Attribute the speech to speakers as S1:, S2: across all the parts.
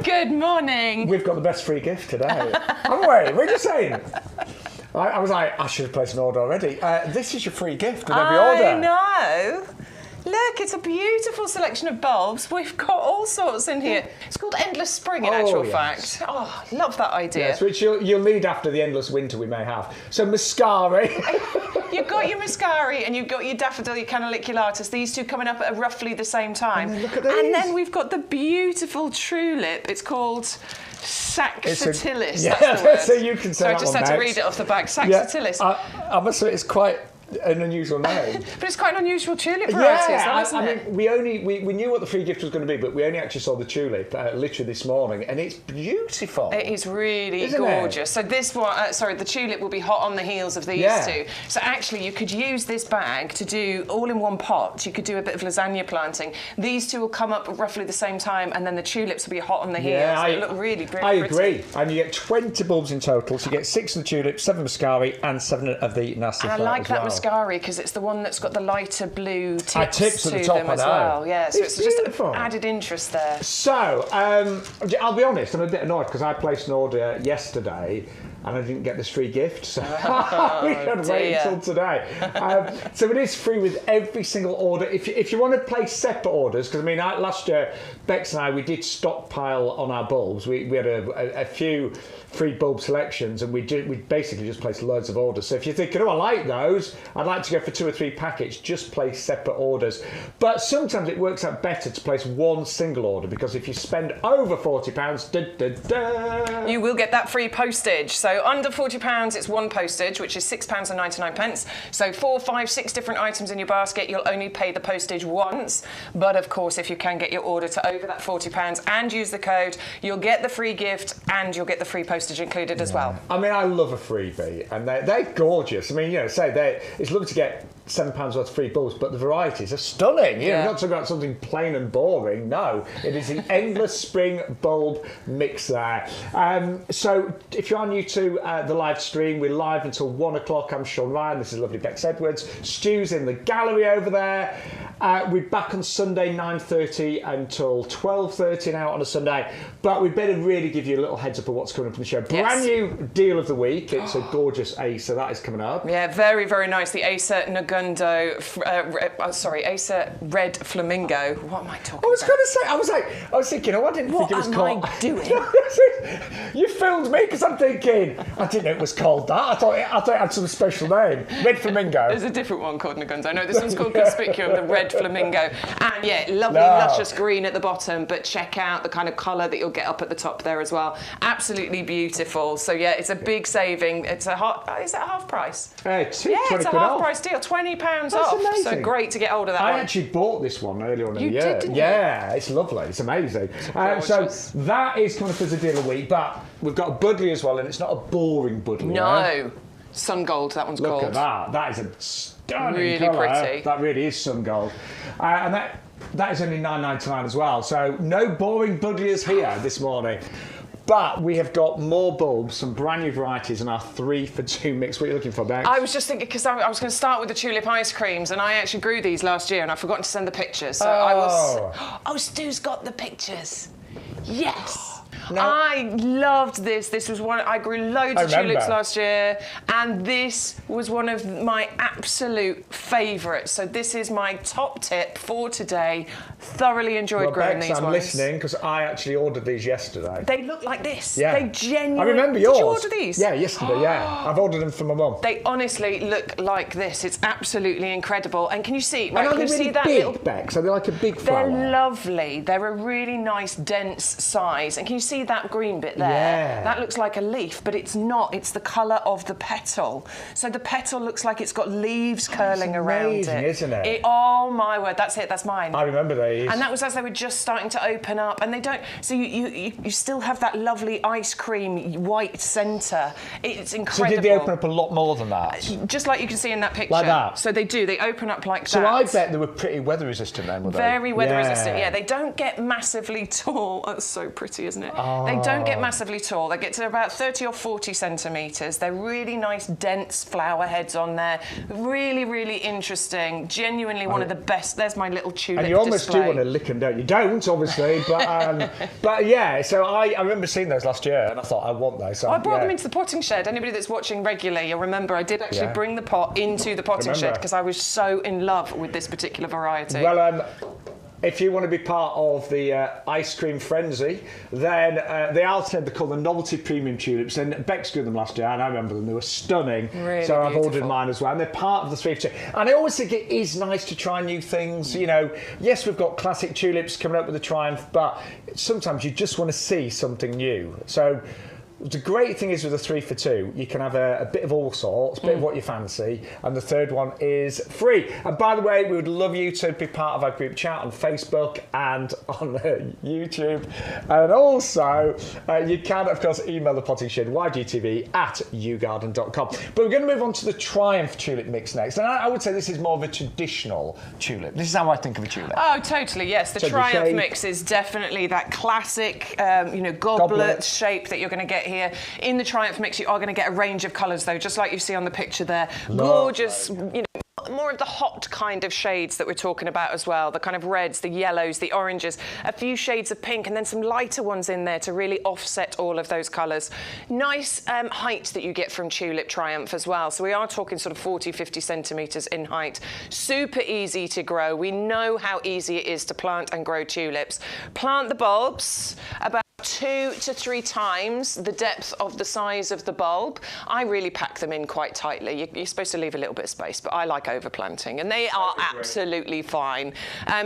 S1: Good morning.
S2: We've got the best free gift today. Haven't we? What are you saying? I was like, I should have placed an order already. This is your free gift with every order.
S1: I know. Look, it's a beautiful selection of bulbs. We've got all sorts in here. It's called Endless Spring in actual fact. Oh, I love that idea.
S2: Yes, which you'll need after the endless winter we may have. So mascari.
S1: You've got your mascari and you've got your daffodil, your canaliculata. These two coming up at roughly the same time.
S2: And then look at these.
S1: And then we've got the beautiful tulip. It's called Saxatilis.
S2: Yeah,
S1: that's the word.
S2: so you can say
S1: so
S2: that
S1: I just
S2: one
S1: had to
S2: next.
S1: read it off the back. Saxatilis.
S2: Yeah, I must say it's quite an unusual name.
S1: But it's quite an unusual tulip variety as well, isn't it?
S2: I mean, we knew what the free gift was going to be, but we only actually saw the tulip literally this morning, and it's beautiful.
S1: It is really
S2: Isn't
S1: gorgeous.
S2: it?
S1: So this one, the tulip will be hot on the heels of these two. So actually, you could use this bag to do all in one pot. You could do a bit of lasagna planting. These two will come up at roughly the same time, and then the tulips will be hot on the heels. It'll look really pretty.
S2: I agree. And you get 20 bulbs in total. So you get 6 of the tulips, 7 mascari, and 7 of the narcissus.
S1: And I like that mascari because it's the one that's got the lighter blue tips to
S2: at the top,
S1: them as well. Yeah, so it's just added interest there.
S2: So, I'll be honest, I'm a bit annoyed because I placed an order yesterday and I didn't get this free gift, so we had to wait until today. So it is free with every single order. If you want to place separate orders, because I mean, last year, Bex and I, we did stockpile on our bulbs. We had a few free bulb selections, and we basically just placed loads of orders. So if you're thinking, oh, I like those, I'd like to go for 2 or 3 packets, just place separate orders. But sometimes it works out better to place one single order, because if you spend over £40,
S1: you will get that free postage. So under £40, it's one postage, which is £6.99. So 4, 5, 6 different items in your basket, you'll only pay the postage once. But of course, if you can get your order to over that £40 and use the code, you'll get the free gift and you'll get the free postage included as well.
S2: I mean, I love a freebie, and they're gorgeous. I mean, it's lovely to get £7 worth of free bulbs, but the varieties are stunning. You're not talking about something plain and boring. No, it is the Endless Spring bulb mix there. So if you are new to the live stream, we're live until 1 o'clock. I'm Sean Ryan. This is lovely Bex Edwards. Stu's in the gallery over there. We're back on Sunday 9:30 until 12:30 now on a Sunday. But we better really give you a little heads up of what's coming up in the show. Brand new deal of the week. It's a gorgeous Acer that is coming up.
S1: Yeah, very, very nice. The Acer Acer Red Flamingo. What am I talking about?
S2: I was going to say, I was thinking, I didn't think it was called.
S1: What am I doing?
S2: You filmed me because I'm thinking, I didn't know it was called that. I thought it had some special name. Red Flamingo.
S1: There's a different one called Nagundo. No, this one's called Conspicuum, the Red Flamingo. And yeah, lovely, luscious green at the bottom, but check out the kind of colour that you'll get up at the top there as well. Absolutely beautiful. So yeah, it's a big saving. It's is it a half price?
S2: It's
S1: a half price deal. £20 off.
S2: Amazing.
S1: So great to get hold of that one.
S2: I actually bought this one earlier on in the year.
S1: You did, didn't you?
S2: Yeah, it's lovely. It's amazing. So that is coming up as a deal of the week, but we've got a buddleia as well, and it's not a boring buddleia.
S1: No. Sun gold, that one's called.
S2: Look at that. That is a stunning
S1: really
S2: colour.
S1: Pretty.
S2: That really is sun gold. And that is only £9.99 as well. So no boring buddleias here this morning. But we have got more bulbs, some brand new varieties, and our 3 for 2 mix. What are you looking for, Bex?
S1: I was just thinking, because I was going to start with the tulip ice creams, and I actually grew these last year, and I've forgotten to send the pictures. So I was... Oh, Stu's got the pictures. Yes. No. I loved this. This was one I grew loads of tulips last year, and this was one of my absolute favourites. So this is my top tip for today. Thoroughly enjoyed growing these ones.
S2: I'm listening because I actually ordered these yesterday.
S1: They look like this.
S2: Yeah.
S1: They genuinely.
S2: I remember yours.
S1: Did you order these?
S2: Yeah, yesterday. Yeah, I've ordered them for my mum.
S1: They honestly look like this. It's absolutely incredible. And can you see?
S2: Right, can you see that big, little Bex? Are they like a big flower?
S1: They're lovely. They're a really nice, dense size. And can you see that green bit there?
S2: Yeah.
S1: That looks like a leaf, but it's not. It's the colour of the petal. So the petal looks like it's got leaves curling around it.
S2: Amazing, isn't it?
S1: Oh my word! That's it. That's mine.
S2: I remember these.
S1: And that was as they were just starting to open up, and they don't. So you still have that lovely ice cream white centre. It's incredible.
S2: So did they open up a lot more than that?
S1: Just like you can see in that picture.
S2: Like that.
S1: So they do. They open up like that.
S2: So I bet they were pretty weather resistant then, were they?
S1: Very weather resistant. Yeah, they don't get massively tall. That's so pretty, isn't it? Oh. They don't get massively tall. They get to about 30 or 40 centimetres. They're really nice, dense flower heads on there. Really, really interesting. Genuinely one of the best. There's my little tulip
S2: And you almost
S1: display.
S2: do want to lick them, don't you? Don't, obviously, but yeah. So I remember seeing those last year, and I thought I want those. So,
S1: I brought them into the potting shed. Anybody that's watching regularly, you'll remember I did actually bring the pot into the potting shed because I was so in love with this particular variety.
S2: Well, if you want to be part of the ice cream frenzy, then they are they're called the Novelty premium tulips, and Bex grew them last year, and I remember them. They were stunning.
S1: Really
S2: so I've
S1: beautiful.
S2: ordered mine as well, and they're part of the 3 for 2. And I always think it is nice to try new things. You know, yes, we've got classic tulips coming up with the Triumph, but sometimes you just want to see something new. So the great thing is with the 3 for 2, you can have a bit of all sorts, a bit of what you fancy, and the third one is free. And by the way, we would love you to be part of our group chat on Facebook and on YouTube. And also, you can, of course, email the potting shed, ygtv@ugarden.com. But we're going to move on to the Triumph tulip mix next. And I would say this is more of a traditional tulip. This is how I think of a tulip.
S1: Oh, totally, yes. The Triumph mix is definitely that classic, goblet shape that you're going to get here. In the Triumph mix, you are going to get a range of colours, though, just like you see on the picture there. Gorgeous, more of the hot kind of shades that we're talking about as well, the kind of reds, the yellows, the oranges, a few shades of pink, and then some lighter ones in there to really offset all of those colours. Nice height that you get from Tulip Triumph as well. So we are talking sort of 40, 50 centimetres in height. Super easy to grow. We know how easy it is to plant and grow tulips. Plant the bulbs about 2 to 3 times the depth of the size of the bulb. I really pack them in quite tightly. You're supposed to leave a little bit of space, but I like overplanting, and they are absolutely fine.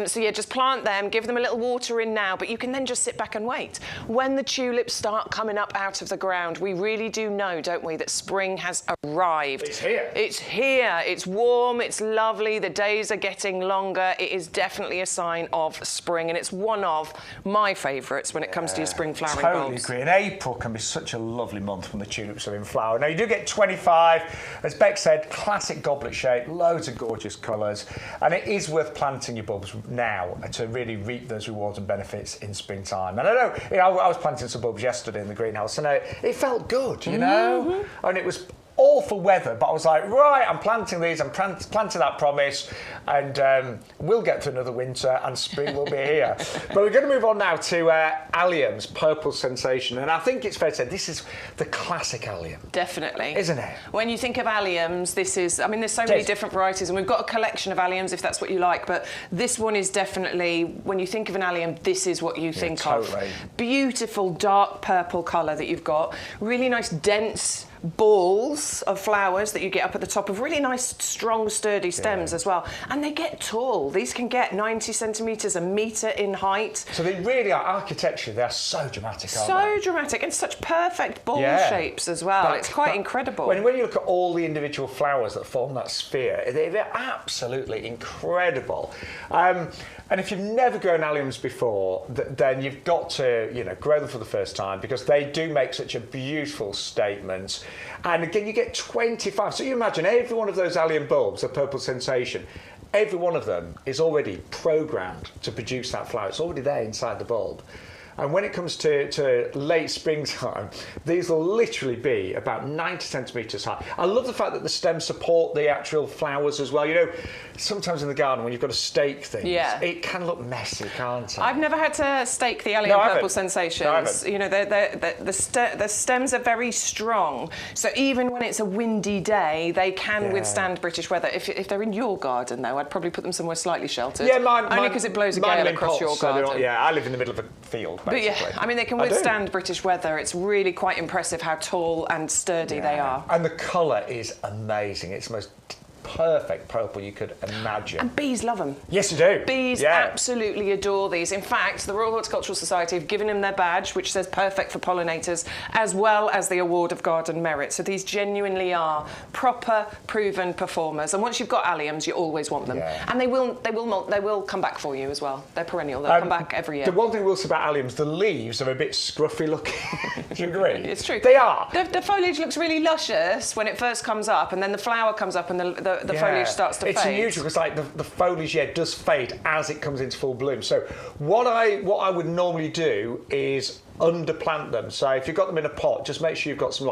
S1: So yeah, just plant them, give them a little water in now, but you can then just sit back and wait. When the tulips start coming up out of the ground, we really do know, don't we, that spring has arrived.
S2: It's here.
S1: It's here. It's warm, it's lovely, the days are getting longer. It is definitely a sign of spring, and it's one of my favourites when it comes to your spring flowering bulbs.
S2: Totally agree. And April can be such a lovely month when the tulips are in flower. Now, you do get 25, as Beck said, classic goblet shape, loads of gorgeous colours, and it is worth planting your bulbs now to really reap those rewards and benefits in springtime. And I know, I was planting some bulbs yesterday in the greenhouse, and it felt good, you know? And it was awful weather, but I was like, right, I'm planting these, I'm planting that promise, and we'll get to another winter and spring will be here. But we're going to move on now to Allium's Purple Sensation, and I think it's fair to say this is the classic Allium.
S1: Definitely.
S2: Isn't it?
S1: When you think of Alliums, this is, I mean, there's so many different varieties, and we've got a collection of Alliums if that's what you like, but this one is definitely, when you think of an Allium, this is what you think of. Beautiful dark purple colour that you've got, really nice dense balls of flowers that you get up at the top of really nice, strong, sturdy stems as well. And they get tall. These can get 90 centimetres, a metre in height. So they really are, architecturally, they're so dramatic, aren't they? So dramatic, and such perfect ball shapes as well. It's quite incredible. When you look at all the individual flowers that form that sphere, they're absolutely incredible. And if you've never grown Alliums before, then you've got to, grow them for the first time, because they do make such a beautiful statement. And again, you get 25. So you imagine every one of those Allium bulbs, a Purple Sensation, every one of them is already programmed to produce that flower. It's already there inside the bulb. And when it comes to late springtime, these will literally be about 90 centimetres high. I love the fact that the stems support the actual flowers as well. Sometimes in the garden when you've got to stake things, it can look messy, can't it? I've never had to stake the Allium Purple Sensations. No, the stems are very strong. So even when it's a windy day, they can withstand British weather. If they're in your garden, though, I'd probably put them somewhere slightly sheltered. Yeah, only because it blows a gale across your garden. I live in the middle of a field. Basically. But yeah, I mean, they can withstand British weather. It's really quite impressive how tall and sturdy they are. And the colour is amazing. It's the most perfect purple you could imagine. And bees love them. Yes, they do. Bees absolutely adore these. In fact, the Royal Horticultural Society have given them their badge, which says perfect for pollinators, as well as the Award of Garden Merit. So these genuinely are proper, proven performers. And once you've got Alliums, you always want them. And they will come back for you as well. They're perennial. They'll come back every year. The one thing we'll say about Alliums, the leaves are a bit scruffy looking. Do you agree? It's true. They are. The foliage looks really luscious when it first comes up, and then the flower comes up and the foliage starts to fade. It's unusual because the foliage does fade as it comes into full bloom. So what I would normally do is
S2: underplant them. So if you've got them in a pot, just make sure you've got some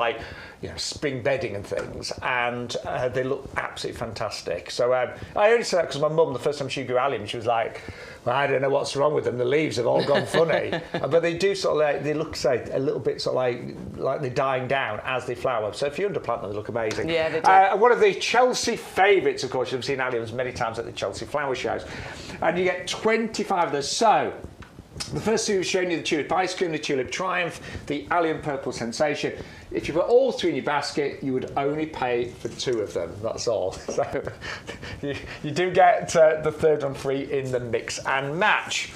S2: spring bedding and things, and they look absolutely fantastic. So I only say that because my mum, the first time she grew allium, she was like, well, I don't know what's wrong with them. The leaves have all gone funny, but they do sort of they look a little bit sort of like they're dying down as they flower. So if you underplant them, they look amazing.
S1: Yeah, they do.
S2: One of the Chelsea favourites, of course, you've seen alliums many times at the Chelsea flower shows, and you get 25 of those. So the first two showing you the tulip ice cream, the tulip triumph, the allium purple sensation. If you put all three in your basket, you would only pay for 2 of them. That's all. So you do get the third one free in the mix and match.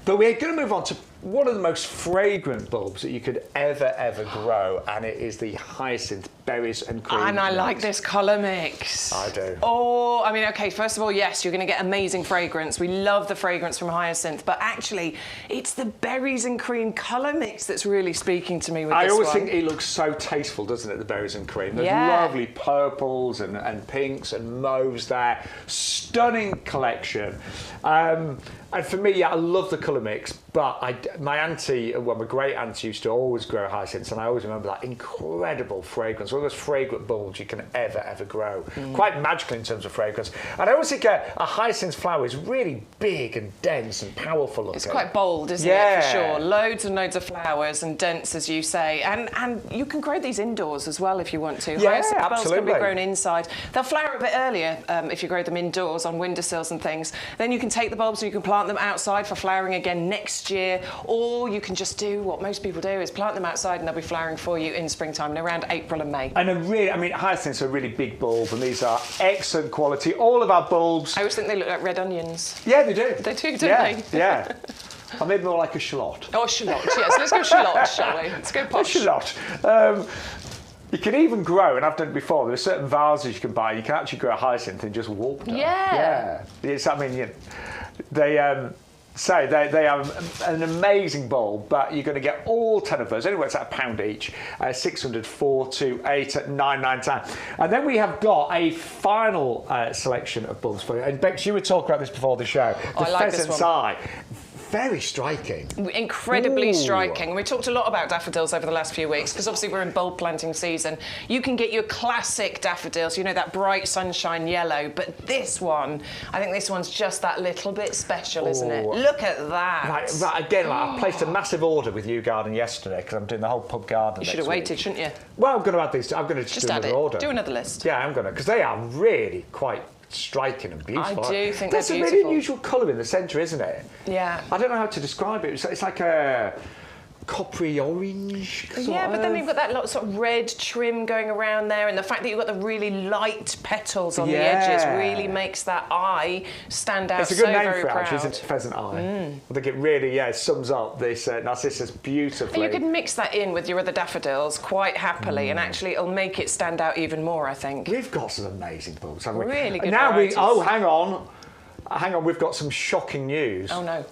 S2: But we're going to move on to one of the most fragrant bulbs that you could ever grow, and it is the hyacinth berries and cream.
S1: And I like this colour mix.
S2: I do.
S1: Oh, I mean, okay, first of all, yes, you're going to get amazing fragrance. We love the fragrance from hyacinth, but actually, it's the berries and cream colour mix that's really speaking to me with this one.
S2: I always think it looks so tasteful, doesn't it, the berries and cream? There's lovely purples and pinks and mauves there. Stunning collection. And for me, I love the colour mix, but my auntie, well, my great auntie used to always grow hyacinths, and I always remember that incredible fragrance, one of those fragrant bulbs you can ever grow. Quite magical in terms of fragrance. And I always think a hyacinth flower is really big and dense and powerful looking.
S1: It's quite bold, isn't it, for sure? Loads and loads of flowers and dense, as you say. And you can grow these indoors as well if you want to.
S2: Yeah,
S1: hyacinth bulbs
S2: absolutely.
S1: can be grown inside. They'll flower a bit earlier if you grow them indoors on windowsills and things. Then you can take the bulbs and you can plant them outside for flowering again next year, or you can just do what most people do, is plant them outside and they'll be flowering for you in springtime, around April and May.
S2: And hyacinths are a really big bulb, and these are excellent quality. All of our bulbs.
S1: I always think they look like red onions.
S2: Yeah, they do.
S1: They do, don't they?
S2: Yeah. Or maybe more like a shallot.
S1: Oh, shallot, yes. Let's go shallot, shall we? Let's go posh.
S2: A shallot. You can even grow, and I've done it before, there are certain vases you can buy, you can actually grow a hyacinth in just water.
S1: Yeah.
S2: It's, they are an amazing bulb, but you're going to get all 10 of those. Anyway, it's at £1 each. 600, 4, 2, 8, at 9.99. And then we have got a final selection of bulbs for you. And Bex, you were talking about this before the show. The
S1: I like
S2: Pheasant's
S1: this one.
S2: Eye. Very striking.
S1: Incredibly striking. We talked a lot about daffodils over the last few weeks because obviously we're in bulb planting season. You can get your classic daffodils, you know, that bright sunshine yellow, but this one, I think this one's just that little bit special, isn't it? Look at that.
S2: Right, again, I placed a massive order with Yew Garden yesterday because I'm doing the whole pub garden.
S1: You should have waited, shouldn't you?
S2: Well, I'm going to add these. I'm going to just do another order.
S1: Do another list.
S2: Yeah, I'm going to, because they are really quite striking and beautiful.
S1: I do think
S2: there's
S1: they're beautiful.
S2: There's a really unusual colour in the centre, isn't it?
S1: Yeah.
S2: I don't know how to describe it. It's like a coppery orange.
S1: Yeah, but then you've got that sort of red trim going around there, and the fact that you've got the really light petals on the edges really makes that eye stand out.
S2: It's a good name
S1: very
S2: for it,
S1: proud.
S2: actually, isn't it? Pheasant eye. I think it really, sums up this narcissus beautifully.
S1: And you could mix that in with your other daffodils quite happily, and actually it'll make it stand out even more, I think.
S2: We've got some amazing bulbs, haven't we?
S1: Really good
S2: now
S1: varieties.
S2: hang on, we've got some shocking news.
S1: Oh no.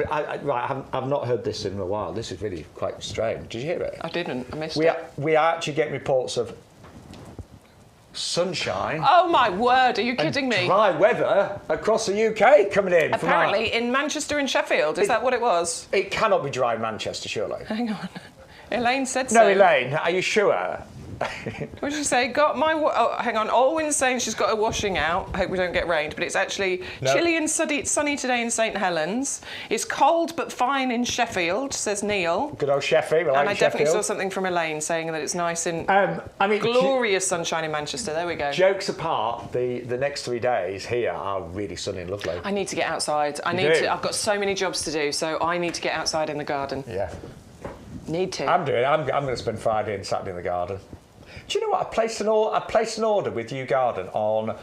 S2: I've not heard this in a while. This is really quite strange. Did you hear it?
S1: I didn't. I missed it.
S2: We are actually getting reports of sunshine.
S1: Oh my word! Are you kidding me?
S2: Dry weather across the UK coming in.
S1: Apparently in Manchester and Sheffield. Is that what it was?
S2: It cannot be dry in Manchester, surely.
S1: Hang on. Elaine said so.
S2: No, Elaine, are you sure?
S1: What did she say? Got my... Oh, hang on. Alwyn's saying she's got her washing out. I hope we don't get rained. But it's actually chilly and sunny today in St Helens. It's cold but fine in Sheffield, says Neil.
S2: Good old Sheffield.
S1: And I definitely saw something from Elaine saying that it's nice and glorious sunshine in Manchester. There we go.
S2: Jokes apart, the next 3 days here are really sunny and lovely.
S1: I need to get outside. I've got so many jobs to do, so I need to get outside in the garden.
S2: Yeah.
S1: Need to.
S2: I'm going to spend Friday and Saturday in the garden. Do you know what? I placed an order with Yew Garden on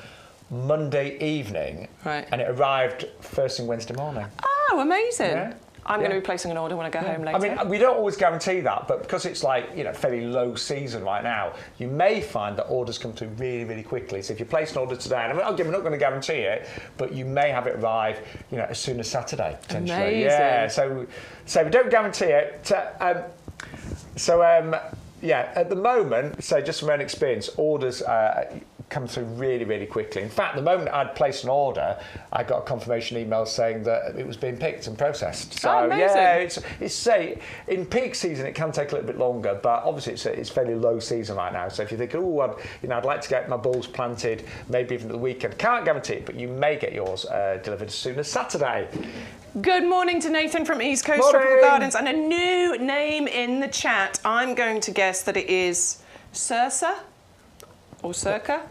S2: Monday evening, and it arrived first thing Wednesday morning.
S1: Oh, amazing!
S2: Yeah.
S1: I'm going to be placing an order when I go home later.
S2: I mean, we don't always guarantee that, but because it's fairly low season right now, you may find that orders come through really, really quickly. So if you place an order today, and we're not going to guarantee it, but you may have it arrive, as soon as Saturday potentially.
S1: Amazing.
S2: Yeah. So we don't guarantee it. Yeah, at the moment, so just from my own experience, orders come through really, really quickly. In fact, the moment I'd placed an order, I got a confirmation email saying that it was being picked and processed. So yeah, it's say in peak season it can take a little bit longer, but obviously it's fairly low season right now. So if you think, oh, I'd like to get my bulbs planted, maybe even at the weekend, can't guarantee it, but you may get yours delivered as soon as Saturday.
S1: Good morning to Nathan from East Coast Tropical Gardens, and a new name in the chat. I'm going to guess that it is Circa or Circa.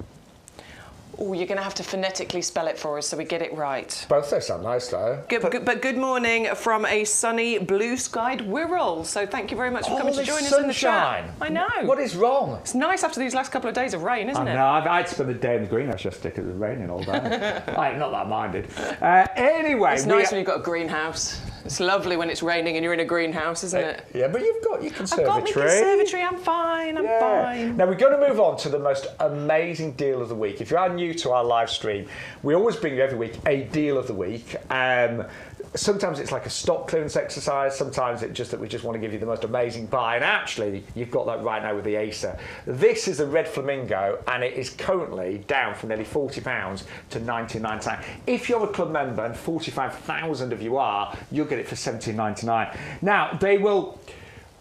S1: Oh, you're going to have to phonetically spell it for us so we get it right.
S2: Both those sound nice, though.
S1: But good morning from a sunny, blue-skied Wirral. So thank you very much for coming to join us in the chat. I know.
S2: What is wrong?
S1: It's nice after these last couple of days of rain, isn't it?
S2: I know. I'd spend the day in the greenhouse yesterday because it was raining all day. Not that I minded. Anyway.
S1: It's nice when you've got a greenhouse. It's lovely when it's raining and you're in a greenhouse, isn't it?
S2: Yeah, but you've got your conservatory.
S1: I've got my conservatory. I'm fine. I'm fine.
S2: Now, we're going to move on to the most amazing deal of the week. If you are new to our live stream, we always bring you every week a deal of the week. Sometimes it's like a stock clearance exercise. Sometimes it's just that we just want to give you the most amazing buy. And actually, you've got that right now with the Acer. This is a red flamingo, and it is currently down from nearly £40 to £19.99. If you're a club member, and 45,000 of you are, you'll get it for £17.99. Now, they will.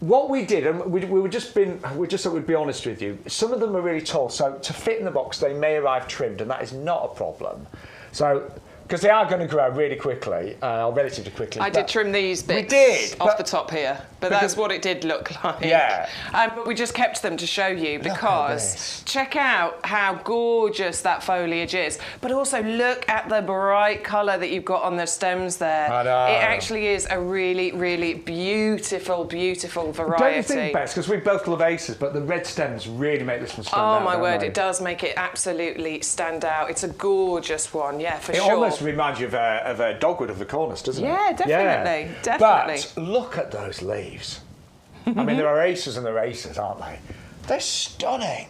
S2: What we did, and we just thought we'd be honest with you. Some of them are really tall, so to fit in the box, they may arrive trimmed, and that is not a problem. So. Because they are going to grow really quickly, or relatively quickly.
S1: I did trim these bits off the top here, but that's what it did look like.
S2: Yeah.
S1: But we just kept them to show you because check out how gorgeous that foliage is. But also look at the bright colour that you've got on the stems there.
S2: I know.
S1: It actually is a really, really beautiful, beautiful variety.
S2: Don't you think, Bex? Because we both love Acers, but the red stems really make this one stand out.
S1: Oh my word, it does make it absolutely stand out. It's a gorgeous one, yeah, for sure.
S2: It reminds you of a dogwood of the cornice, doesn't it?
S1: Yeah, definitely, definitely.
S2: But look at those leaves. I mean, there are Acers and there are Acers, aren't they? They're stunning.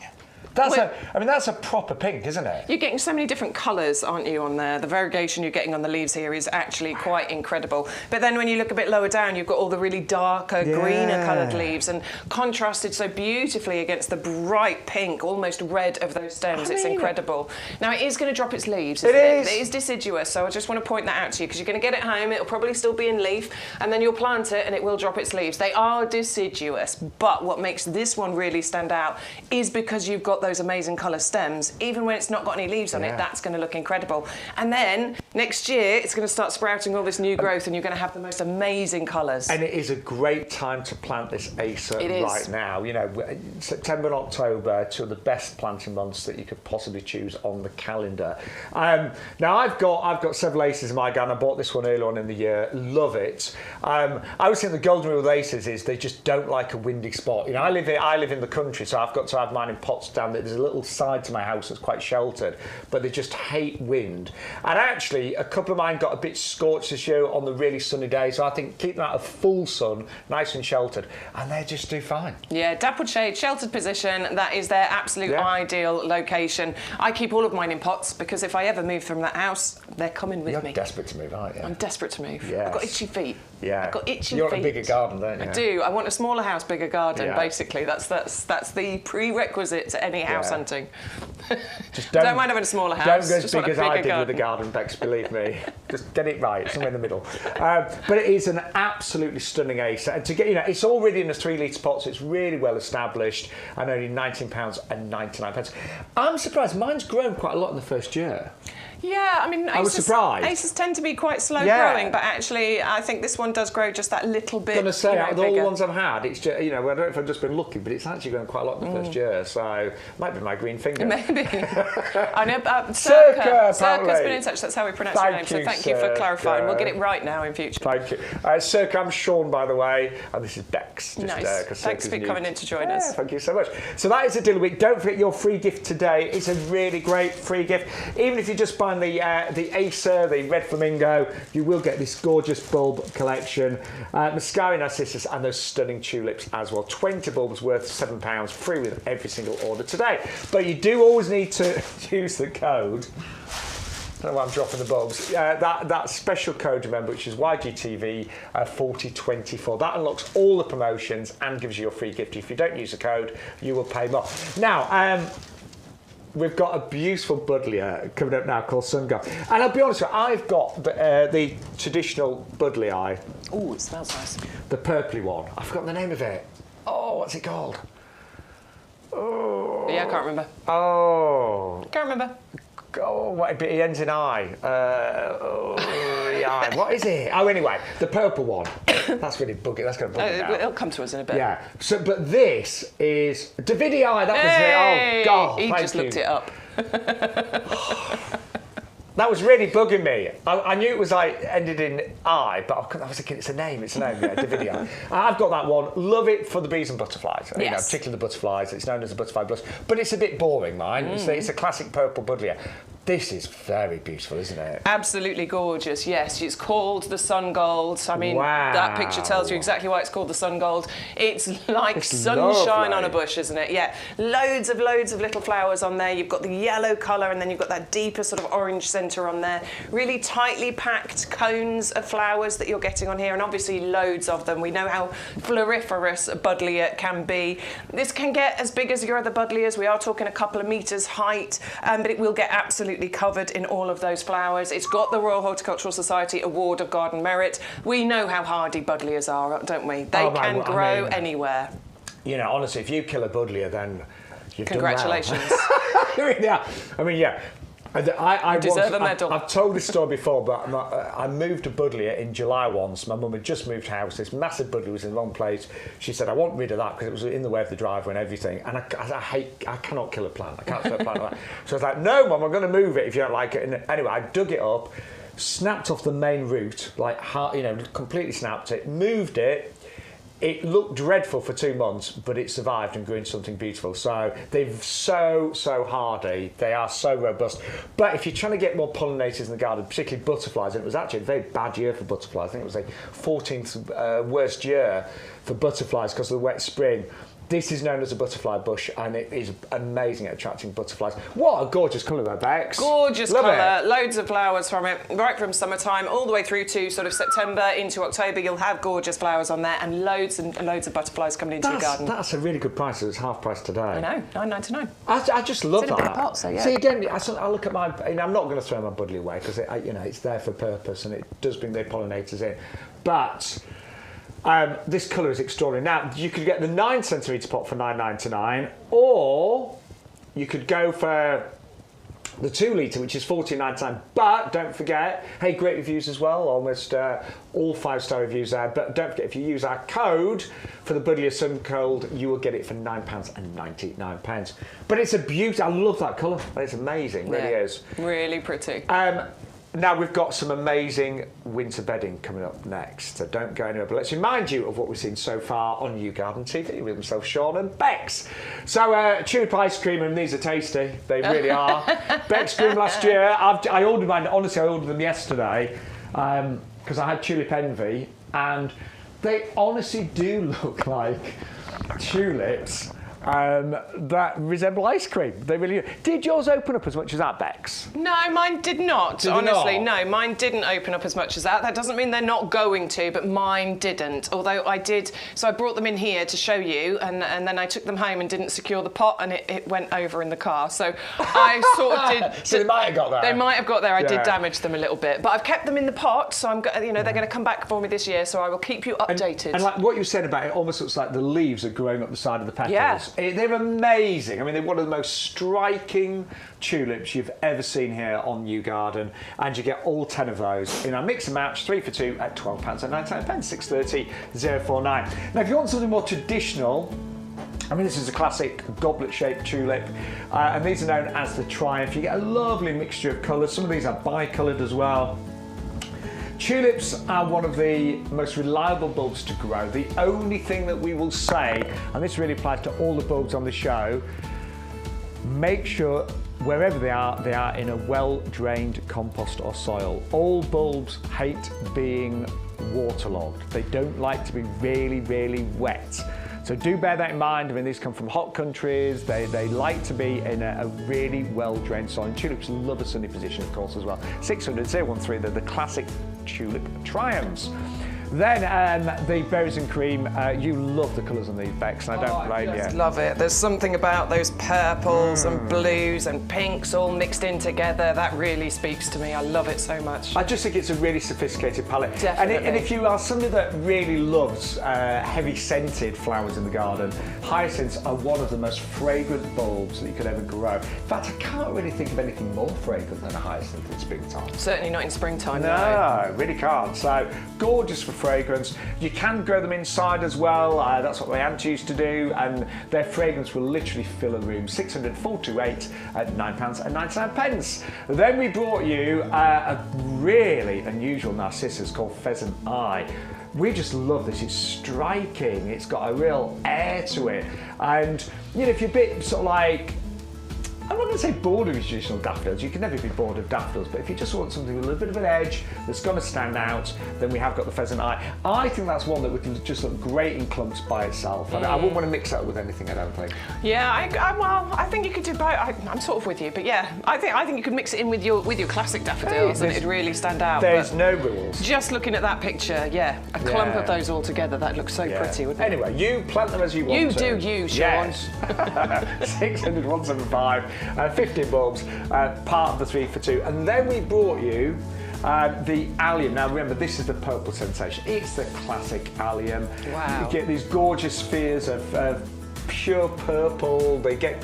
S2: That's a proper pink, isn't it?
S1: You're getting so many different colours, aren't you, on there? The variegation you're getting on the leaves here is actually quite incredible. But then when you look a bit lower down, you've got all the really darker, greener coloured leaves and contrasted so beautifully against the bright pink, almost red of those stems. It's incredible. Now, it is going to drop its leaves, isn't it? It is deciduous, so I just want to point that out to you because you're going to get it home, it'll probably still be in leaf, and then you'll plant it and it will drop its leaves. They are deciduous, but what makes this one really stand out is because you've got those amazing colour stems. Even when it's not got any leaves on it, that's going to look incredible. And then next year it's going to start sprouting all this new growth and you're going to have the most amazing colours. And
S2: it is a great time to plant this Acer right now. You know, September and October, two of the best planting months that you could possibly choose on the calendar. Now I've got several Acers in my garden. I bought this one earlier on in the year. Love it. I always think the golden rule with Acers is they just don't like a windy spot. You know, I live in the country, so I've got to have mine in pots down there. There's a little side to my house that's quite sheltered, but they just hate wind. And actually, a couple of mine got a bit scorched this year on the really sunny day, so I think keep them out of full sun, nice and sheltered, and they just do fine. Yeah, dappled shade, sheltered position, that is their absolute ideal location. I keep all of mine in pots because if I ever move from that house, they're coming with me. You're desperate to move, aren't you? I'm desperate to move. Yes. I've got itchy feet. Yeah. I've got itchy feet. You want a bigger garden, don't you? I do. I want a smaller house, bigger garden, basically. That's the prerequisite to any house hunting. Just don't mind having a smaller house. Don't go as big as I did with the garden, Bex, believe me. Just get it right, somewhere in the middle. But it is an absolutely stunning Acer. And to get, it's already in a 3 litre pot, so it's really well established, and only £19.99. I'm surprised. Mine's grown quite a lot in the first year. Yeah, I mean, I was surprised. Acers tend to be quite slow growing, but actually, I think this one does grow just that little bit. I'm going to say, out of all the ones I've had, it's just, I don't know if I've just been lucky, but it's actually grown quite a lot in the first year, so it might be my green finger. Maybe. I know, Circa's been in touch, that's how we pronounce your name, so thank you for clarifying. We'll get it right now in future. Thank you. Circa, I'm Shaun, by the way, and this is Bex. Nice. Thanks for coming in to join us. Thank you so much. So that is the deal of the week. Don't forget your free gift today. It's a really great free gift. Even if you just buy the Acer, the red flamingo, you will get this gorgeous bulb collection, mascara narcissus, and those stunning tulips as well. 20 bulbs worth £7, free with every single order today. But you do always need to use the code. I don't know why I'm dropping the bulbs. That special code, remember, which is YGTV 4024. That unlocks all the promotions and gives you your free gift. If you don't use the code, you will pay more. Now, we've got a beautiful buddleia coming up now called Sun Gold. And I'll be honest with you, I've got the traditional buddleia.
S1: Oh, it smells nice.
S2: The purpley one. I've forgotten the name of it. Oh, what's it called? Oh.
S1: Yeah, I can't remember.
S2: Oh.
S1: Can't remember.
S2: Oh, what, it ends in I. Yeah, what is it? Oh, anyway, the purple one. That's really buggy. That's going to bug me now.
S1: It'll come to us in a bit.
S2: Yeah. So, but this is Davidii. That was
S1: Hey!
S2: it. Oh God!
S1: He
S2: thank
S1: just
S2: you.
S1: looked it up.
S2: That was really bugging me. I knew it was like ended in I, but I was thinking it's a name. It's a name. Yeah, Davidii. I've got that one. Love it for the bees and butterflies. You know, particularly the butterflies. It's known as a butterfly blush, but it's a bit boring. Mine. It's a classic purple buddleia. This is very beautiful, isn't it?
S1: Absolutely gorgeous, yes. It's called the sun gold. I mean, that picture tells you exactly why it's called the sun gold. It's like sunshine on a bush, isn't it? Yeah, loads of little flowers on there. You've got the yellow colour and then you've got that deeper sort of orange centre on there. Really tightly packed cones of flowers that you're getting on here, and obviously loads of them. We know how floriferous a buddleia can be. This can get as big as your other buddleias. We are talking a couple of metres height, but it will get absolutely covered in all of those flowers. It's got the Royal Horticultural Society Award of Garden Merit. We know how hardy buddleias are, don't we? They can grow anywhere.
S2: You know, honestly, if you kill a buddleia, then you've
S1: Congratulations.
S2: done well. Yeah. I mean, yeah. I
S1: deserve a medal.
S2: I've told this story before, but I moved to buddleia in July once. My mum had just moved house. This massive buddleia was in the wrong place. She said, I want rid of that because it was in the way of the driveway and everything. And I cannot kill a plant. I can't kill a plant like that. So I was like, no, Mum, I'm going to move it if you don't like it. And anyway, I dug it up, snapped off the main root, like, you know, completely snapped it, moved it. It looked dreadful for 2 months, but it survived and grew into something beautiful. So they're so hardy. They are so robust. But if you're trying to get more pollinators in the garden, particularly butterflies, and it was actually a very bad year for butterflies. I think it was the 14th worst year for butterflies because of the wet spring. This is known as a butterfly bush, and it is amazing at attracting butterflies. What a gorgeous colour, though, Bex. Gorgeous
S1: colour, loads of flowers from it, right from summertime all the way through to sort of September into October. You'll have gorgeous flowers on there and loads of butterflies coming into your garden.
S2: That's a really good price. It was half price today.
S1: I know, $9.99.
S2: I just love that.
S1: It's in a bit of pot, so yeah.
S2: See, again, I look at my... You know, I'm not going to throw my buddleia away because you know, it's there for purpose and it does bring the pollinators in. But... this colour is extraordinary. Now, you could get the 9 centimetre pot for $9.99, or you could go for the 2 litre, which is $14.99. But don't forget, hey, great reviews as well, almost all 5-star reviews there. But don't forget, if you use our code for the buddleia Sun Gold, you will get it for £9.99. But it's a beauty. I love that colour. It's amazing. It really is.
S1: Really pretty.
S2: Now we've got some amazing winter bedding coming up next, so don't go anywhere. But let's remind you of what we've seen so far on You Garden TV with myself, Shaun and Bex. So tulip ice cream, and these are tasty. They really are. Bex grew them last year. I ordered mine. Honestly, I ordered them yesterday because I had tulip envy, and they honestly do look like tulips. That resemble ice cream. They really do. Did yours open up as much as that, Bex?
S1: No, mine did not. Honestly, no, mine didn't open up as much as that. That doesn't mean they're not going to, but mine didn't. Although I did, so I brought them in here to show you, and then I took them home and didn't secure the pot, and it went over in the car. So I sort of did.
S2: So they might have got there.
S1: They might have got there. I did damage them a little bit, but I've kept them in the pot. So I'm, you know, they're going to come back for me this year. So I will keep you updated.
S2: And like what you said about it, almost looks like the leaves are growing up the side of the petals.
S1: Yeah.
S2: They're amazing. I mean, they're one of the most striking tulips you've ever seen here on You Garden, and you get all 10 of those in our mix and match 3 for 2 at £12.99, 630 049. Now, if you want something more traditional, I mean, this is a classic goblet-shaped tulip, and these are known as the Triumph. You get a lovely mixture of colours. Some of these are bi-coloured as well. Tulips are one of the most reliable bulbs to grow. The only thing that we will say, and this really applies to all the bulbs on the show, make sure wherever they are in a well-drained compost or soil. All bulbs hate being waterlogged. They don't like to be really, really wet. So do bear that in mind. I mean, these come from hot countries. They like to be in a really well-drained soil. And tulips love a sunny position, of course, as well. 600 013, they're the classic tulip triumphs. Then the berries and cream, you love the colours on these, Bex, and I don't blame you.
S1: I love it. There's something about those purples and blues and pinks all mixed in together that really speaks to me. I love it so much.
S2: I just think it's a really sophisticated palette.
S1: Definitely.
S2: And if you are somebody that really loves heavy scented flowers in the garden, hyacinths are one of the most fragrant bulbs that you could ever grow. In fact, I can't really think of anything more fragrant than a hyacinth in springtime.
S1: Certainly not in springtime,
S2: no. Really can't. So, gorgeous for fragrance. You can grow them inside as well. That's what my aunt used to do, and their fragrance will literally fill a room. 600-428 at £9.99. Then we brought you a really unusual narcissus called Pheasant Eye. We just love this. It's striking. It's got a real air to it. And, you know, if you're a bit sort of like, I'm not going to say bored of your traditional daffodils, you can never be bored of daffodils, but if you just want something with a little bit of an edge that's going to stand out, then we have got the Pheasant Eye. I think that's one that we can just look great in clumps by itself. I wouldn't want to mix that with anything, I don't think.
S1: Yeah, I think you could do both. I'm sort of with you, but yeah, I think you could mix it in with your classic daffodils and it'd really stand out.
S2: There's no rules.
S1: Just looking at that picture, yeah, a clump of those all together, that looks so pretty, wouldn't it?
S2: Anyway, you plant them as you want to.
S1: You do you, Shaun.
S2: Yes. 600-175. 15 bulbs, part of the 3 for 2. And then we brought you the Allium. Now remember, this is the purple sensation. It's the classic Allium.
S1: Wow.
S2: You get these gorgeous spheres of pure purple. They get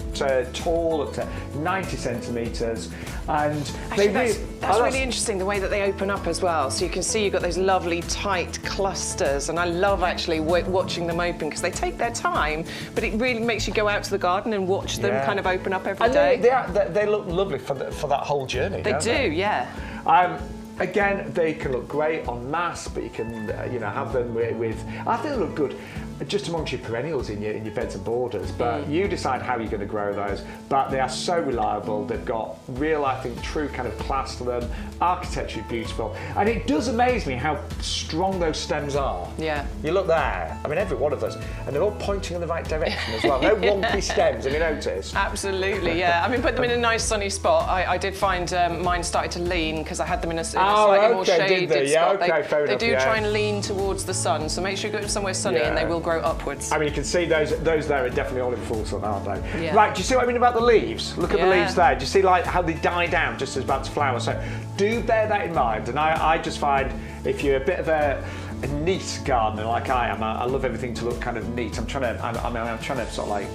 S2: tall up to 90 centimetres. And
S1: actually, that's really interesting, the way that they open up as well. So you can see you've got those lovely tight clusters, and I love actually watching them open because they take their time, but it really makes you go out to the garden and watch them kind of open up every day.
S2: They look lovely for that whole journey.
S1: They do, yeah.
S2: Again, they can look great en masse, but you can have them with. I think they look good just amongst your perennials in your beds and borders, but you decide how you're going to grow those. But they are so reliable. They've got real, I think, true kind of class to them. Architecture is beautiful, and it does amaze me how strong those stems are.
S1: Yeah.
S2: You look there. I mean, every one of those, and they're all pointing in the right direction as well. No wonky stems. Have you noticed?
S1: Absolutely, yeah. I mean, put them in a nice sunny spot. I did find mine started to lean because I had them in a slightly more shaded spot. They do try and lean towards the sun, so make sure you go to somewhere sunny and they will grow upwards.
S2: I mean, you can see those there are definitely all in full sun, aren't they?
S1: Yeah.
S2: Right, do you see what I mean about the leaves? Look at the leaves there. Do you see like how they die down just as about to flower? So do bear that in mind. And I just find if you're a bit of a neat gardener like I am, I love everything to look kind of neat. I'm trying to sort of like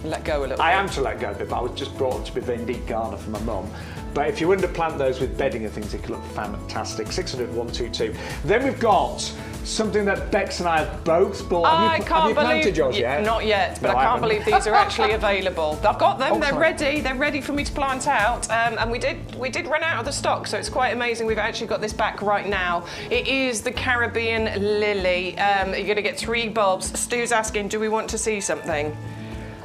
S1: let go a little bit.
S2: I am to let go a bit, but I was just brought up to be a very neat gardener from my mum. But if you underplant those with bedding and things, it can look fantastic. 600-122. Then we've got something that Bex and I have both bought. Have you planted yours yet?
S1: Not yet, but I can't believe these are actually available. I've got them. They're ready. They're ready for me to plant out. And we did run out of the stock, so it's quite amazing. We've actually got this back right now. It is the Caribbean lily. You're going to get 3 bulbs. Stu's asking, do we want to see something?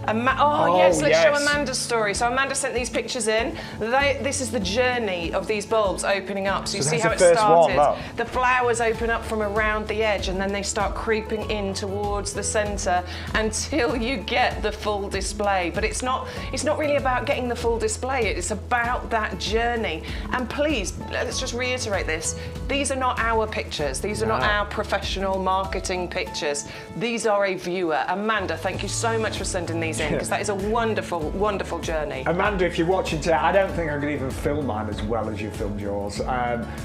S1: Yes, let's show Amanda's story. So Amanda sent these pictures in. This is the journey of these bulbs opening up. So you see how it started. The flowers open up from around the edge and then they start creeping in towards the centre until you get the full display. But it's not really about getting the full display. It's about that journey. And please, let's just reiterate this. These are not our pictures. These are not our professional marketing pictures. These are a viewer. Amanda, thank you so much for sending these in, because that is a wonderful, wonderful journey.
S2: Amanda, if you're watching today, I don't think I could even film mine as well as you filmed yours.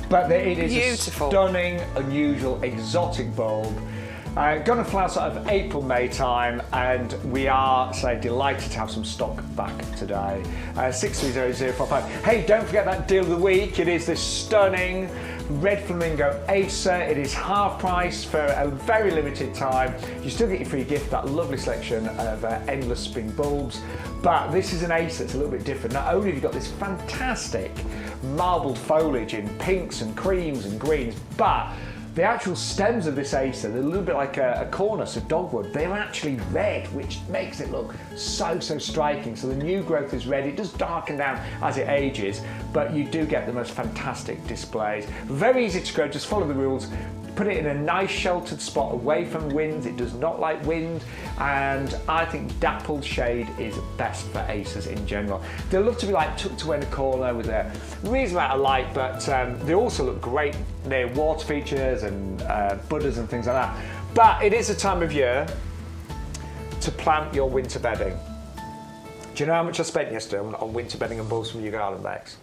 S2: But it is beautiful, a stunning, unusual, exotic bulb. Going to flower sort of April, May time, and we are delighted to have some stock back today. 630045. Hey, don't forget that deal of the week. It is this stunning red flamingo Acer. It is half price for a very limited time. You still get your free gift, that lovely selection of endless spring bulbs. But this is an Acer, it's a little bit different. Not only have you got this fantastic marbled foliage in pinks and creams and greens, but the actual stems of this Acer, they're a little bit like a cornice of dogwood. They're actually red, which makes it look so striking. So the new growth is red. It does darken down as it ages, but you do get the most fantastic displays. Very easy to grow, just follow the rules. put it in a nice sheltered spot away from wind. It does not like wind, and I think dappled shade is best for Acers in general. They love to be like tucked away in a corner with a reasonable amount of light, but they also look great near water features and budders and things like that. But it is a time of year to plant your winter bedding. Do you know how much I spent yesterday on winter bedding and bulbs from your garden, Bex?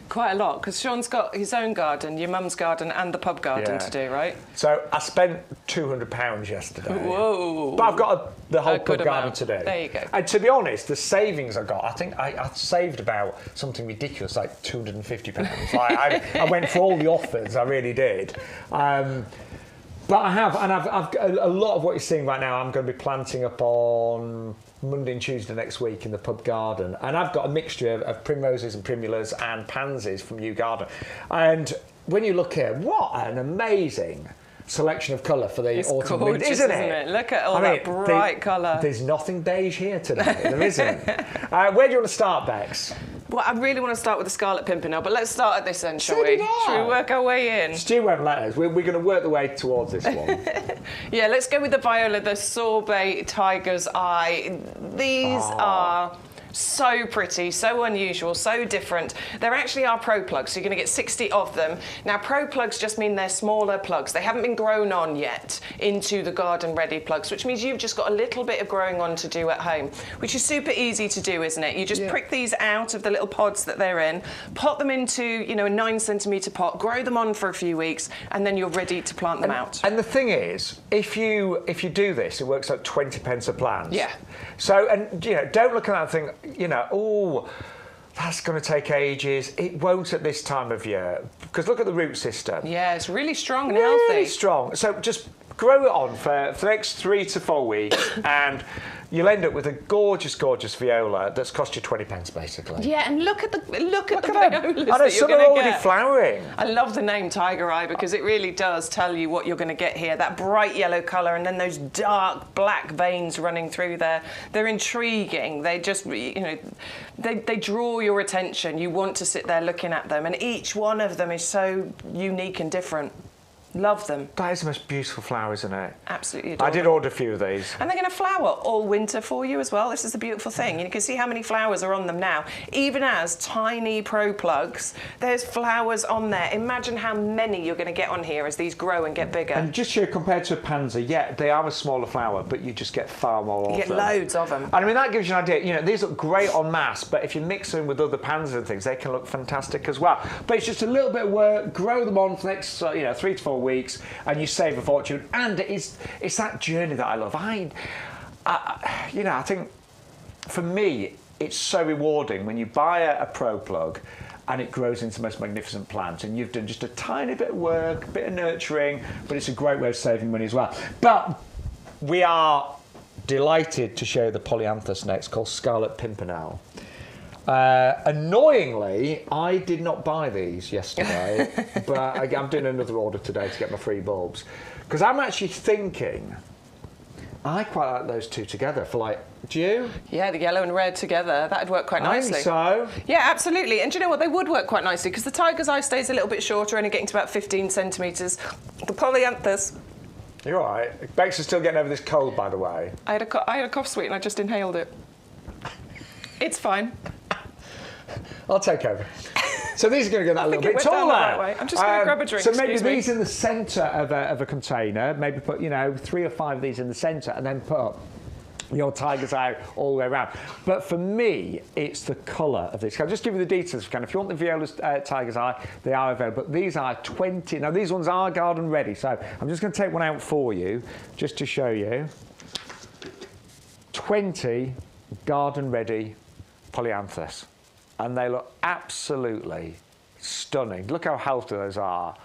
S1: Quite a lot, because Shaun's got his own garden, your mum's garden and the pub garden to do, right?
S2: So I spent £200 yesterday.
S1: Whoa.
S2: But I've got the whole pub garden
S1: amount
S2: to do.
S1: There you go.
S2: And to be honest, the savings I got, I think I saved about something ridiculous, like £250. I went for all the offers, I really did. But I have, and I've got a lot of what you're seeing right now, I'm going to be planting up on Monday and Tuesday next week in the pub garden. And I've got a mixture of primroses and primulas and pansies from Yew Garden. And when you look here, what an amazing selection of colour for the autumn wind, isn't it?
S1: Look at all that bright colour.
S2: There's nothing beige here today, there isn't. Where do you want to start, Bex?
S1: Well, I really want to start with the Scarlet Pimpernel, but let's start at this end, shall we? Shall we work our way in?
S2: Stu won't let us. We're going to work the way towards this one.
S1: Yeah, let's go with the Viola, the Sorbet Tiger's Eye. These are so pretty, so unusual, so different. There actually are pro plugs, so you're going to get 60 of them. Now, pro plugs just mean they're smaller plugs. They haven't been grown on yet into the garden ready plugs, which means you've just got a little bit of growing on to do at home, which is super easy to do, isn't it? You just prick these out of the little pods that they're in, pot them into, you know, a 9cm pot, grow them on for a few weeks, and then you're ready to plant them out.
S2: And the thing is, if you do this, it works out 20 pence a plant.
S1: Yeah.
S2: So, and you know, don't look at that and think, you know, oh, that's going to take ages. It won't at this time of year, because look at the root system.
S1: Yeah, it's really strong and
S2: really
S1: healthy.
S2: Strong. So just grow it on for the next 3 to 4 weeks, and you'll end up with a gorgeous, gorgeous viola that's cost you 20 pence, basically.
S1: Yeah, and look at the violas
S2: I know, some are already flowering.
S1: I love the name Tiger Eye because it really does tell you what you're going to get here. That bright yellow colour and then those dark black veins running through there. They're intriguing. They just, you know, they draw your attention. You want to sit there looking at them, and each one of them is so unique and different. Love them.
S2: That is the most beautiful flower, isn't it?
S1: Absolutely adorable.
S2: I did order a few of these.
S1: And they're going to flower all winter for you as well. This is the beautiful thing. You can see how many flowers are on them now. Even as tiny pro plugs, there's flowers on there. Imagine how many you're going to get on here as these grow and get bigger.
S2: And just here, compared to a pansy, yeah, they are a smaller flower, but you just get far more of them.
S1: You get loads of them.
S2: And I mean, that gives you an idea. You know, these look great en masse, but if you mix them with other pansies and things, they can look fantastic as well. But it's just a little bit of work. Grow them on for the next, 3 to 4 weeks, and you save a fortune. And it's that journey that I love. I think for me, it's so rewarding when you buy a pro plug and it grows into the most magnificent plant, and you've done just a tiny bit of work, a bit of nurturing, but it's a great way of saving money as well. But we are delighted to show you the polyanthus next, called Scarlet Pimpernel. Annoyingly, I did not buy these yesterday, but I'm doing another order today to get my free bulbs, because I'm actually thinking I quite like those two together for, like, do you? Yeah,
S1: the yellow and red together, that'd work quite nicely.
S2: I think so.
S1: Yeah, absolutely. And do you know what? They would work quite nicely, because the tiger's eye stays a little bit shorter, only getting to about 15 centimetres. The polyanthus...
S2: You're all right. Bex is still getting over this cold, by the way.
S1: I had a cough sweet and I just inhaled it. It's fine.
S2: I'll take over. So these are going to get that a little bit taller.
S1: That way. I'm just going to grab a drink.
S2: So maybe these in the centre of a container. Maybe put 3 or 5 of these in the centre, and then put your tiger's eye all the way around. But for me, it's the colour of this. I'll just give you the details if you can. If you want the Viola's tiger's eye, they are available. But these are 20. Now these ones are garden ready. So I'm just going to take one out for you, just to show you. 20 garden ready polyanthus. And they look absolutely stunning. Look how healthy those are.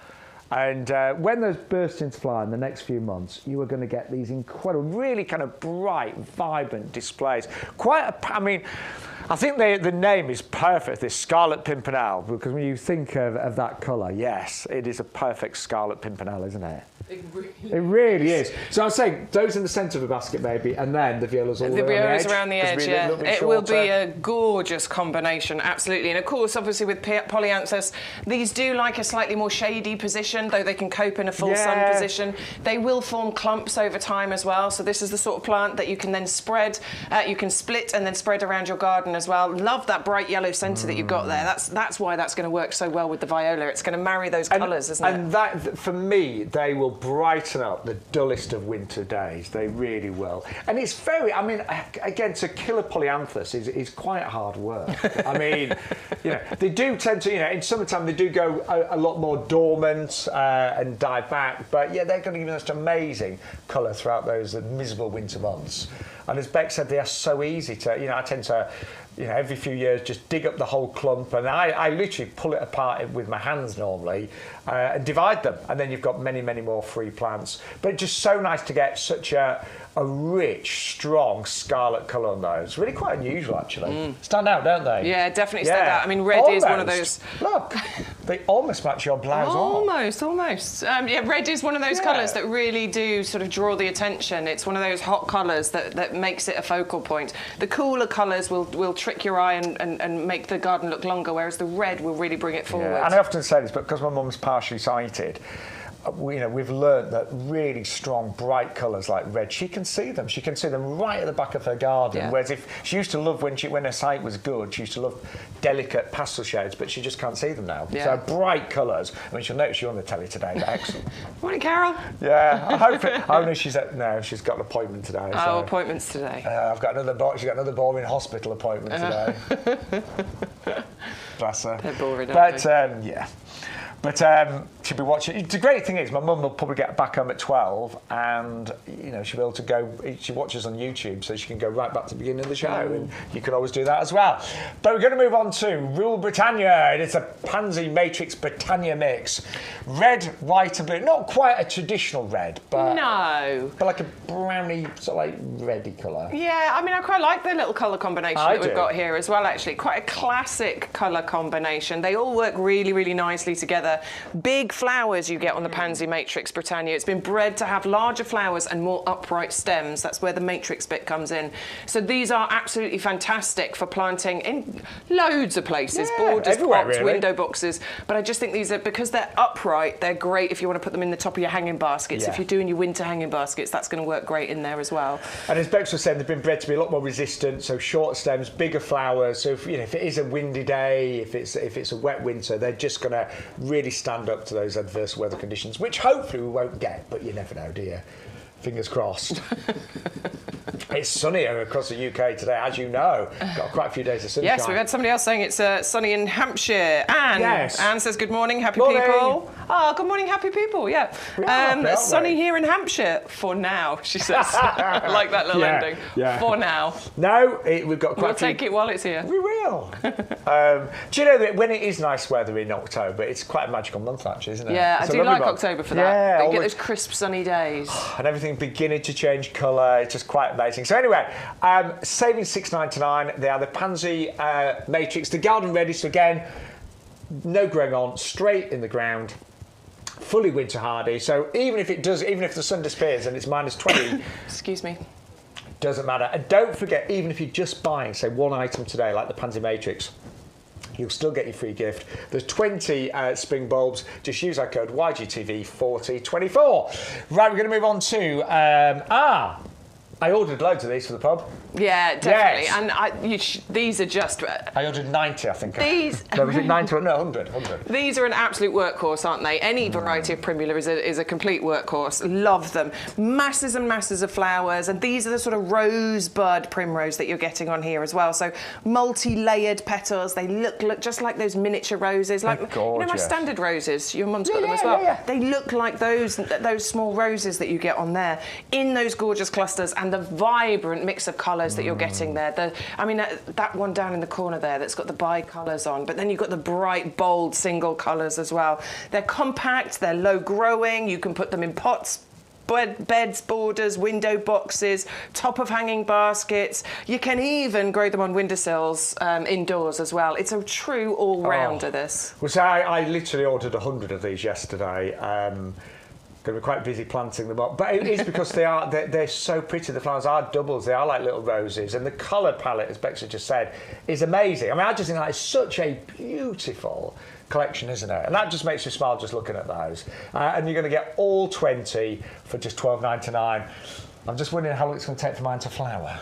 S2: And when those burst into flower in the next few months, you are going to get these incredible, really kind of bright, vibrant displays. I think the name is perfect, this Scarlet Pimpernel, because when you think of that colour, yes, it is a perfect Scarlet Pimpernel, isn't it? It really is. So I'd say those in the centre of the basket, maybe, and then the violas all
S1: the violas
S2: around the edge.
S1: around the edge, It will be a gorgeous combination, absolutely. And of course, obviously with polyanthus, these do like a slightly more shady position, though they can cope in a full sun position. They will form clumps over time as well. So this is the sort of plant that you can then spread, you can split and then spread around your garden as well. Love that bright yellow centre that you've got there. That's why that's going to work so well with the Viola. It's going to marry those colours, isn't it?
S2: And that, for me, they will brighten up the dullest of winter days. They really will. And it's very, I mean, again, to kill a polyanthus is quite hard work. I mean, they do tend to, in summertime, they do go a lot more dormant and die back. But yeah, they're going to give us amazing colour throughout those miserable winter months. And as Bex said, they are so easy to, I tend to, every few years just dig up the whole clump, and I literally pull it apart with my hands normally and divide them, and then you've got many, many more free plants. But it's just so nice to get such a rich, strong scarlet colour on those. It's really quite unusual, actually. Stand out, don't they?
S1: Yeah, definitely stand out. I mean, red is one of those...
S2: Look, they almost match your blouse.
S1: Almost. Yeah, red is one of those colours that really do sort of draw the attention. It's one of those hot colours that makes it a focal point. The cooler colours will trick your eye and make the garden look longer, whereas the red will really bring it forward.
S2: Yeah. And I often say this, but because my mum's partially sighted, we've learnt that really strong, bright colours like red, she can see them. She can see them right at the back of her garden. Whereas if she used to love when her sight was good, she used to love delicate pastel shades, but she just can't see them now. So bright colours. I mean, she'll notice you on the telly today. Excellent.
S1: Morning, Carol.
S2: Yeah, I hope it. Oh no, she's got an appointment today.
S1: So. Appointments today.
S2: She's got another boring hospital appointment today. Bless her.
S1: They're boring,
S2: but yeah. But she'll be watching. The great thing is, my mum will probably get back home at 12, and she'll be able to go. She watches on YouTube, so she can go right back to the beginning of the show, and you can always do that as well. But we're going to move on to Rule Britannia. It's a Pansy Matrix Britannia mix, red, white, and blue. Not quite a traditional red, but like a browny sort of like reddy colour.
S1: Yeah, I mean, I quite like the little colour combination that we've got here as well. Actually, quite a classic colour combination. They all work really, really nicely together. Big flowers you get on the Pansy Matrix Britannia. It's been bred to have larger flowers and more upright stems. That's where the matrix bit comes in. So these are absolutely fantastic for planting in loads of places, borders, pots, really. Window boxes. But I just think these are, because they're upright, they're great if you want to put them in the top of your hanging baskets. If you're doing your winter hanging baskets, that's going to work great in there as well.
S2: And as Bex was saying, they've been bred to be a lot more resistant, so short stems, bigger flowers. So if it is a windy day, if it's a wet winter, they're just going to really stand up to those adverse weather conditions, which hopefully we won't get, but you never know, do you? Fingers crossed. It's sunnier across the UK today, as you know. Got quite a few days of sunshine.
S1: Yes, we've had somebody else saying it's sunny in Hampshire. Anne.
S2: Yes.
S1: Anne says, good morning, happy people. Oh, good morning, happy people, sunny here in Hampshire for now, she says. I like that little ending. Yeah. For now.
S2: No, we've got quite
S1: We'll take it while it's here.
S2: We will. Do you know that when it is nice weather in October, it's quite a magical month, actually, isn't it?
S1: Yeah,
S2: it's
S1: I do like October for that. Yeah, you get those crisp, sunny days.
S2: And everything beginning to change colour. It's just quite amazing. So anyway, saving $6.99. They are the Pansy Matrix, the garden ready. So again, no growing on, straight in the ground, fully winter hardy. So even if the sun disappears and it's minus 20,
S1: excuse me,
S2: doesn't matter. And don't forget, even if you're just buying, say, one item today, like the Pansy Matrix, you'll still get your free gift. There's 20 spring bulbs. Just use our code YGTV4024. Right, we're going to move on to I ordered loads of these for the pub.
S1: Yeah, definitely. Yes. And these are just...
S2: I ordered 90, I think.
S1: These...
S2: No, was it 90? No, 100.
S1: These are an absolute workhorse, aren't they? Any variety of primula is a complete workhorse. Love them. Masses and masses of flowers. And these are the sort of rosebud primrose that you're getting on here as well. So multi-layered petals. They look just like those miniature roses. Like,
S2: gorgeous.
S1: You know my standard roses? Your mum's got them as well. Yeah. They look like those small roses that you get on there in those gorgeous clusters, and the vibrant mix of colours that you're getting there. That one down in the corner there that's got the bi-colours on, but then you've got the bright, bold single colours as well. They're compact, they're low growing, you can put them in pots, beds, borders, window boxes, top of hanging baskets. You can even grow them on windowsills indoors as well. It's a true all-rounder, this.
S2: Well, so I literally ordered 100 of these yesterday. Going to be quite busy planting them up, but it is because they're so pretty. The flowers are doubles; they are like little roses, and the colour palette, as Bex just said, is amazing. I mean, I just think that is such a beautiful collection, isn't it? And that just makes me smile just looking at those. And you're going to get all 20 for just $12.99. I'm just wondering how long it's going to take for mine to flower.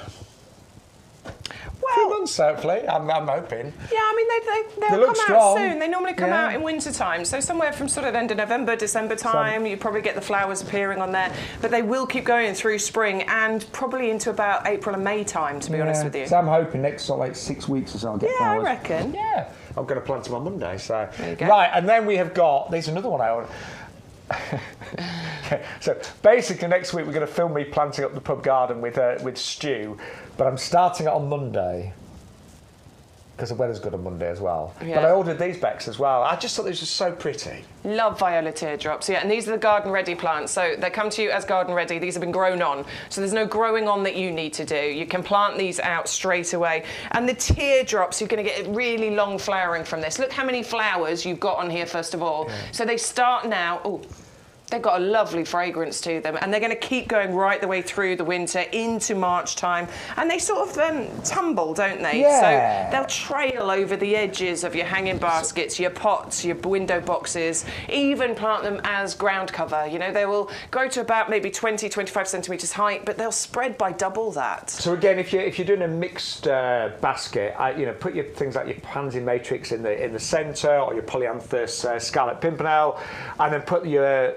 S2: Well, 3 months, hopefully. I'm hoping.
S1: Yeah, I mean, they'll come out soon. They normally come out in winter time. So somewhere from sort of end of November, December time, you probably get the flowers appearing on there. But they will keep going through spring and probably into about April and May time, to be honest with you.
S2: So I'm hoping next sort of like 6 weeks or so I'll get flowers.
S1: I reckon.
S2: Yeah. I'm going to plant them on Monday. So
S1: there you go.
S2: Right, and then we have got, there's another one I want. So basically next week we're going to film me planting up the pub garden with Stu, but I'm starting it on Monday because the weather's good on Monday as well. Yeah. But I ordered these Bex as well. I just thought they were just so pretty.
S1: Love Viola teardrops, yeah, and these are the garden ready plants, so they come to you as garden ready. These have been grown on, so there's no growing on that you need to do. You can plant these out straight away. And the teardrops, you're going to get really long flowering from this. Look how many flowers you've got on here first of all. Yeah. So they start now. Oh, they've got a lovely fragrance to them, and they're going to keep going right the way through the winter into March time. And they sort of tumble, don't they?
S2: Yeah.
S1: So they'll trail over the edges of your hanging baskets, your pots, your window boxes, even plant them as ground cover. You know, they will grow to about maybe 20, 25 centimetres height, but they'll spread by double that.
S2: So again, if you're doing a mixed basket, put your things like your Pansy matrix in the centre, or your polyanthus, Scarlet, pimpernel, and then put your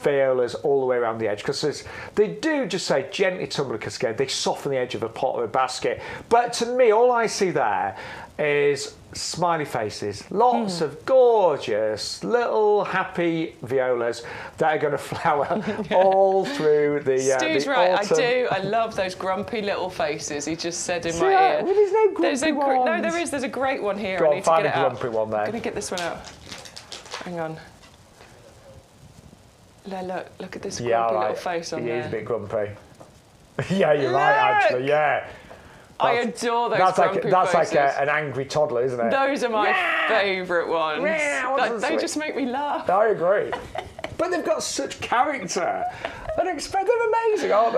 S2: Violas all the way around the edge, because they do just say gently tumble a cascade. They soften the edge of a pot or a basket. But to me, all I see there is smiley faces, lots of gorgeous little happy violas that are going to flower all through the
S1: Stu's right,
S2: autumn.
S1: I do. I love those grumpy little faces he just said in my ear.
S2: Well, there's no grumpy ones.
S1: No, there is. There's a great one here.
S2: Go on,
S1: I need to
S2: find
S1: get
S2: a
S1: it
S2: grumpy
S1: out.
S2: one there.
S1: I'm going to get this one out. Hang on. Look at this grumpy little face on there.
S2: He is a bit grumpy. Yeah, you're right, actually, yeah.
S1: I adore those grumpy faces.
S2: That's like an angry toddler, isn't it?
S1: Those are my favourite ones. They just make me laugh.
S2: I agree. But they've got such character. They're amazing, aren't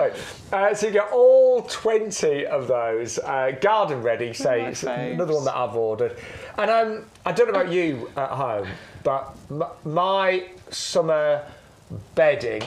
S2: they? So you get all 20 of those garden ready, say. It's another one that I've ordered. And I don't know about you at home, but my summer bedding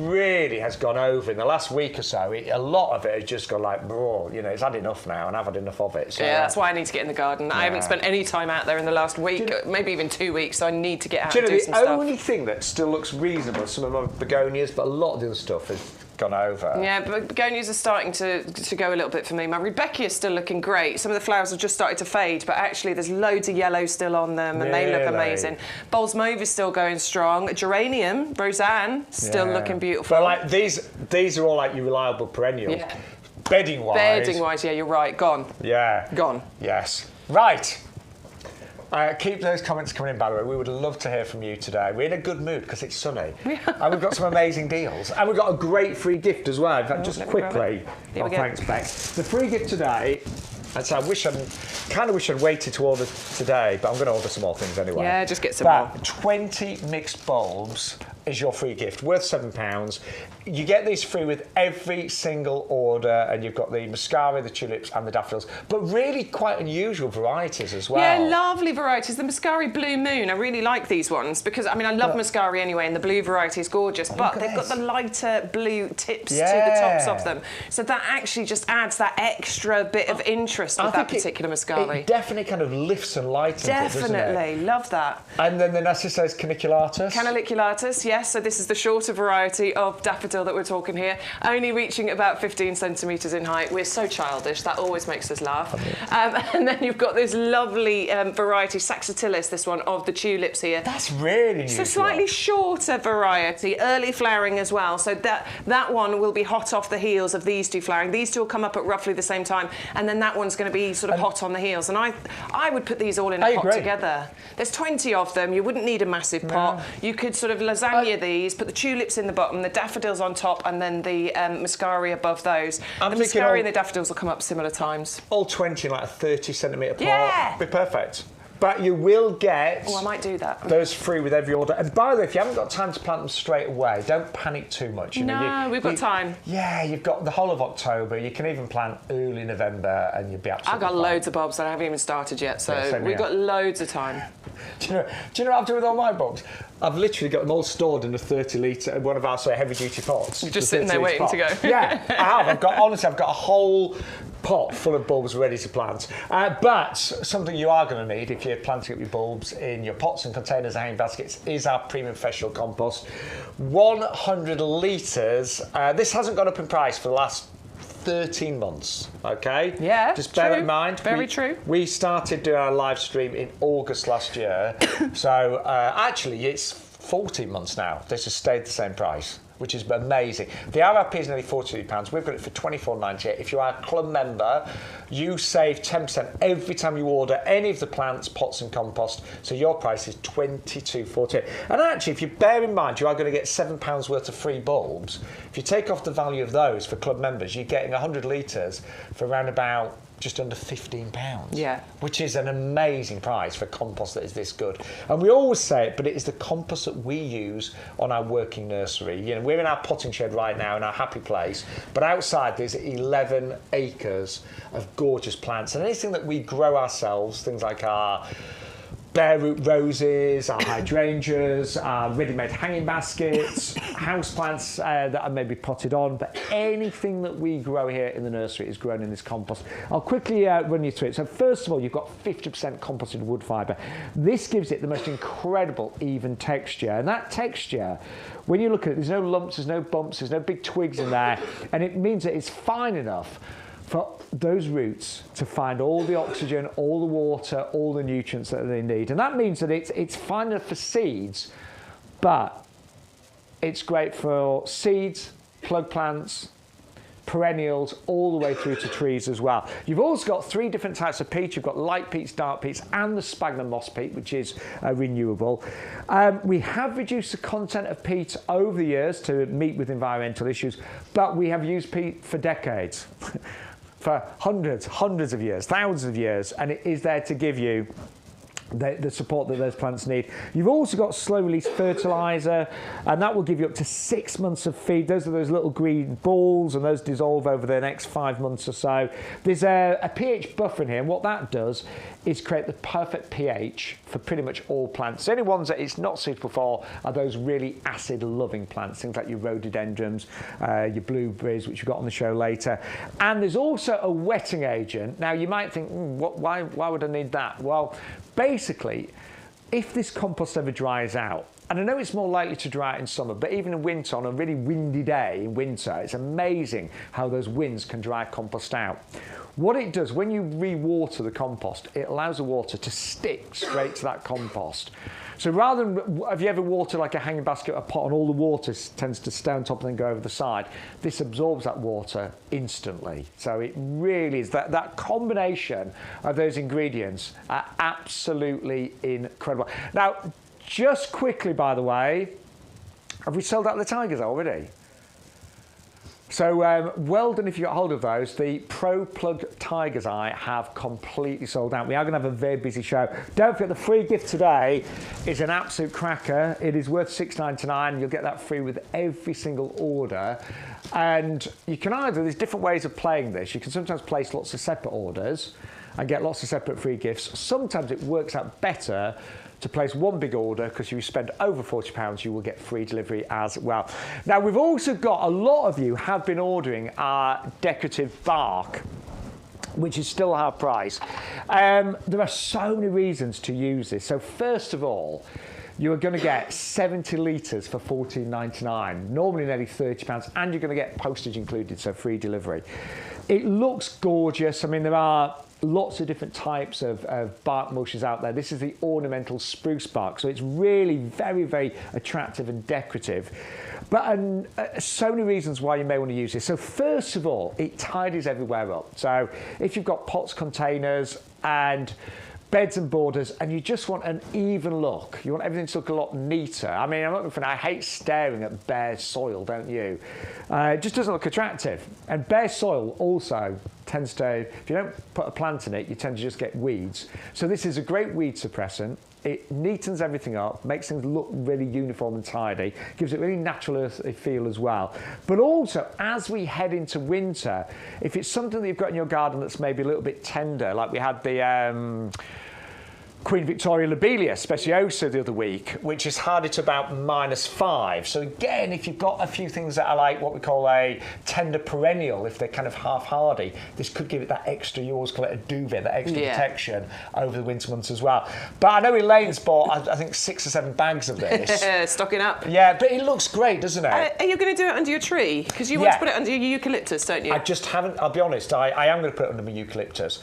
S2: really has gone over in the last week or so. A lot of it has just gone like, it's had enough now, and I've had enough of it. So,
S1: yeah, that's why I need to get in the garden. Yeah. I haven't spent any time out there in the last week, maybe even 2 weeks, so I need to get out and do some stuff. The only
S2: thing that still looks reasonable is some of my begonias, but a lot of the other stuff is gone over.
S1: Yeah, but begonias are starting to go a little bit for me. My Rebecca is still looking great. Some of the flowers have just started to fade, but actually there's loads of yellow still on them, and they look amazing. Bulbs Mauve is still going strong. Geranium, Roseanne, still looking beautiful.
S2: But like these are all like your reliable perennials. Yeah. Bedding-wise,
S1: yeah, you're right. Gone.
S2: Yeah.
S1: Gone.
S2: Yes. Right. Keep those comments coming in, by the way. We would love to hear from you today. We're in a good mood because it's sunny. And we've got some amazing deals. And we've got a great free gift as well. In fact, just quickly. Thanks, Bex. The free gift today, and so I kind of wish I'd waited to order today, but I'm going to order some more things anyway.
S1: Yeah, just get some more.
S2: 20 mixed bulbs is your free gift, worth £7. You get these free with every single order, and you've got the mascara, the tulips, and the daffodils, but really quite unusual varieties as well.
S1: Yeah, lovely varieties. The Mascari Blue Moon, I really like these ones because, I mean, I love Mascari anyway, and the blue variety is gorgeous, but they've got the lighter blue tips to the tops of them, so that actually just adds that extra bit of interest with that particular Mascari.
S2: It definitely kind of lifts and lightens it, doesn't it?
S1: Love that.
S2: And then the Narcissus caniculatus.
S1: Caniculatus, yes, so this is the shorter variety of daffodil that we're talking here, only reaching about 15 centimetres in height. We're so childish, that always makes us laugh. And then you've got this lovely variety, Saxatilis, this one, of the tulips here.
S2: That's really new.
S1: It's a slightly shorter variety, early flowering as well, so that one will be hot off the heels of these two flowering. These two will come up at roughly the same time, and then that one's going to be sort of hot on the heels. And I would put these all in a pot together. There's 20 of them. You wouldn't need a massive pot. You could sort of lasagna these, put the tulips in the bottom, the daffodils on top, and then the Mascari above those. The Mascari and the daffodils will come up similar times.
S2: All 20 in like a 30 centimetre pot.
S1: Yeah.
S2: Be perfect. But you will get...
S1: Oh, I might do that.
S2: Those free with every order. And by the way, if you haven't got time to plant them straight away, don't panic too much.
S1: We've got time.
S2: Yeah, you've got the whole of October. You can even plant early November and you'll be absolutely
S1: I've got loads of bulbs that I haven't even started yet, so we've got loads of time.
S2: Do you know what I've done with all my bulbs? I've literally got them all stored in a 30-litre, one of our heavy-duty pots.
S1: You're just sitting there waiting to go.
S2: Yeah, I have. Honestly, I've got a whole pot full of bulbs ready to plant. But something you are going to need if you're planting up your bulbs in your pots and containers and hanging baskets is our premium professional compost. 100 litres. This hasn't gone up in price for the last 13 months, okay?
S1: Yeah,
S2: just bear that in mind.
S1: Very true.
S2: We started doing our live stream in August last year, so actually it's 14 months now. This has stayed the same price, which is amazing. The RRP is nearly £42. We've got it for £24.98. If you are a club member, you save 10% every time you order any of the plants, pots and compost. So your price is £22.48. And actually, if you bear in mind you are going to get £7 worth of free bulbs, if you take off the value of those for club members, you're getting 100 litres for around about just under £15.
S1: Yeah.
S2: Which is an amazing price for compost that is this good. And we always say it, but it is the compost that we use on our working nursery. You know, we're in our potting shed right now in our happy place, but outside there's 11 acres of gorgeous plants. And anything that we grow ourselves, things like our bare root roses, our hydrangeas, our ready-made hanging baskets, houseplants that are maybe potted on, but anything that we grow here in the nursery is grown in this compost. I'll quickly run you through it. So first of all, you've got 50% composted wood fibre. This gives it the most incredible even texture, and that texture, when you look at it, there's no lumps, there's no bumps, there's no big twigs in there, and it means that it's fine enough for those roots to find all the oxygen, all the water, all the nutrients that they need. And that means that it's fine enough for seeds, but it's great for seeds, plug plants, perennials, all the way through to trees as well. You've also got 3 different types of peat. You've got light peats, dark peats, and the sphagnum moss peat, which is renewable. We have reduced the content of peat over the years to meet with environmental issues, but we have used peat for decades. For hundreds of years, thousands of years, and it is there to give you the support that those plants need. You've also got slow-release fertiliser, and that will give you up to 6 months of feed. Those are those little green balls, and those dissolve over the next 5 months or so. There's a pH buffer in here, and what that does is create the perfect pH for pretty much all plants. The only ones that it's not suitable for are those really acid-loving plants, things like your rhododendrons, your blueberries, which we've got on the show later. And there's also a wetting agent. Now, you might think, why would I need that? Well, basically, if this compost ever dries out, and I know it's more likely to dry out in summer, but even in winter, on a really windy day in winter, it's amazing how those winds can dry compost out. What it does, when you re-water the compost, it allows the water to stick straight to that compost. So rather than, have you ever watered like a hanging basket or a pot and all the water tends to stay on top and then go over the side? This absorbs that water instantly. So it really is, that combination of those ingredients are absolutely incredible. Now, just quickly, by the way, have we sold out the tigers already? So well done if you got hold of those. The Pro Plug Tiger's Eye have completely sold out. We are going to have a very busy show. Don't forget, the free gift today is an absolute cracker. It is worth $6.99. You'll get that free with every single order. And you can either, there's different ways of playing this. You can sometimes place lots of separate orders and get lots of separate free gifts. Sometimes it works out better to place one big order, because if you spend over £40, you will get free delivery as well. Now, we've also got, a lot of you have been ordering our decorative bark, which is still half price. There are so many reasons to use this. So first of all, you are going to get 70 litres for $14.99, normally nearly £30, and you're going to get postage included, so free delivery. It looks gorgeous. I mean, there are lots of different types of bark mulches out there. This is the ornamental spruce bark, so it's really very, very attractive and decorative. But so many reasons why you may want to use this. So first of all, it tidies everywhere up. So if you've got pots, containers, and beds and borders, and you just want an even look, you want everything to look a lot neater. I mean, I'm not going to, I hate staring at bare soil, don't you? It just doesn't look attractive. And bare soil also tends to, if you don't put a plant in it, you tend to just get weeds. So this is a great weed suppressant. It neatens everything up, makes things look really uniform and tidy, gives it really natural earthy feel as well. But also, as we head into winter, if it's something that you've got in your garden that's maybe a little bit tender, like we had the Queen Victoria lobelia speciosa the other week, which is hardy to about -5. So again, if you've got a few things that are like what we call a tender perennial, if they're kind of half hardy, this could give it that extra, you always call it a duvet, that extra protection over the winter months as well. But I know Elaine's bought, I think 6 or 7 bags of this.
S1: Stocking up.
S2: Yeah, but it looks great, doesn't it?
S1: Are you going to do it under your tree? Because you want to put it under your eucalyptus, don't you?
S2: I just haven't, I'll be honest, I am going to put it under my eucalyptus.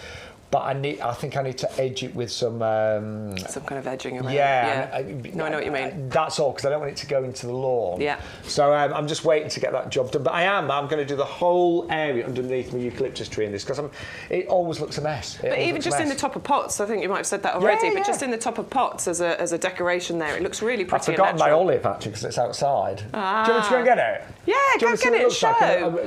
S2: But I think I need to edge it with some
S1: kind of edging around.
S2: Yeah.
S1: I know what you mean.
S2: That's all, because I don't want it to go into the lawn.
S1: Yeah.
S2: So I'm just waiting to get that job done. But I'm going to do the whole area underneath my eucalyptus tree in this, because it always looks a mess.
S1: But even just in the top of pots, I think you might have said that already. But just in the top of pots as a decoration there, it looks really pretty.
S2: I've forgotten my olive actually, because it's outside. Do you want me to go and get it?
S1: Yeah, go get it and show.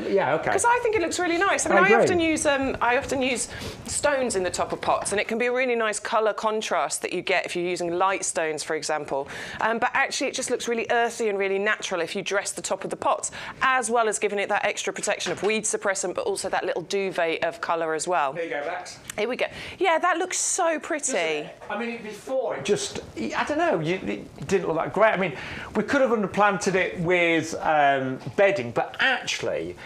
S2: Yeah, okay.
S1: Because I think it looks really nice. I mean, I often use stones in the top of pots, and it can be a really nice colour contrast that you get if you're using light stones, for example. But actually, it just looks really earthy and really natural if you dress the top of the pots, as well as giving it that extra protection of weed suppressant, but also that little duvet of colour as well.
S2: Here you go, Bex.
S1: Here we go. Yeah, that looks so pretty.
S2: I mean, before it just, I don't know, it didn't look that great. I mean, we could have underplanted it with bedding, but actually,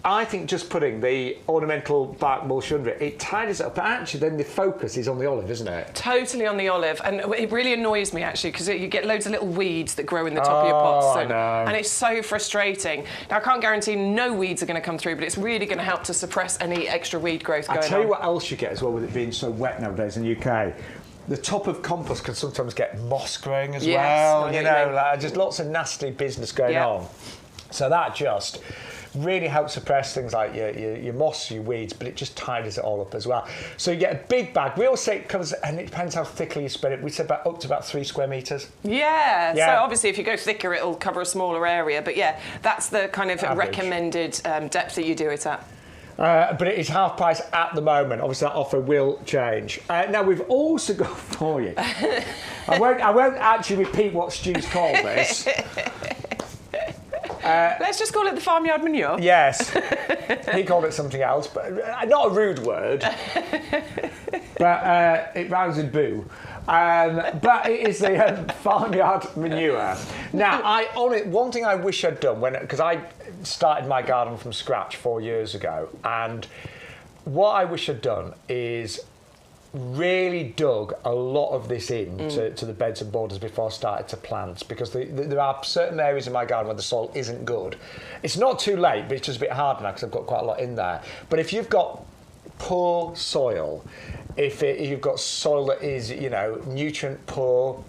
S2: I think just putting the ornamental bark mulch under it, it tidies it up. But actually, then the focus is on the olive, isn't it?
S1: Totally on the olive. And it really annoys me, actually, because you get loads of little weeds that grow in the top of your pots.
S2: I know.
S1: And it's so frustrating. Now, I can't guarantee no weeds are going to come through, but it's really going to help to suppress any extra weed growth going on.
S2: I'll tell you what else you get as well with it being so wet nowadays in the UK. The top of compost can sometimes get moss growing as well. You know, like, just lots of nasty business going on. So that just really helps suppress things like your moss, your weeds, but it just tidies it all up as well. So you get a big bag. We always say it covers, and it depends how thickly you spread it. We said up to about 3 square metres.
S1: Yeah, so obviously if you go thicker, it'll cover a smaller area. But yeah, that's the kind of recommended depth that you do it at.
S2: But it is half price at the moment. Obviously, that offer will change. Now, we've also got for you. I won't actually repeat what Stu's called this.
S1: Let's just call it the farmyard manure.
S2: Yes. He called it something else, but not a rude word. But it rhymes with boo. But it is the farmyard manure. Now, one thing I wish I'd done, because I started my garden from scratch 4 years ago, and what I wish I'd done is really dug a lot of this in to the beds and borders before I started to plant, because there are certain areas in my garden where the soil isn't good. It's not too late, but it's just a bit harder now because I've got quite a lot in there. But if you've got poor soil, if you've got soil that is, nutrient poor,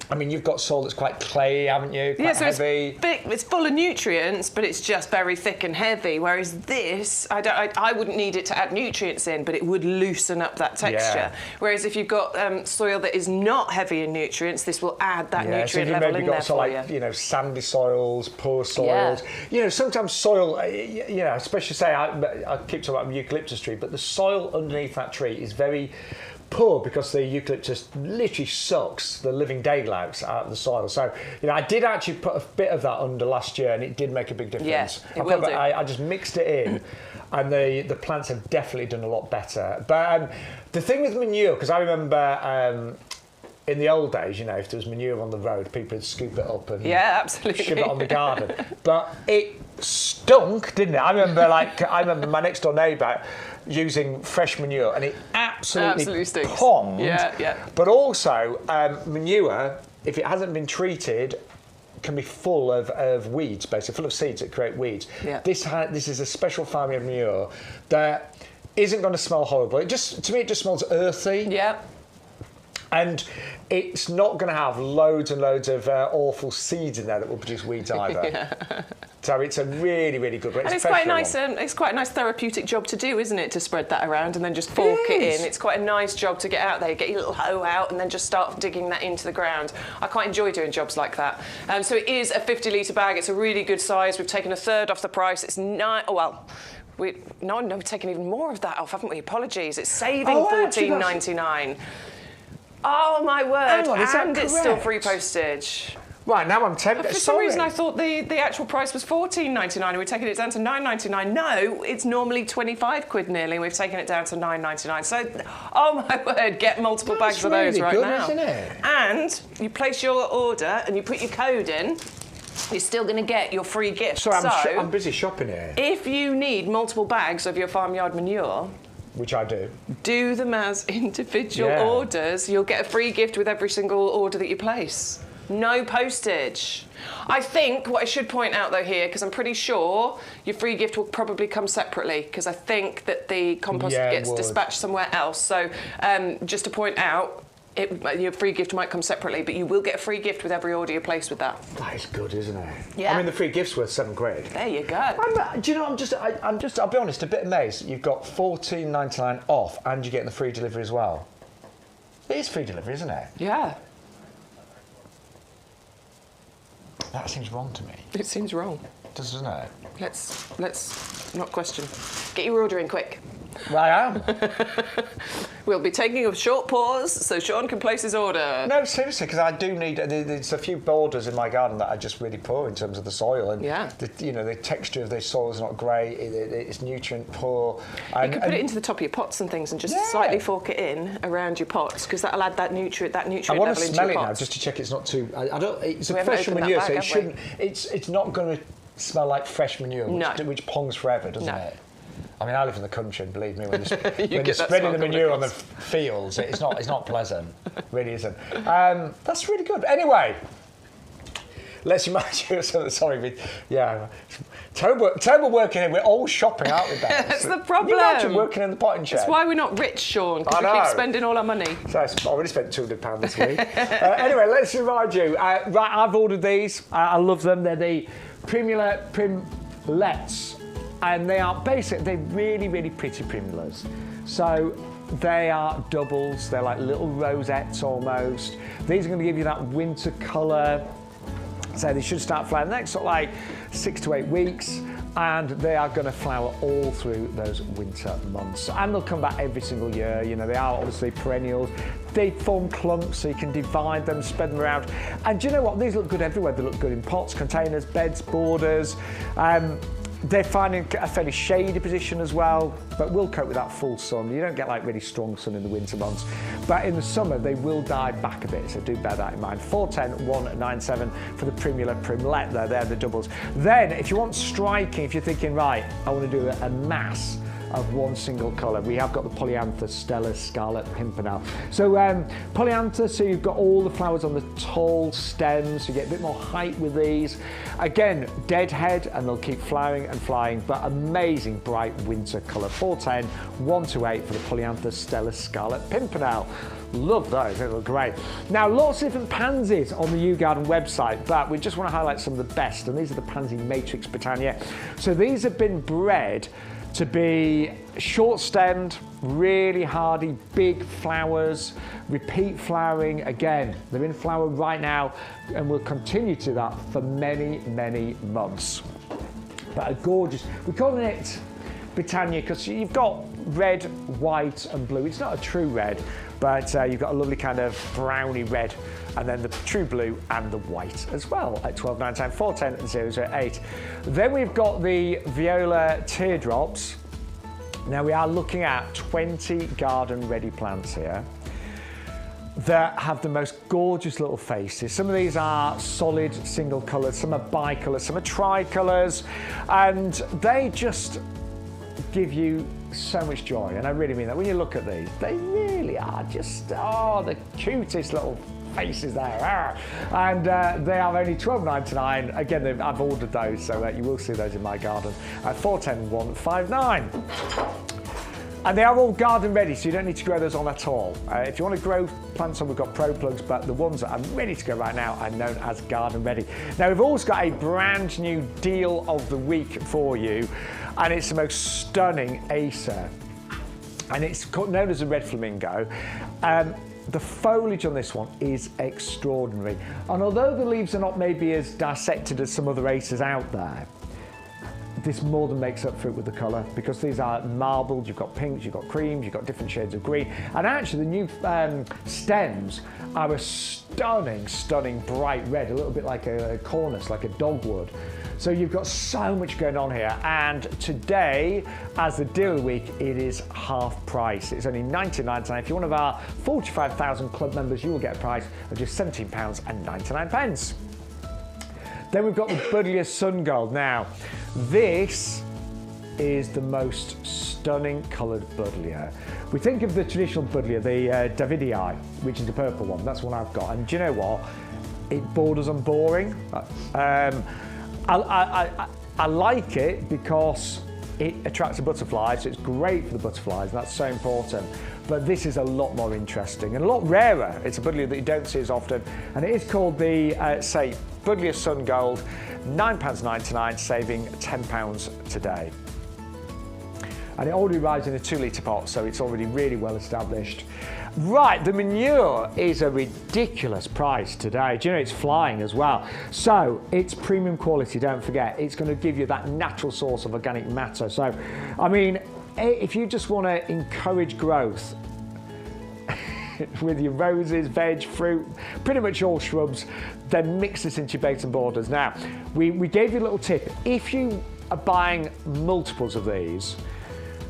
S2: I mean, you've got soil that's quite clayey, haven't you? Quite heavy.
S1: It's full of nutrients, but it's just very thick and heavy. Whereas this, I wouldn't need it to add nutrients in, but it would loosen up that texture. Yeah. Whereas if you've got soil that is not heavy in nutrients, this will add that nutrient level in there for you. Sandy soils, poor soils. Yeah. Sometimes soil, especially say I keep talking about a eucalyptus tree, but the soil underneath that tree is very poor because the eucalyptus literally sucks the living daylights out of the soil. So, I did actually put a bit of that under last year, and it did make a big difference. Yeah, it will do.
S2: I just mixed it in, and the plants have definitely done a lot better. But the thing with manure, because I remember in the old days, if there was manure on the road, people would scoop it up and shove it on the garden. But it stunk, didn't it? I remember my next door neighbour using fresh manure, and it absolutely
S1: stinks.
S2: Ponged.
S1: Yeah.
S2: But also, manure, if it hasn't been treated, can be full of weeds, basically, full of seeds that create weeds.
S1: Yeah.
S2: This is a special farmyard manure that isn't going to smell horrible. To me, it just smells earthy.
S1: Yeah.
S2: And it's not going to have loads and loads of awful seeds in there that will produce weeds either. So it's a really, really good one.
S1: And it's quite nice. It's quite a nice therapeutic job to do, isn't it? To spread that around and then just fork it in. It's quite a nice job to get out there. Get your little hoe out and then just start digging that into the ground. I quite enjoy doing jobs like that. So it is a 50-litre bag. It's a really good size. We've taken a third off the price. It's No, we've taken even more of that off, haven't we? Apologies. It's saving $14.99. Oh my word! And it's still free postage.
S2: Right, now I'm tempted.
S1: For some reason, I thought the actual price was $14.99 and we're taking it down to $9.99. No, it's normally 25 quid nearly, and we've taken it down to $9.99. So, oh my word, get multiple bags of those right now.
S2: Isn't it?
S1: And you place your order and you put your code in, you're still going to get your free gift.
S2: Sorry, I'm busy shopping here.
S1: If you need multiple bags of your farmyard manure,
S2: which I
S1: do them as individual orders. You'll get a free gift with every single order that you place. No postage. I think what I should point out though here, because I'm pretty sure your free gift will probably come separately, because I think that the compost gets dispatched somewhere else. So just to point out, your free gift might come separately, but you will get a free gift with every order you place with that.
S2: That is good, isn't it?
S1: Yeah.
S2: I mean, the free gift's worth £7.
S1: There you go.
S2: Do you know? I'll be honest, a bit amazed. You've got $14.99 off, and you're getting the free delivery as well. It is free delivery, isn't it?
S1: Yeah.
S2: That seems wrong to me.
S1: It seems wrong.
S2: Doesn't it?
S1: Let's not question. Get your order in quick.
S2: Well, I am.
S1: We'll be taking a short pause so Shaun can place his order.
S2: No, seriously, because I do need. There's a few borders in my garden that are just really poor in terms of the soil, and the texture of the soil is not great. It's nutrient poor.
S1: You can put it into the top of your pots and things, and just slightly fork it in around your pots, because that'll add that nutrient level into your pots. I want to smell it now just
S2: to check it's not too. I don't. It's a fresh manure, so it shouldn't. It's not going to smell like fresh manure, which pongs forever, doesn't it? I mean, I live in the country, and believe me, when they're spreading the manure on the fields, it's not pleasant. It really isn't. That's really good. Anyway, let's imagine. Sorry, terrible working here. We're all shopping, aren't we, Bex?
S1: That's the problem.
S2: Can you imagine working in the potting shed?
S1: That's why we're not rich, Shaun, because we keep spending all our money.
S2: So I already spent £200 this week. Anyway, let's remind you. Right, I've ordered these. I love them. They're the Primlets. And they are they're really, really pretty primulas. So they are doubles, they're like little rosettes almost. These are going to give you that winter colour. So they should start flowering next sort of like 6 to 8 weeks. And they are going to flower all through those winter months. And they'll come back every single year. You know, they are obviously perennials. They form clumps, so you can divide them, spread them around. And do you know what? These look good everywhere. They look good in pots, containers, beds, borders. They're finding a fairly shady position as well, but will cope with that full sun. You don't get like really strong sun in the winter months, but in the summer they will die back a bit, so do bear that in mind. 410 197 for the Primlet there, they're the doubles. Then if you want striking, if you're thinking, right, I want to do a mass of one single colour, we have got the polyanthus, Scarlet, pimpernel. So polyanthus, so you've got all the flowers on the tall stems, so you get a bit more height with these. Again, deadhead, and they'll keep flowering and flying, but amazing bright winter colour. 410 128 for the polyanthus, Scarlet, pimpernel. Love those, they look great. Now, lots of different pansies on the Yew Garden website, but we just want to highlight some of the best, and these are the Pansy Matrix Britannia. So these have been bred to be short-stemmed, really hardy, big flowers, repeat flowering. Again, they're in flower right now and will continue to that for many, many months. But a gorgeous, we're calling it Britannia because you've got red, white and blue. It's not a true red, but you've got a lovely kind of browny red, and then the true blue and the white as well at 12.99, 410 and 008. Then we've got the Viola teardrops. Now we are looking at 20 garden ready plants here that have the most gorgeous little faces. Some of these are solid single colours, some are bicolours, some are tricolours, and they just give you so much joy, and I really mean that. When you look at these, they really are just, the cutest little faces there. And they are only $12.99. Again, I've ordered those, so you will see those in my garden at 410 159. And they are all garden ready, so you don't need to grow those on at all. If you want to grow plants on, we've got Pro Plugs, but the ones that are ready to go right now are known as garden ready. Now, we've also got a brand new deal of the week for you, and it's the most stunning Acer. And it's known as a red flamingo. The foliage on this one is extraordinary. And although the leaves are not maybe as dissected as some other Acers out there, this more than makes up for it with the colour, because these are marbled. You've got pinks, you've got creams, you've got different shades of green, and actually the new stems are a stunning bright red, a little bit like a cornice, like a dogwood. So you've got so much going on here, and today, as the deal of the week, it is half price. It's only £19.99. If you're one of our 45,000 club members, you will get a price of just £17.99. Then we've got the buddleia sun gold. Now, this is the most stunning coloured buddleia. We think of the traditional buddleia, the Davidii, which is the purple one. That's what I've got. And do you know what? It borders on boring. I like it because it attracts the butterflies, so it's great for the butterflies, and that's so important. But this is a lot more interesting and a lot rarer. It's a buddleia that you don't see as often, and it is called the, buddleia sun gold, £9.99, saving £10 today. And it already arrives in a 2-litre pot, so it's already really well established. Right, the manure is a ridiculous price today. Do you know it's flying as well? So it's premium quality, don't forget. It's going to give you that natural source of organic matter. So, I mean, if you just want to encourage growth with your roses, veg, fruit, pretty much all shrubs, then mix this into your baits and borders. Now, we gave you a little tip. If you are buying multiples of these,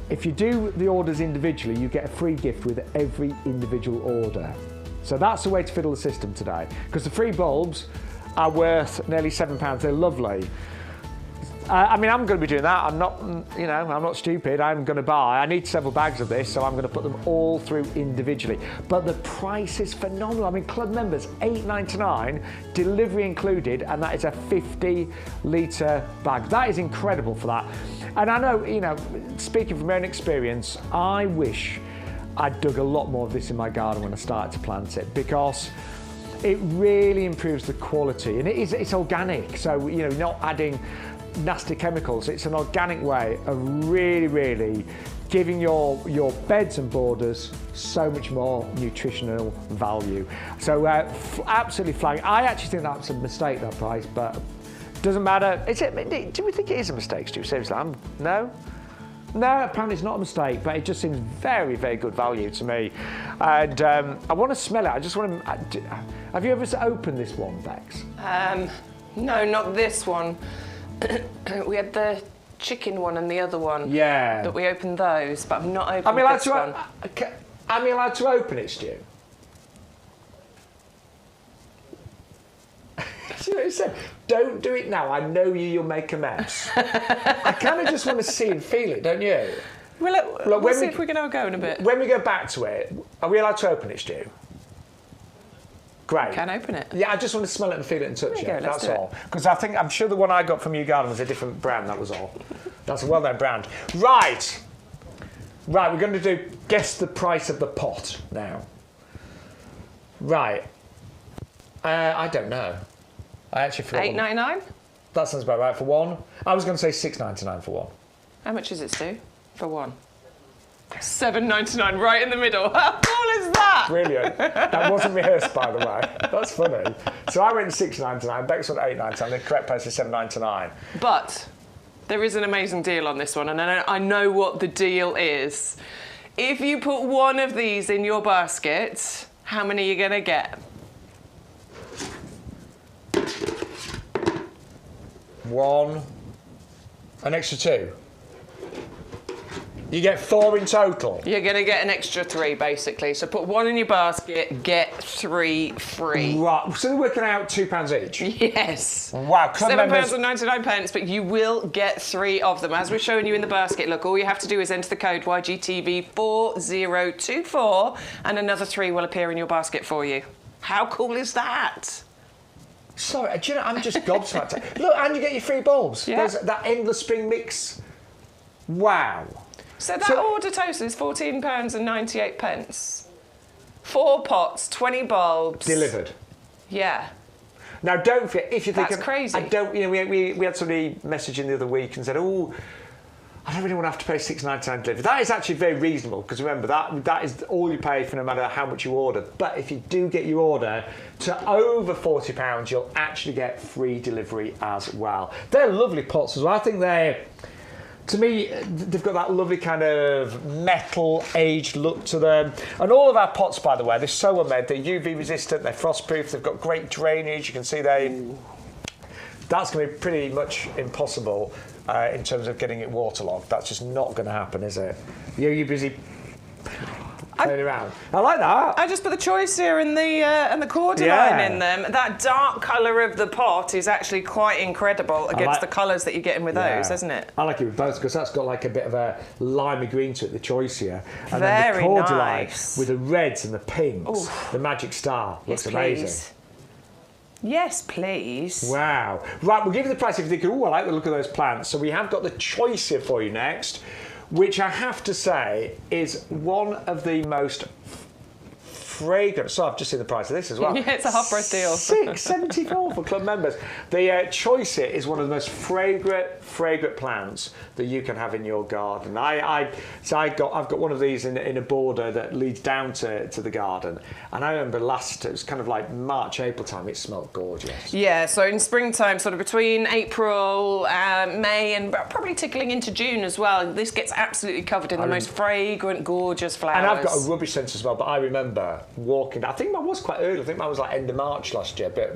S2: if you do the orders individually, you get a free gift with every individual order. So that's the way to fiddle the system today, because the free bulbs are worth nearly £7. They're lovely. I mean, I'm going to be doing that. I'm not, you know, I'm not stupid. I'm going to buy. I need several bags of this, so I'm going to put them all through individually. But the price is phenomenal. I mean, club members, £8.99, delivery included, and that is a 50-litre bag. That is incredible for that. And I know, you know, speaking from my own experience, I wish I'd dug a lot more of this in my garden when I started to plant it, because it really improves the quality, and it's organic. So, you know, not adding nasty chemicals. It's an organic way of really giving your beds and borders so much more nutritional value. So absolutely flying. I actually think that's a mistake, that price, but doesn't matter. Do we think it is a mistake, Stu? Seriously, no? No, apparently it's not a mistake, but it just seems very good value to me. And I want to smell it. I just want to... Have you ever opened this one, Bex?
S1: No, not this one. We had the chicken one and the other one.
S2: Yeah.
S1: That we opened those, but I've not opened this one.
S2: Am I allowed to open it, Stu? See what he said? Don't do it now. I know you'll make a mess. I kind of just want to see and feel it, don't you?
S1: Well, look, we'll see if we can have a go in a bit.
S2: When we go back to it, are we allowed to open it, Stu? Great.
S1: Can open it.
S2: Yeah, I just want to smell it and feel it and touch it.
S1: That's
S2: all. Because I'm sure the one I got from your garden was a different brand. That was all. That's a well-known brand. Right. We're going to do guess the price of the pot now. Right. I don't know. I actually forgot.
S1: £8.99.
S2: That sounds about right for one. I was going to say £6.99 for one.
S1: How much is it, Stu? For one? £7.99, right in the middle. How cool is that?
S2: Brilliant. That wasn't rehearsed, by the way. That's funny. So I went £6.99, Bex went £8.99, the correct price is £7.99.
S1: But there is an amazing deal on this one, and I know what the deal is. If you put one of these in your basket, how many are you going to get?
S2: One. An extra two. You get 4 in total.
S1: You're going to get an extra 3, basically. So put one in your basket, get 3 free.
S2: Right, so they're working out £2 each?
S1: Yes.
S2: Wow.
S1: £7.99, but you will get 3 of them. As we're showing you in the basket, look, all you have to do is enter the code YGTV4024, and another 3 will appear in your basket for you. How cool is that?
S2: Sorry, do you know, I'm just gobsmacked. Look, and you get your free bulbs.
S1: Yeah.
S2: There's that endless spring mix. Wow.
S1: So that order total is £14.98. 4 pots, 20 bulbs.
S2: Delivered.
S1: Yeah.
S2: Now, don't forget, if you think...
S1: That's crazy.
S2: I don't, you know, we had somebody messaging the other week and said, oh, I don't really want to have to pay £6.99 delivery. That is actually very reasonable, because remember, that is all you pay for no matter how much you order. But if you do get your order to over £40, you'll actually get free delivery as well. They're lovely pots as well. I think to me, they've got that lovely kind of metal aged look to them. And all of our pots, by the way, they're so well made. They're UV resistant, they're frost proof, they've got great drainage. You can see that's going to be pretty much impossible in terms of getting it waterlogged. That's just not going to happen, is it? You're busy playing around. I like that.
S1: I just put the Choysia and the Cordyline in them. That dark colour of the pot is actually quite incredible against the colours that you're getting with those, isn't it?
S2: I like it with both, because that's got like a bit of a limey green to it, the Choysia. And
S1: Very
S2: then the Cordyline
S1: nice.
S2: with the reds and the pinks. Oof. The Magic Star looks amazing.
S1: Yes, please.
S2: Wow. Right, we'll give you the price if you think, oh, I like the look of those plants. So we have got the Choysia for you next, which I have to say is one of the most fragrant. So I've just seen the price of this as well.
S1: Yeah, it's a half price deal.
S2: $6.74 for club members. The Choysia is one of the most fragrant plants that you can have in your garden. I've got one of these in a border that leads down to the garden, and I remember it was kind of like March, April time. It smelled gorgeous.
S1: Yeah, so in springtime, sort of between April, May, and probably tickling into June as well. This gets absolutely covered in the most fragrant, gorgeous flowers.
S2: And I've got a rubbish sense as well, but I remember walking. I think mine was quite early. I think mine was like end of March last year, but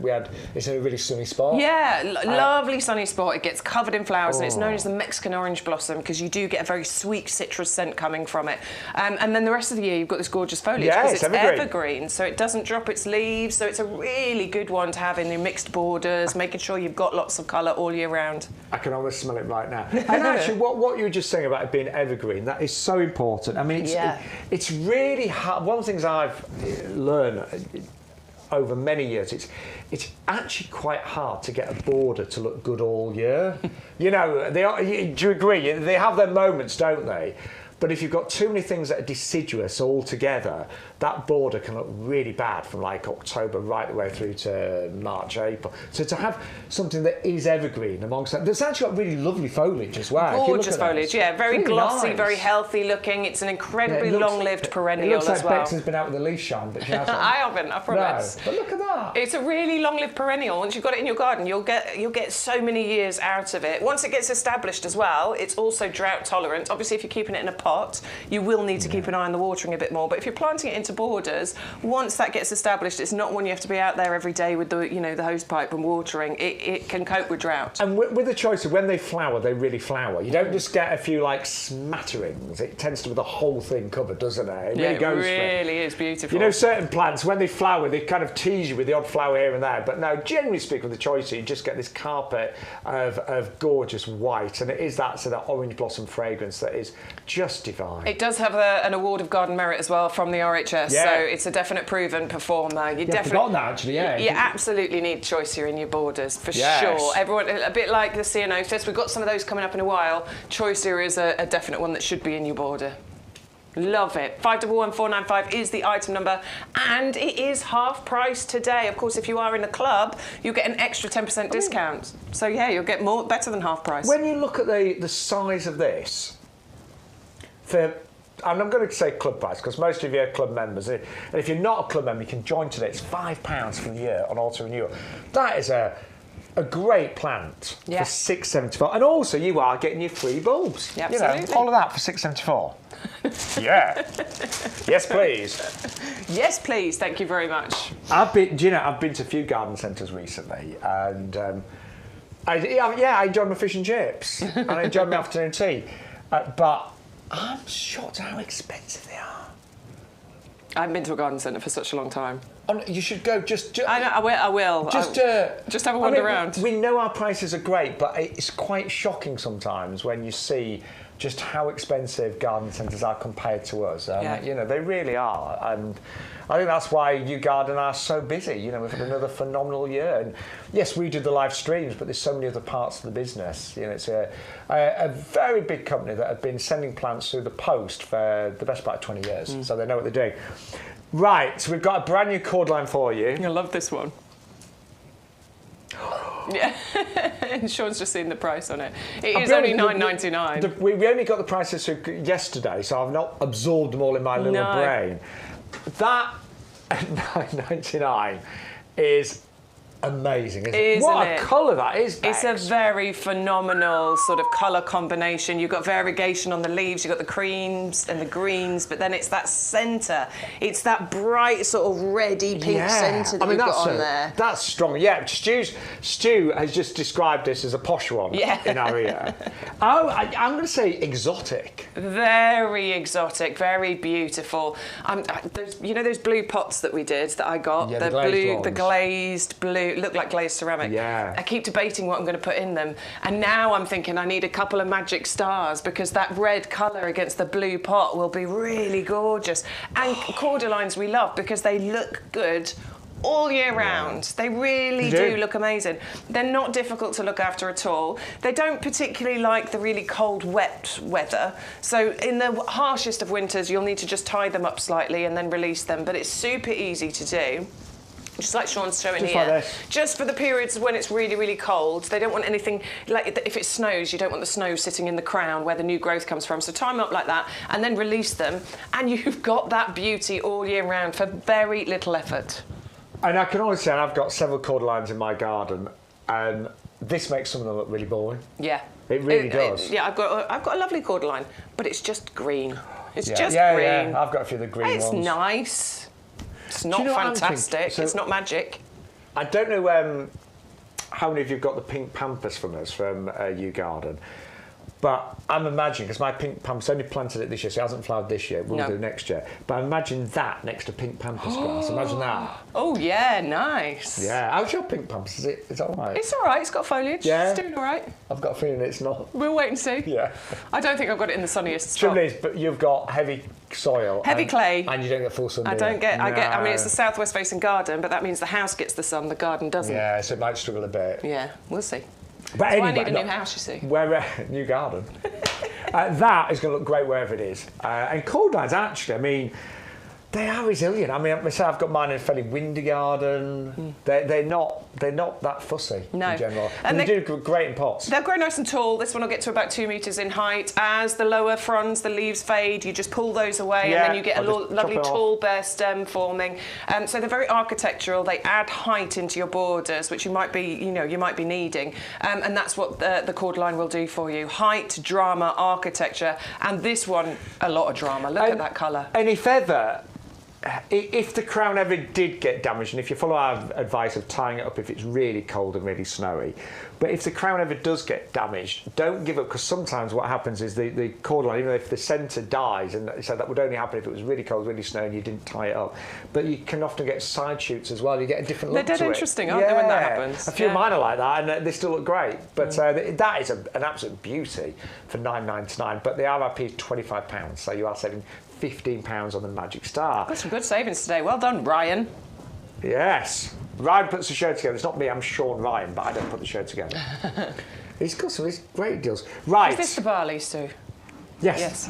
S2: it's in a really sunny spot.
S1: Yeah, lovely sunny spot. It gets covered in flowers, and it's known as the Mexican orange blossom, because you do get a very sweet citrus scent coming from it. And then the rest of the year, you've got this gorgeous foliage, because it's evergreen, so it doesn't drop its leaves. So it's a really good one to have in your mixed borders, making sure you've got lots of colour all year round.
S2: I can almost smell it right now. And actually, what you were just saying about it being evergreen, that is so important. I mean, it's really hard. One of the things I've learned over many years, it's actually quite hard to get a border to look good all year. You know, do you agree? They have their moments, don't they? But if you've got too many things that are deciduous all together, that border can look really bad from like October right the way through to March, April. So to have something that is evergreen amongst that, there's actually got really lovely foliage as well.
S1: Gorgeous foliage, yeah. Very glossy, very healthy looking. It's an incredibly long-lived perennial as well.
S2: It looks like Bex has been out with the leaf, Shaun, but she hasn't.
S1: I haven't, I promise.
S2: No, but look at that.
S1: It's a really long-lived perennial. Once you've got it in your garden, you'll get so many years out of it. Once it gets established as well, it's also drought tolerant. Obviously, if you're keeping it in a pot, you will need to keep an eye on the watering a bit more. But if you're planting it into borders, once that gets established, it's not one you have to be out there every day with the hose pipe and watering. It can cope with drought. And
S2: with the Choysia, when they flower, they really flower. You don't just get a few like smatterings. It tends to be the whole thing covered, doesn't it?
S1: It really is beautiful.
S2: You know, certain plants, when they flower, they kind of tease you with the odd flower here and there. But no, generally speaking, with the Choysia, you just get this carpet of gorgeous white, and it is that sort of orange blossom fragrance that is just divine.
S1: It does have an award of garden merit as well from the RHS, so it's a definite proven performer. You definitely
S2: forgotten that actually.
S1: You absolutely need Choysia in your borders for sure. Everyone, a bit like the Ceanothus, we've got some of those coming up in a while. Choysia is a definite one that should be in your border. Love it. 511495 is the item number, and it is half price today. Of course, if you are in the club, you'll get an extra 10% discount. So yeah, you'll get better than half price.
S2: When you look at the size of this, and I'm going to say club price because most of you are club members, and if you're not a club member, you can join today. It's £5 for the year on auto renewal. That is a great plant for £6.74, and also you are getting your free bulbs.
S1: Yeah, absolutely.
S2: You know, all of that for £6.74. Yeah. Yes, please.
S1: Yes, please. Thank you very much.
S2: I've been to a few garden centres recently, and I enjoyed my fish and chips, and I enjoyed my afternoon tea, but I'm shocked at how expensive they are.
S1: I haven't been to a garden centre for such a long time.
S2: You should go.
S1: I will. Just have a wander around.
S2: We know our prices are great, but it's quite shocking sometimes when you see just how expensive garden centres are compared to us. You know, they really are. And I think that's why you garden are so busy. You know, we've had another phenomenal year. And yes, we do the live streams, but there's so many other parts of the business. You know, it's a very big company that have been sending plants through the post for the best part of 20 years. So they know what they're doing. Right, so we've got a brand new Cordyline for you.
S1: I love this one. Yeah. Sean's just seen the price on it. It is only $9.99.
S2: We only got the prices yesterday, so I've not absorbed them all in my little brain. That at $9.99 is amazing, isn't it? What a colour that is, Bex.
S1: It's a very phenomenal sort of colour combination. You've got variegation on the leaves, you've got the creams and the greens, but then it's that centre. It's that bright sort of reddy pink centre that you've got on there.
S2: That's strong. Yeah, Stu has just described this as a posh one in our ear. I'm going to say exotic.
S1: Very exotic, very beautiful. You know those blue pots that we did, that I got?
S2: Yeah,
S1: the glazed blue. Look like glazed ceramic.
S2: Yeah.
S1: I keep debating what I'm going to put in them, and now I'm thinking I need a couple of magic stars because that red colour against the blue pot will be really gorgeous. And Cordylines we love because they look good all year round. They really do look amazing. They're not difficult to look after at all. They don't particularly like the really cold, wet weather. So in the harshest of winters, you'll need to just tie them up slightly and then release them. But it's super easy to do. Just like Sean's showing here.
S2: Like this.
S1: Just for the periods when it's really, really cold. They don't want anything, like if it snows, you don't want the snow sitting in the crown where the new growth comes from. So tie them up like that and then release them. And you've got that beauty all year round for very little effort.
S2: And I can honestly say I've got several Cordylines in my garden, and this makes some of them look really boring.
S1: Yeah.
S2: It really does.
S1: I've got a lovely Cordyline, but it's just green. It's just green.
S2: Yeah, I've got a few of the green ones.
S1: It's nice. It's not fantastic. It's not magic.
S2: I don't know how many of you have got the pink pampas from us, from U Garden, but I'm imagining, because my pink pampas only planted it this year, so it hasn't flowered this year, we'll do next year, but imagine that next to pink pampas grass. Imagine that.
S1: Oh, yeah, nice.
S2: Yeah. How's your pink pampas? Is it all right?
S1: It's all right. It's got foliage.
S2: Yeah.
S1: It's doing all right.
S2: I've got a feeling it's not.
S1: We'll wait and see.
S2: Yeah.
S1: I don't think I've got it in the sunniest spot.
S2: Trouble is, but you've got heavy soil.
S1: Heavy clay.
S2: And you don't get full sun.
S1: I mean, it's a southwest facing garden, but that means the house gets the sun, the garden doesn't.
S2: Yeah, so it might struggle a bit.
S1: Yeah, we'll see.
S2: But
S1: That's
S2: anyway,
S1: why I need a new house, you see.
S2: New garden. That is going to look great wherever it is. And Cordylines, actually, I mean, they are resilient. I mean, myself, I've got mine in a fairly windy garden. They're not that fussy in general. And they do great in pots.
S1: They'll grow nice and tall. This one will get to about 2 metres in height. As the lower fronds, the leaves fade, you just pull those away and then you get a lovely tall bare stem forming. So they're very architectural. They add height into your borders, which you might be needing. And that's what the Cordyline will do for you. Height, drama, architecture. And this one, a lot of drama. Look at that colour.
S2: And if the crown ever did get damaged, and if you follow our advice of tying it up if it's really cold and really snowy, but if the crown ever does get damaged, don't give up, because sometimes what happens is the Cordyline, even if the centre dies, and so that would only happen if it was really cold, really snowy and you didn't tie it up, but you can often get side shoots as well. You get a different look to it.
S1: They're dead interesting, aren't they, when that happens?
S2: A few of mine are like that, and they still look great. But that is an absolute beauty for $9.99. But the RRP is £25, so you are saving £15 on the Magic Star.
S1: Got some good savings today. Well done, Ryan.
S2: Yes. Ryan puts the show together. It's not me, I'm Sean Ryan, but I don't put the show together. He's got some of these great deals. Right.
S1: Is this the barley, Stu?
S2: Yes.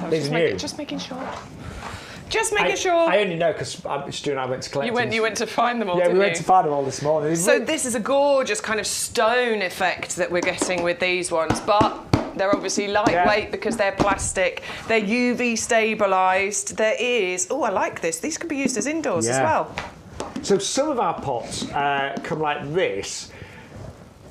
S1: Just making sure. Just making sure.
S2: I only know because Stu and I went to collect them.
S1: You went to find them all,
S2: we went to find them all this morning.
S1: So this is a gorgeous kind of stone effect that we're getting with these ones, but they're obviously lightweight because they're plastic. They're UV stabilised. There is... Oh, I like this. These could be used as indoors as well.
S2: So some of our pots come like this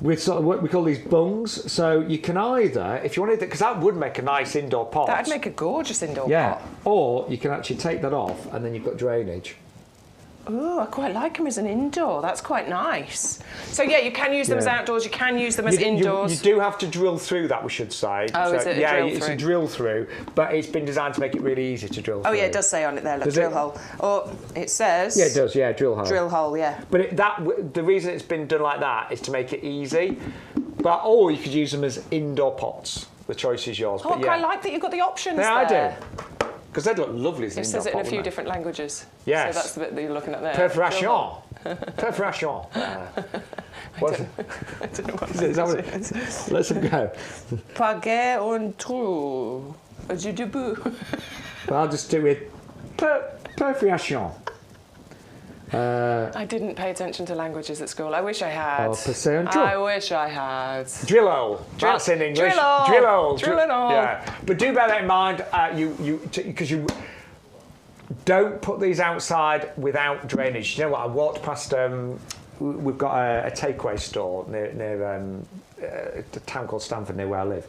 S2: with sort of what we call these bungs. So you can either, if you wanted, because that would make a nice indoor pot.
S1: That'd make a gorgeous indoor pot.
S2: Or you can actually take that off and then you've got drainage.
S1: Oh, I quite like them as an indoor. That's quite nice. So yeah, you can use them as outdoors. You can use them as indoors.
S2: You do have to drill through that, we should say.
S1: Oh, is it a drill through?
S2: It's a drill through, but it's been designed to make it really easy to drill through.
S1: Oh yeah, it does say on it there, look, drill hole. Or it says...
S2: Yeah, it does, yeah, drill hole.
S1: Drill hole, yeah.
S2: But the reason it's been done like that is to make it easy. Or you could use them as indoor pots. The choice is yours.
S1: Oh, I like that you've got the options there.
S2: I do. Because they'd look lovely as an indoor pot.
S1: It says it in a few different languages.
S2: Yes.
S1: So that's the bit that you're looking at there.
S2: Perforation. Perforation.
S1: I don't know what it is.
S2: Let's go.
S1: Paguet un trou. Du debout.
S2: Well, I'll just do it. Perforation.
S1: I didn't pay attention to languages at school. I wish I had. I wish I had.
S2: Drill hole. That's in English.
S1: Drill hole.
S2: Drill hole.
S1: Drill it all.
S2: Yeah. But do bear that in mind, because you don't put these outside without drainage. You know what? I walked past. We've got a takeaway store near a town called Stamford, near where I live.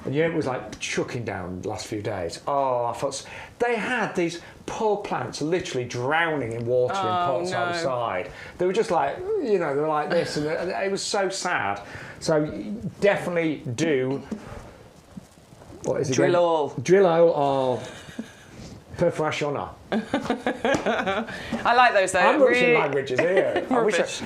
S2: And it was like chucking down the last few days. Oh, I thought they had these poor plants literally drowning in water in pots outside. They were just like, they were like this, and it was so sad. So definitely do. What is it?
S1: Drill hole.
S2: Drill hole or perforation.
S1: I like those though.
S2: I'm really languages here. I wish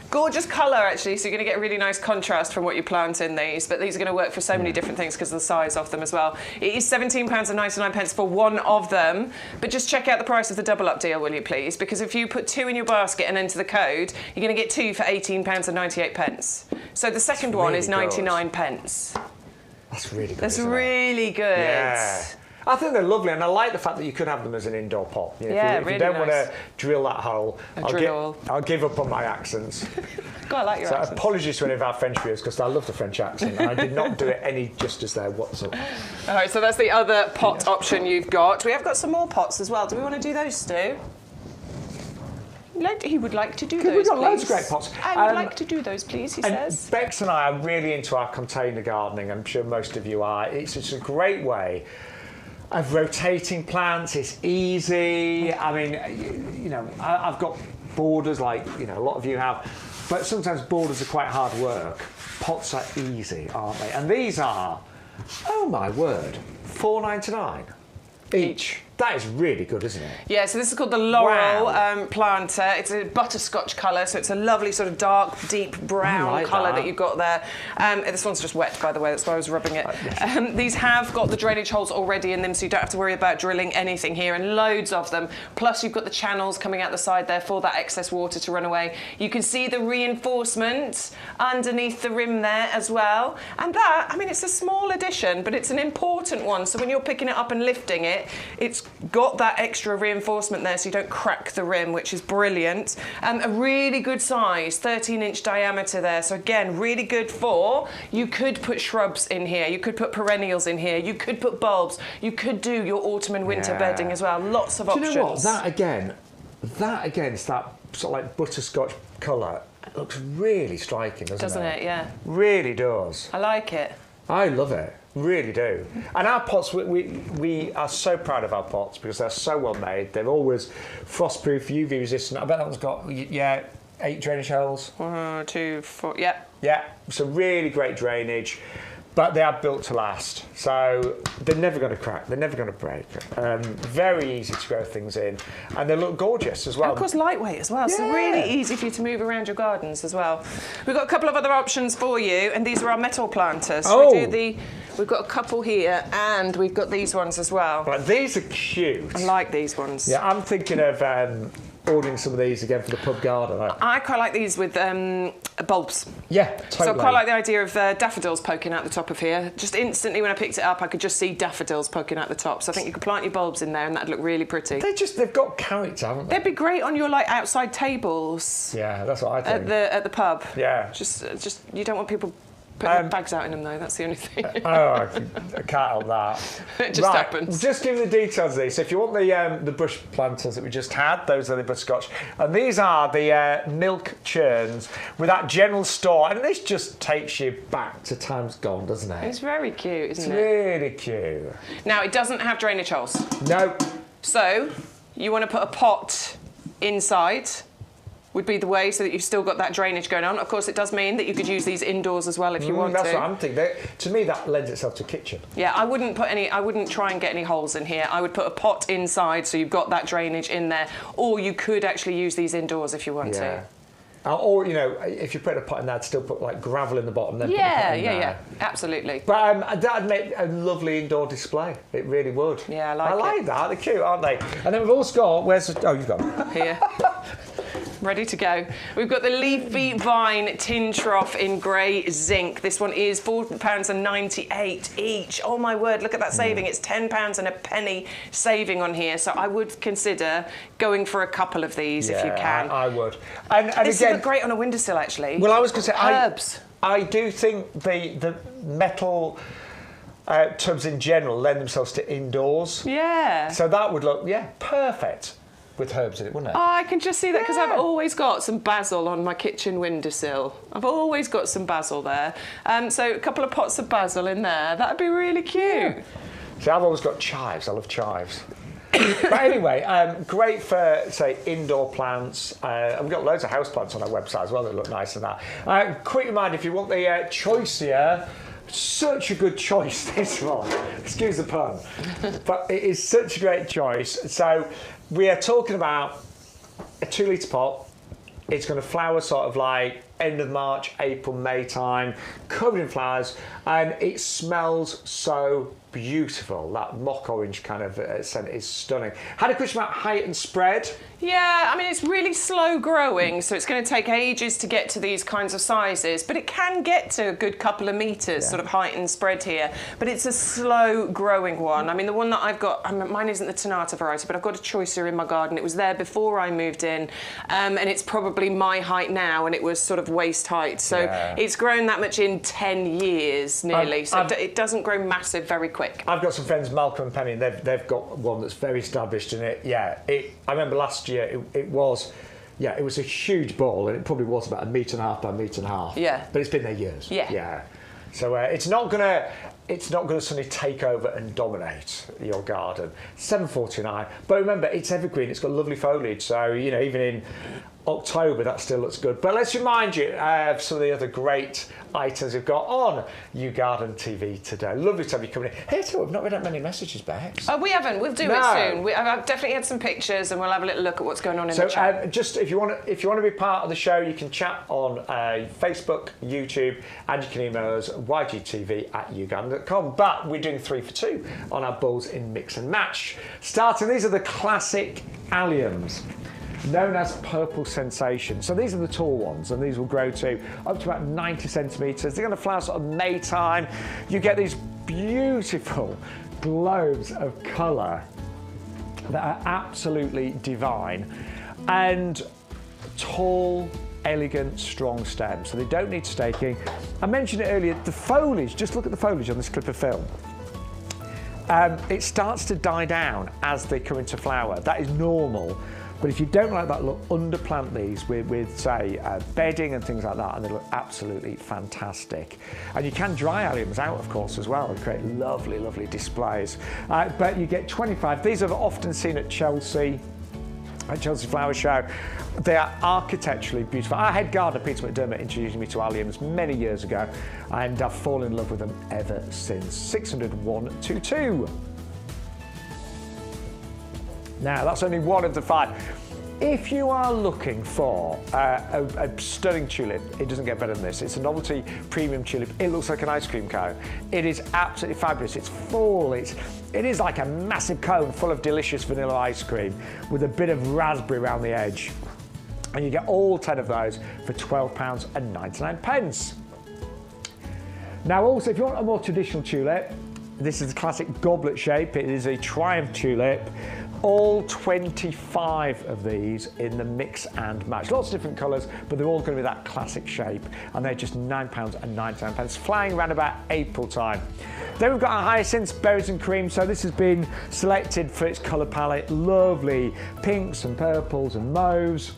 S1: Gorgeous colour actually, so you're going to get really nice contrast from what you plant in these, but these are going to work for so many different things because of the size of them as well. It is £17.99 for one of them, but just check out the price of the double up deal, will you please? Because if you put 2 in your basket and enter the code, you're going to get 2 for £18.98. So the second one is 99 pence.
S2: That's really good.
S1: That's really good.
S2: Yeah. I think they're lovely, and I like the fact that you could have them as an indoor pot. If you don't want to drill that hole, I'll give up on my accents.
S1: God, I like your accents.
S2: Apologies to any of our French viewers, because I love the French accent, and I did not do it any justice there whatsoever.
S1: All right, so that's the other pot option you've got. We have got some more pots as well. Do we want to do those, Stu? He would like to do those,
S2: We've got
S1: please.
S2: loads of great pots.
S1: I would like to do those, please, he says.
S2: Bex and I are really into our container gardening. I'm sure most of you are. It's just a great way of rotating plants. It's easy. I mean, I've got borders like, a lot of you have, but sometimes borders are quite hard work. Pots are easy, aren't they? And these are, oh my word, £4.99 each. That is really good, isn't it?
S1: Yeah, so this is called the Laurel planter. It's a butterscotch colour, so it's a lovely sort of dark, deep brown colour that you've got there. This one's just wet, by the way, that's why I was rubbing it. These have got the drainage holes already in them, so you don't have to worry about drilling anything here, and loads of them. Plus, you've got the channels coming out the side there for that excess water to run away. You can see the reinforcement underneath the rim there as well. And that, I mean, it's a small addition, but it's an important one. So when you're picking it up and lifting it, it's got that extra reinforcement there so you don't crack the rim, which is brilliant. A really good size, 13-inch diameter there. So again, really good for, you could put shrubs in here, you could put perennials in here, you could put bulbs, you could do your autumn and winter bedding as well. Lots of options.
S2: Do you know what? That again is that sort of like butterscotch colour. It looks really striking, doesn't it?
S1: Yeah.
S2: Really does.
S1: I like it.
S2: I love it. Really do. And our pots, we are so proud of our pots because they're so well made. They're always frost-proof, UV resistant. I bet that one's got 8 drainage holes.
S1: 1, 2, 4. Yeah.
S2: Yeah. So really great drainage, but they are built to last. So they're never going to crack. They're never going to break. Very easy to grow things in, and they look gorgeous as well.
S1: And of course, lightweight as well. So really easy for you to move around your gardens as well. We've got a couple of other options for you, and these are our metal planters. We've got a couple here, and we've got these ones as well.
S2: Right, these are cute.
S1: I like these ones.
S2: Yeah, I'm thinking of ordering some of these again for the pub garden.
S1: I quite like these with bulbs.
S2: Yeah, totally.
S1: So I quite like the idea of daffodils poking out the top of here. Just instantly when I picked it up, I could just see daffodils poking out the top. So I think you could plant your bulbs in there and that'd look really pretty.
S2: They've got character, haven't they?
S1: They'd be great on your outside tables.
S2: Yeah, that's what I think.
S1: At the pub.
S2: Yeah.
S1: Just you don't want people putting bags out in them though, that's the only thing.
S2: I can't help that.
S1: It just happens.
S2: Just give the details of these. So if you want the bush planters that we just had, those are the butterscotch. And these are the milk churns with that general store. And this just takes you back to times gone, doesn't it?
S1: It's very cute, isn't it?
S2: It's really cute.
S1: Now, it doesn't have drainage holes.
S2: No.
S1: So, you want to put a pot inside, would be the way, so that you've still got that drainage going on. Of course, it does mean that you could use these indoors as well if you want to.
S2: That's what I'm thinking. To me, that lends itself to a kitchen.
S1: Yeah, I wouldn't try and get any holes in here. I would put a pot inside so you've got that drainage in there. Or you could actually use these indoors if you want to.
S2: Or, if you put a pot in there, I'd still put like gravel in the bottom. Then
S1: yeah, absolutely.
S2: But that'd make a lovely indoor display. It really would.
S1: Yeah, I like
S2: that. They're cute, aren't they? And then we've also got, you've got them.
S1: Here. ready to go. We've got the Leafy Vine Tin Trough in grey zinc. This one is £4.98 each. Oh my word, look at that saving. It's £10 and a penny saving on here. So I would consider going for a couple of these if you can.
S2: I would. And
S1: this
S2: again,
S1: would look great on a windowsill, actually.
S2: Well, I was going to say,
S1: herbs.
S2: I do think the metal tubs in general lend themselves to indoors.
S1: Yeah.
S2: So that would look, perfect with herbs in it, wouldn't it?
S1: Oh, I can just see that because I've always got some basil on my kitchen windowsill. I've always got some basil there. So a couple of pots of basil in there. That'd be really cute. Yeah.
S2: See, I've always got chives. I love chives. But anyway, great for, say, indoor plants. And we've got loads of house plants on our website as well that look nice and that. Quick reminder, if you want the Choysia, such a good choice, this one. Excuse the pun. But it is such a great choice. So we are talking about a 2 litre pot. It's going to flower sort of like end of March, April, May time, covered in flowers, and it smells so beautiful. That mock orange kind of scent is stunning. Had a question about height and spread.
S1: Yeah, I mean, it's really slow growing, so it's going to take ages to get to these kinds of sizes, but it can get to a good couple of metres, sort of height and spread here. But it's a slow growing one. I mean, the one that I've got, mine isn't the Tonata variety, but I've got a Choysia in my garden. It was there before I moved in, and it's probably my height now, and it was sort of waist height. So it's grown that much in 10 years nearly, so it doesn't grow massive very quick.
S2: I've got some friends, Malcolm and Penny, and they've got one that's very established in it. I remember last year it was a huge ball, and it probably was about 1.5 metres by 1.5 metres.
S1: Yeah.
S2: But it's been there years.
S1: Yeah.
S2: So it's not gonna suddenly take over and dominate your garden. £7.49. But remember, it's evergreen. It's got lovely foliage. So even in October, that still looks good. But let's remind you of some of the other great items we've got on You Garden TV today. Lovely to have you coming in. Hey, so we've not read that many messages, Bex.
S1: We haven't. We'll do it soon. I've definitely had some pictures, and we'll have a little look at what's going on in the chat.
S2: Just if you want to be part of the show, you can chat on Facebook, YouTube, and you can email us ygtv@yougarden.com. But we're doing 3 for 2 on our bulbs in mix and match. Starting, these are the classic Alliums, known as Purple Sensation. So these are the tall ones, and these will grow to up to about 90 centimetres. They're going to flower sort of May time. You get these beautiful globes of colour that are absolutely divine, and tall, elegant, strong stems. So they don't need staking. I mentioned it earlier, the foliage, just look at the foliage on this clip of film. It starts to die down as they come into flower. That is normal. But if you don't like that look, underplant these with say, bedding and things like that, and they look absolutely fantastic. And you can dry alliums out, of course, as well, and create lovely, lovely displays. But you get 25. These are often seen at Chelsea Flower Show. They are architecturally beautiful. Our head gardener, Peter McDermott, introduced me to alliums many years ago, and I've fallen in love with them ever since. 600-122. Now, that's only one of the 5. If you are looking for a stunning tulip, it doesn't get better than this. It's a Novelty premium tulip. It looks like an ice cream cone. It is absolutely fabulous. It's full. It is like a massive cone full of delicious vanilla ice cream with a bit of raspberry around the edge. And you get all 10 of those for £12.99. Now, also, if you want a more traditional tulip, this is the classic goblet shape. It is a Triumph tulip. All 25 of these in the mix and match. Lots of different colours, but they're all going to be that classic shape, and they're just £9.99, flying around about April time. Then we've got our hyacinths, berries and cream. So this has been selected for its colour palette. Lovely pinks and purples and mauves.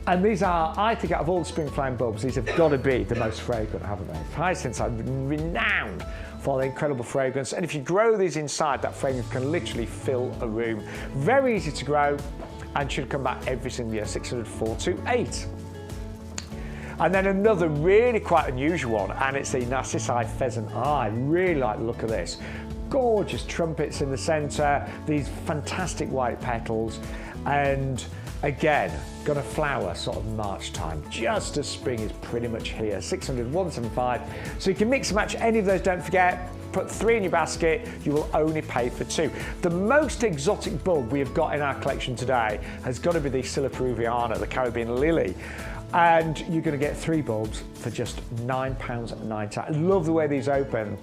S2: And these are, I think, out of all the spring flowering bulbs, these have got to be the most fragrant, haven't they? Hyacinths are renowned for their incredible fragrance. And if you grow these inside, that fragrance can literally fill a room. Very easy to grow and should come back every single year, 600-428. And then another really quite unusual one, and it's the Narcissi Pheasant. I really like the look of this. Gorgeous trumpets in the centre, these fantastic white petals, and again, gonna flower sort of March time, just as spring is pretty much here. 600-175. So you can mix and match any of those, don't forget. put 3 in your basket, you will only pay for 2. The most exotic bulb we have got in our collection today has got to be the Scilla peruviana, the Caribbean lily. And you're going to get 3 bulbs for just £9.90. I love the way these open.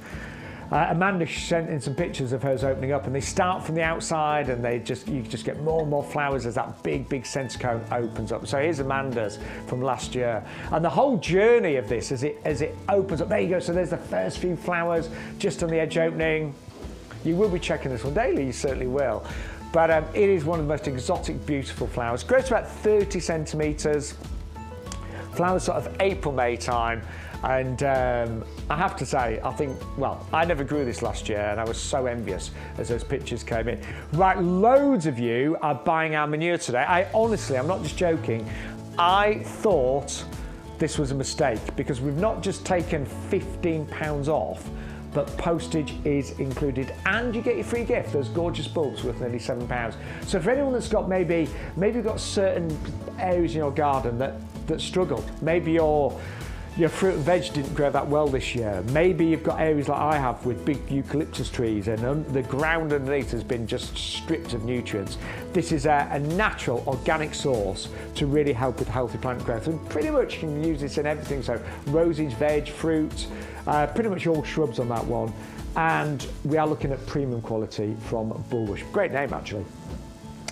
S2: Amanda sent in some pictures of hers opening up, and they start from the outside, and you just get more and more flowers as that big centre cone opens up. So here's Amanda's from last year, and the whole journey of this as it opens up. There you go. So there's the first few flowers just on the edge opening. You will be checking this one daily. You certainly will. But it is one of the most exotic, beautiful flowers. Grows to about 30 centimetres. Flowers sort of April, May time. And I have to say, I never grew this last year, and I was so envious as those pictures came in. Right, loads of you are buying our manure today. I'm not just joking, I thought this was a mistake because we've not just taken £15 off, but postage is included, and you get your free gift, those gorgeous bulbs worth nearly £7. So for anyone that's got maybe you've got certain areas in your garden that struggled, maybe your fruit and veg didn't grow that well this year. Maybe you've got areas like I have with big eucalyptus trees and the ground underneath has been just stripped of nutrients. This is a natural, organic source to really help with healthy plant growth. And pretty much you can use this in everything. So roses, veg, fruit, pretty much all shrubs on that one. And we are looking at premium quality from Bulbush. Great name, actually.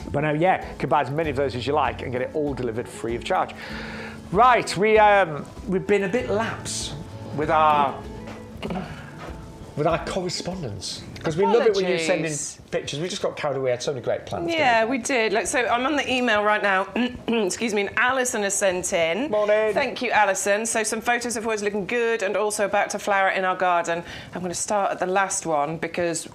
S2: But you can buy as many of those as you like and get it all delivered free of charge. Right, we've been a bit lax with our correspondence because we love it when you send in pictures. We just got carried away. We had so many great plants.
S1: Yeah, we did. So I'm on the email right now. Excuse me. And Alison has sent in.
S2: Morning.
S1: Thank you, Alison. So some photos of what's looking good and also about to flower in our garden. I'm going to start at the last one because that's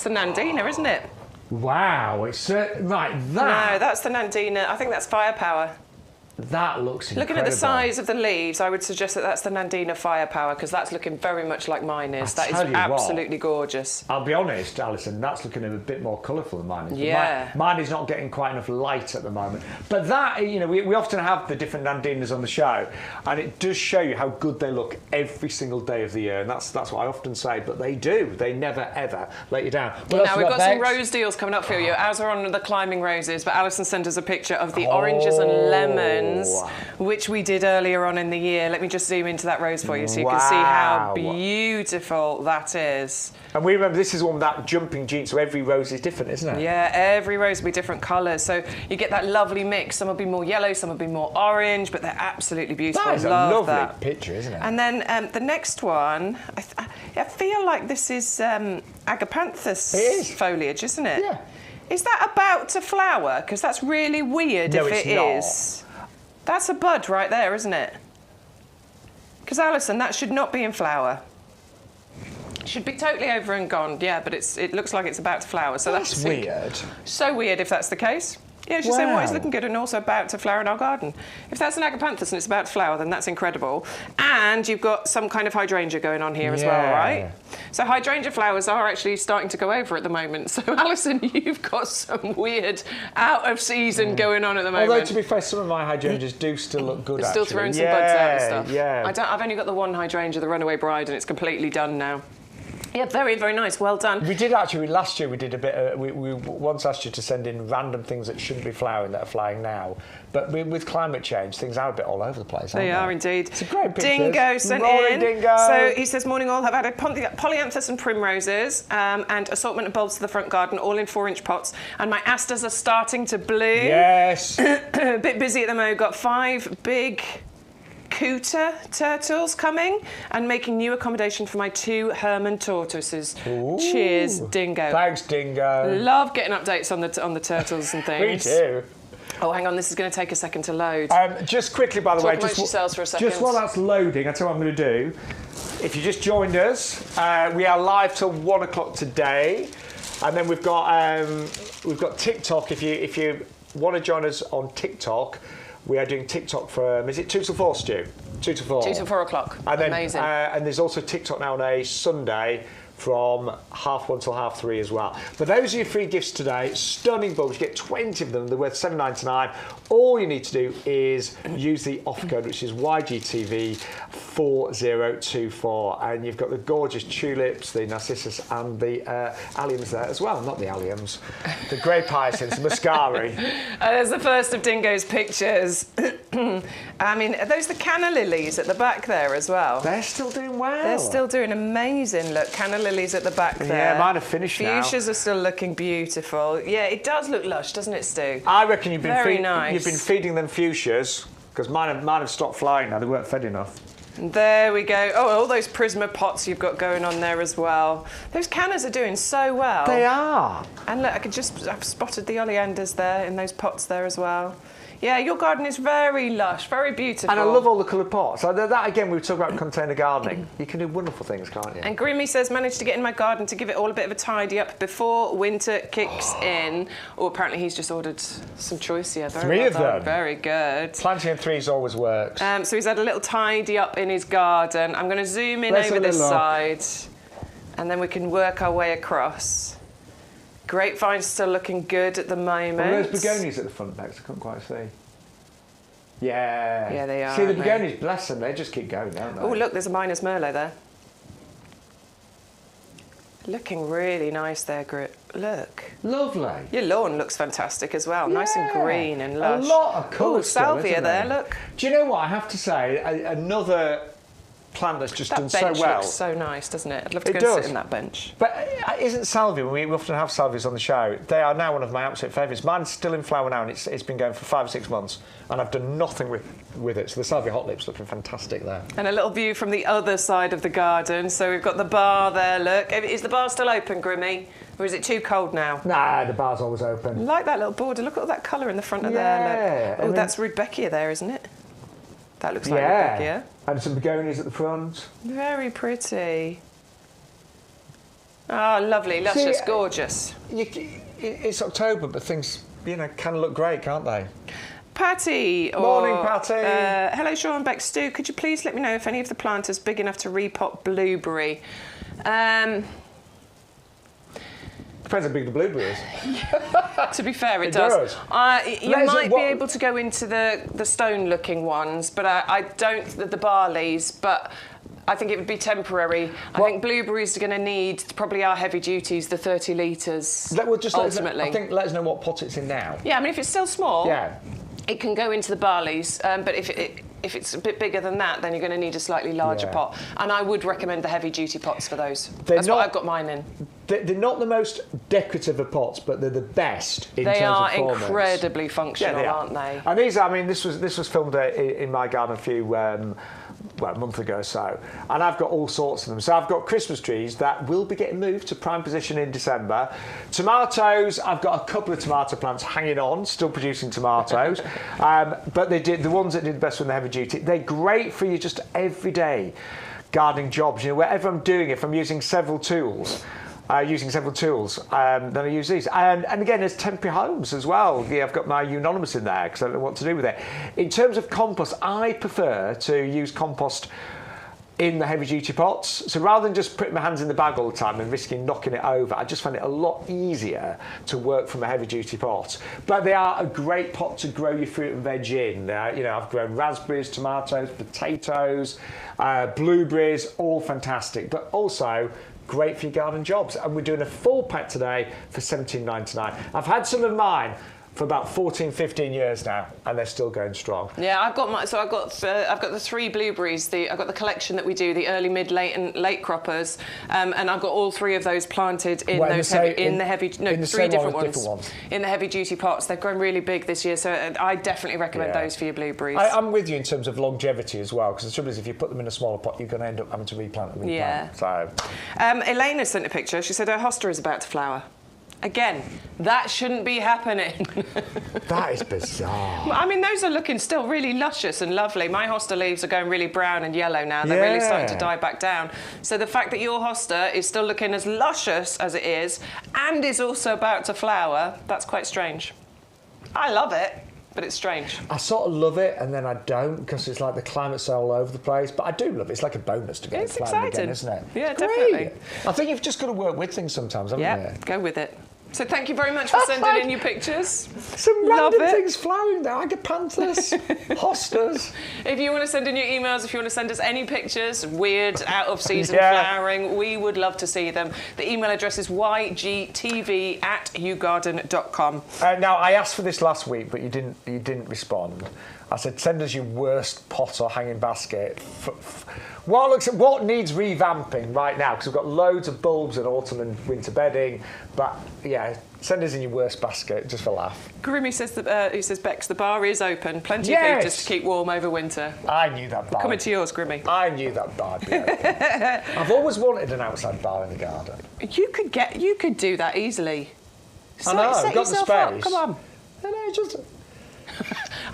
S1: the Nandina, isn't it?
S2: Wow, it's right.
S1: No, that's the Nandina. I think that's Firepower.
S2: That looks incredible.
S1: Looking at the size of the leaves, I would suggest that that's the Nandina Firepower because that's looking very much like mine is. That is absolutely gorgeous.
S2: I'll be honest, Alison, that's looking a bit more colourful than mine is.
S1: Yeah.
S2: Mine is not getting quite enough light at the moment. But that, we often have the different Nandinas on the show, and it does show you how good they look every single day of the year, and that's what I often say. But they do. They never, ever let you down.
S1: Now, we've got some rose deals coming up for you. Ours are on the climbing roses, but Alison sent us a picture of the oranges and lemons, which we did earlier on in the year. Let me just zoom into that rose for you so you can see how beautiful that is.
S2: And we remember this is one with that jumping gene, so every rose is different, isn't it?
S1: Yeah, every rose will be different colours. So you get that lovely mix. Some will be more yellow, some will be more orange, but they're absolutely beautiful.
S2: That is a lovely picture, isn't it?
S1: And then the next one, I feel like this is agapanthus foliage, isn't it?
S2: Yeah.
S1: Is that about to flower? Because that's really weird if it is. That's a bud right there, isn't it? Because, Alison, that should not be in flower. It should be totally over and gone, yeah, but it looks like it's about to flower. So that's
S2: weird.
S1: So weird if that's the case. Yeah, she's saying what is looking good and also about to flower in our garden. If that's an agapanthus and it's about to flower, then that's incredible. And you've got some kind of hydrangea going on here as well, right? So hydrangea flowers are actually starting to go over at the moment. So, Alison, you've got some weird out-of-season going on at the moment.
S2: Although, to be fair, some of my hydrangeas do still look good,
S1: They're still throwing some buds out and stuff. Yeah. I've only got the one hydrangea, the Runaway Bride, and it's completely done now. Yeah, very, very nice. Well done.
S2: We did actually, last year we did a bit, we once asked you to send in random things that shouldn't be flowering that are flying now. But with climate change, things are a bit all over the place, aren't they?
S1: They are indeed.
S2: It's a great picture.
S1: Dingo sent in.
S2: Dingo.
S1: So he says, morning all, have added polyanthus and primroses and assortment of bulbs to the front garden, all in 4-inch pots. And my asters are starting to bloom.
S2: Yes.
S1: A bit busy at the moment. Got 5 big Cooter turtles coming and making new accommodation for my 2 Herman tortoises. Ooh. Cheers, Dingo.
S2: Thanks, Dingo.
S1: Love getting updates on the turtles and things.
S2: Me too.
S1: Oh, hang on, this is going to take a second to load.
S2: Just quickly, by the way,
S1: yourselves for a second.
S2: Just while that's loading, I'll tell you what I'm going to do. If you just joined us, we are live till 1 o'clock today, and then we've got TikTok. If you want to join us on TikTok. We are doing TikTok from, is it 2 till 4, Stu? 2 till 4.
S1: 2 till 4 o'clock.
S2: And then,
S1: amazing.
S2: And there's also TikTok now on a Sunday from 1:30 till 3:30 as well. But those are your free gifts today. Stunning bulbs. You get 20 of them. They're worth $7.99. All you need to do is use the offer code, which is YGTV4024, and you've got the gorgeous tulips, the narcissus, and the alliums there as well. Not the alliums, the grape hyacinths, mascari.
S1: There's the first of Dingo's pictures. I mean, are those the canna lilies at the back there as well?
S2: They're still doing well.
S1: They're still doing amazing. Look, canna lilies at the back there.
S2: Yeah, mine are finished now.
S1: Fuchsias are still looking beautiful. Yeah, it does look lush, doesn't it, Stu?
S2: I reckon you've been
S1: nice.
S2: You've been feeding them fuchsias, because mine have stopped flying now. They weren't fed enough.
S1: There we go. Oh, all those prisma pots you've got going on there as well. Those cannas are doing so well.
S2: They are.
S1: And look, I've spotted the oleanders there in those pots there as well. Yeah, your garden is very lush, very beautiful.
S2: And I love all the coloured pots. So that, again, we were talking about container gardening. You can do wonderful things, can't you?
S1: And Grimmy says, managed to get in my garden to give it all a bit of a tidy up before winter kicks in. Oh, apparently he's just ordered some Choysia.
S2: Three of them.
S1: Very good.
S2: Planting in threes always works.
S1: So he's had a little tidy up in his garden. I'm going to zoom in over this side, and then we can work our way across. Grapevine's still looking good at the moment.
S2: Well, those begonias at the front, Bex, I couldn't quite see. Yeah.
S1: Yeah, they are.
S2: See, the begonias, bless them, they just keep going, don't they?
S1: Oh, look, there's a Miner's Merlot there. Looking really nice there, Grit. Look.
S2: Lovely.
S1: Your lawn looks fantastic as well. Yeah. Nice and green and lush.
S2: A lot of colour.
S1: Oh, salvia there, look.
S2: Do you know what? I have to say, another plant that's just done so well.
S1: That bench looks so nice, doesn't it? I'd love to go sit in that bench.
S2: But isn't salvia, we often have salvias on the show, they are now one of my absolute favourites. Mine's still in flower now, and it's been going for 5 or 6 months, and I've done nothing with it. So the salvia hot lips looking fantastic there.
S1: And a little view from the other side of the garden. So we've got the bar there, look. Is the bar still open, Grimmy? Or is it too cold now?
S2: Nah, the bar's always open.
S1: I like that little border. Look at all that colour in the front of there, look. Oh, that's Rudbeckia there, isn't it? That looks like Rudbeckia.
S2: And some begonias at the front.
S1: Very pretty. Oh, lovely, luscious, gorgeous.
S2: It's October, but things, can look great, can't they?
S1: Patty.
S2: Morning, Patty.
S1: Hello, Shaun and Bex. Stu, could you please let me know if any of the planters big enough to repot blueberry?
S2: Depends how big the blueberry is.
S1: To be fair, it does. You might be able to go into the stone-looking ones, but I don't, the barleys, but I think it would be temporary. I think blueberries are going to need probably our heavy duties, the 30 litres, ultimately.
S2: Let us know what pot it's in now.
S1: Yeah, I mean, if it's still small, it can go into the barleys, but if it's a bit bigger than that, then you're going to need a slightly larger pot. And I would recommend the heavy-duty pots for those. That's what I've got mine in.
S2: They're not the most decorative of pots, but they're the best in terms of performance.
S1: They are incredibly functional, aren't they?
S2: And these, I mean, this was filmed in my garden a month ago or so, and I've got all sorts of them. So I've got Christmas trees that will be getting moved to prime position in December. Tomatoes, I've got a couple of tomato plants hanging on, still producing tomatoes. But the ones that did the best with the heavy duty, they're great for you just everyday gardening jobs. Wherever I'm doing, if I'm using several tools, then I use these. And again, there's temporary homes as well. Yeah, I've got my Unanimous in there because I don't know what to do with it. In terms of compost, I prefer to use compost in the heavy-duty pots. So rather than just putting my hands in the bag all the time and risking knocking it over, I just find it a lot easier to work from a heavy-duty pot. But they are a great pot to grow your fruit and veg in. I've grown raspberries, tomatoes, potatoes, blueberries, all fantastic. But also great for your garden jobs. And we're doing a full pack today for $17.99. I've had some of mine for about 14, 15 years now, and they're still going strong. Yeah,
S1: I've got the 3 blueberries. I've got the collection that we do, the early, mid, late, and late croppers, and I've got all 3 of those planted in three different ones in the heavy duty pots. They've grown really big this year, so I definitely recommend those for your blueberries.
S2: I'm with you in terms of longevity as well, because the trouble is, if you put them in a smaller pot, you're going to end up having to replant and replant. So,
S1: Elena sent a picture. She said her hosta is about to flower. Again, that shouldn't be happening.
S2: That is bizarre.
S1: I mean, those are looking still really luscious and lovely. My hosta leaves are going really brown and yellow now. They're really starting to die back down. So the fact that your hosta is still looking as luscious as it is and is also about to flower, that's quite strange. I love it. but it's strange.
S2: I sort of love it, and then I don't, because it's like the climate's all over the place. But I do love it. It's like a bonus to get it planted again, isn't it?
S1: Yeah, definitely.
S2: I think you've just got to work with things sometimes, haven't you?
S1: Yeah, go with it. So thank you very much for sending in your pictures.
S2: Some random things flowering there, agapanthus, hostas.
S1: If you want to send in your emails, if you want to send us any pictures, weird, out of season flowering, we would love to see them. The email address is ygtv@yougarden.com.
S2: Now, I asked for this last week, but you didn't respond. I said, send us your worst pot or hanging basket. What needs revamping right now? Because we've got loads of bulbs in autumn and winter bedding. But yeah, send us in your worst basket just for laugh.
S1: Grimmy says he says, Bex, the bar is open. Plenty of heaters to keep warm over winter.
S2: I knew that bar.
S1: Coming to yours, Grimmy.
S2: I knew that bar would be open. I've always wanted an outside bar in the garden.
S1: You could do that easily.
S2: I know, I've got the space.
S1: Up. Come on.
S2: I know, just...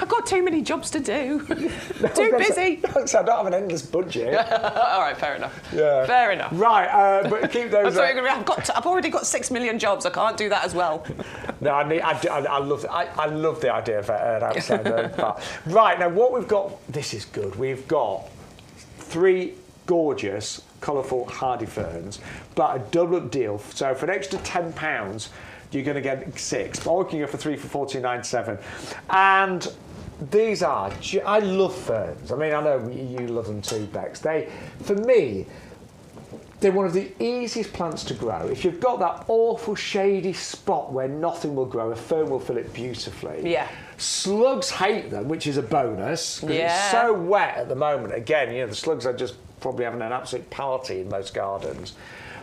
S1: I've got too many jobs to do. Too busy.
S2: I don't have an endless budget.
S1: All right, fair enough.
S2: Yeah.
S1: Fair enough.
S2: Right, but keep those.
S1: I've already got 6 million jobs. I can't do that as well.
S2: No, I love the idea of an outside bar. Right, now what we've got. This is good. We've got 3 gorgeous, colourful hardy ferns, but a double up deal. So for an extra £10. You're going to get 6. Or you can go for 3 for $14.97. And these are... I love ferns. I mean, I know you love them too, Bex. For me, they're one of the easiest plants to grow. If you've got that awful shady spot where nothing will grow, a fern will fill it beautifully.
S1: Yeah.
S2: Slugs hate them, which is a bonus. Yeah. It's so wet at the moment. Again, the slugs are just probably having an absolute party in most gardens.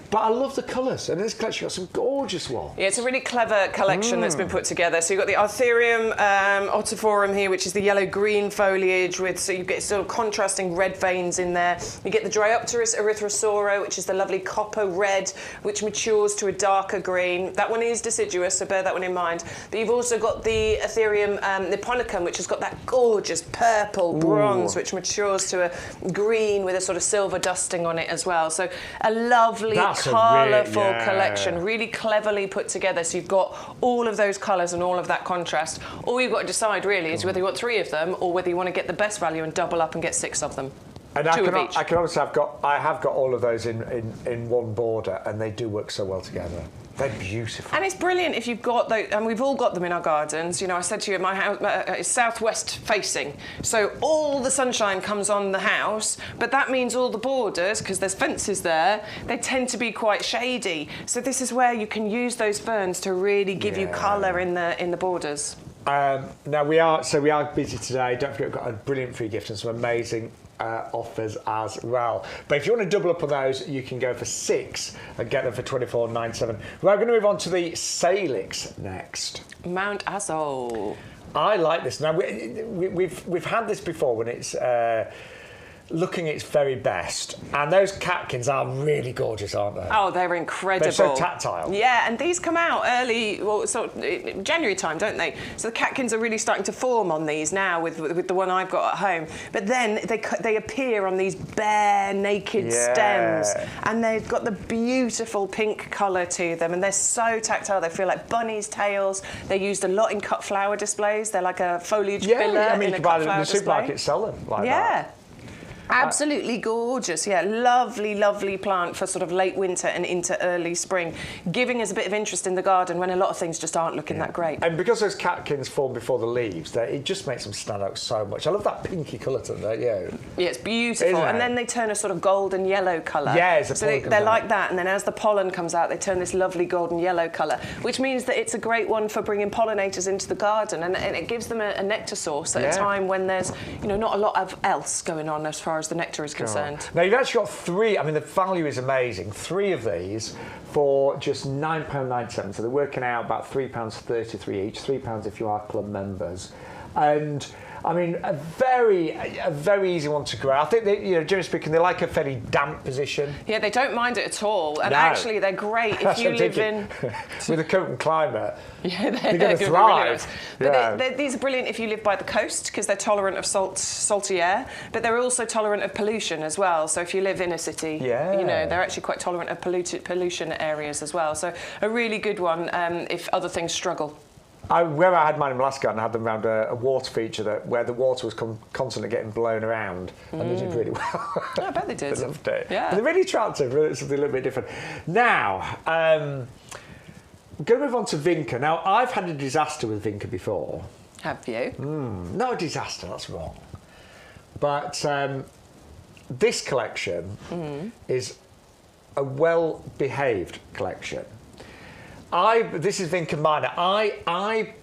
S2: But I love the colours, and this collection got some gorgeous ones. Yeah,
S1: it's a really clever collection that's been put together. So you've got the Arthurium otiphorum here, which is the yellow-green foliage, so you get sort of contrasting red veins in there. You get the Dryopteris erythrosauro, which is the lovely copper red, which matures to a darker green. That one is deciduous, so bear that one in mind. But you've also got the Ethereum niponicum, which has got that gorgeous purple bronze, which matures to a green with a sort of silver dusting on it as well. So a lovely... colourful collection, really cleverly put together. So you've got all of those colours and all of that contrast. All you've got to decide really is whether you want 3 of them or whether you want to get the best value and double up and get 6 of them.
S2: And
S1: 2 of each.
S2: I can honestly I have got all of those in one border, and they do work so well together. They're beautiful. And
S1: it's brilliant if you've got those, and we've all got them in our gardens. I said to you, my house is southwest facing, so all the sunshine comes on the house, but that means all the borders, because there's fences there, they tend to be quite shady. So this is where you can use those ferns to really give you colour in the borders.
S2: Now we are busy today. Don't forget, we've got a brilliant free gift and some amazing offers as well. But if you want to double up on those, you can go for 6 and get them for $24.97. We're going to move on to the Salix next.
S1: Mount Azole.
S2: I like this. Now we've had this before when it's looking its very best, and those catkins are really gorgeous, aren't they?
S1: Oh, they're incredible.
S2: They're so tactile.
S1: Yeah, and these come out early, sort of January time, don't they? So the catkins are really starting to form on these now with the one I've got at home. But then they appear on these bare, naked stems, and they've got the beautiful pink colour to them, and they're so tactile. They feel like bunnies' tails. They're used a lot in cut flower displays. They're like a foliage filler in a cut flower display. The supermarkets
S2: sell them like that.
S1: Absolutely gorgeous, lovely, lovely plant for sort of late winter and into early spring, giving us a bit of interest in the garden when a lot of things just aren't looking that great.
S2: And because those catkins form before the leaves, it just makes them stand out so much. I love that pinky colour to them, don't you?
S1: Yeah, it's beautiful. And then they turn a sort of golden yellow colour.
S2: Yeah,
S1: so they're like that, and then as the pollen comes out, they turn this lovely golden yellow colour, which means that it's a great one for bringing pollinators into the garden, and it gives them a nectar source at a time when there's not a lot of else going on as far as the nectar is concerned.
S2: Now you've actually got 3. I mean, the value is amazing. 3 of these for just £9.97. So they're working out about £3.33 each. £3 if you are club members, and I mean, a very easy one to grow. I think they, generally speaking, they like a fairly damp position.
S1: Yeah, they don't mind it at all, and actually they're great if you live in
S2: with the current climate.
S1: Yeah,
S2: they're going to thrive.
S1: Really nice. But these are brilliant if you live by the coast because they're tolerant of salty air, but they're also tolerant of pollution as well. So if you live in a city, they're actually quite tolerant of pollution areas as well. So a really good one if other things struggle.
S2: Where I had mine in my last garden, I had them around a water feature where the water was constantly getting blown around, and they did really well.
S1: I bet they did.
S2: I loved it.
S1: Yeah.
S2: But they're really attractive, really, something a little bit different. Now, I'm going to move on to Vinca. Now, I've had a disaster with Vinca before.
S1: Have you?
S2: Not a disaster, that's wrong. But this collection is a well-behaved collection. This is Vinca minor. I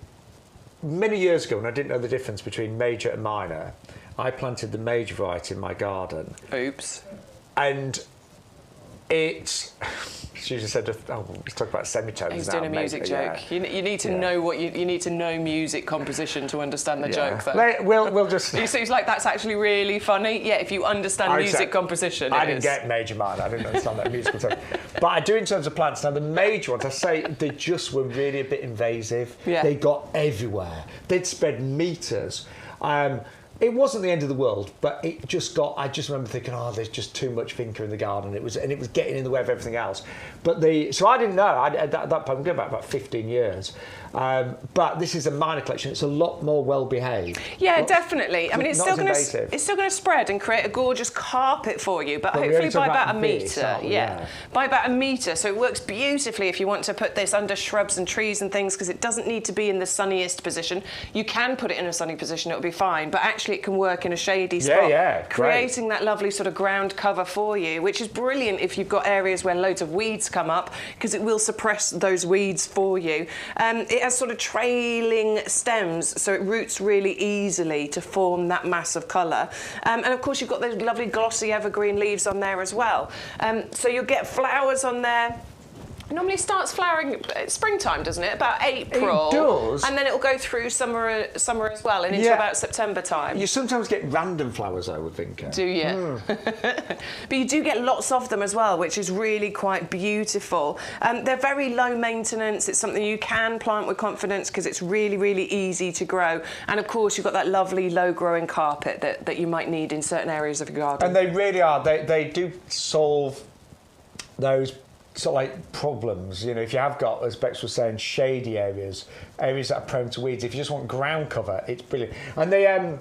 S2: many years ago, when I didn't know the difference between major and minor, I planted the major variety in my garden.
S1: Oops.
S2: And it's... She just said, "Oh, let's talk about semitones."
S1: He's
S2: now,
S1: doing a music joke.
S2: Yeah.
S1: You need to know what you need to know music composition to understand the joke, though.
S2: We'll just.
S1: It seems like that's actually really funny. Yeah, if you understand music composition,
S2: I didn't get major minor. I didn't understand that musical term. But I do in terms of plants. Now the major ones, I say they just were really a bit invasive.
S1: Yeah.
S2: They got everywhere. They'd spread meters. It wasn't the end of the world, but it just got. I just remember thinking, oh, there's just too much Vinca in the garden. It was getting in the way of everything else. But so I didn't know. At that point, I'm going back about 15 years. But this is a minor collection. It's a lot more well behaved.
S1: Yeah, definitely. I mean, it's still going to spread and create a gorgeous carpet for you, but hopefully by about a metre. Yeah, by about a metre. So it works beautifully if you want to put this under shrubs and trees and things, because it doesn't need to be in the sunniest position. You can put it in a sunny position; it'll be fine. But actually, it can work in a shady spot, creating that lovely sort of ground cover for you, which is brilliant if you've got areas where loads of weeds come up, because it will suppress those weeds for you. It has sort of trailing stems, so it roots really easily to form that mass of colour. And of course, you've got those lovely glossy evergreen leaves on there as well. So you'll get flowers on there. It normally starts flowering at springtime, doesn't it? About April. It does. And then it'll go through summer as well, and into about September time.
S2: You sometimes get random flowers, I would think.
S1: Do you? But you do get lots of them as well, which is really quite beautiful. They're very low maintenance. It's something you can plant with confidence because it's really, really easy to grow. And of course, you've got that lovely low-growing carpet that you might need in certain areas of your garden.
S2: And they really are. They do solve those sort of like problems, you know, if you have got, as Bex was saying, shady areas that are prone to weeds. If you just want ground cover, it's brilliant. And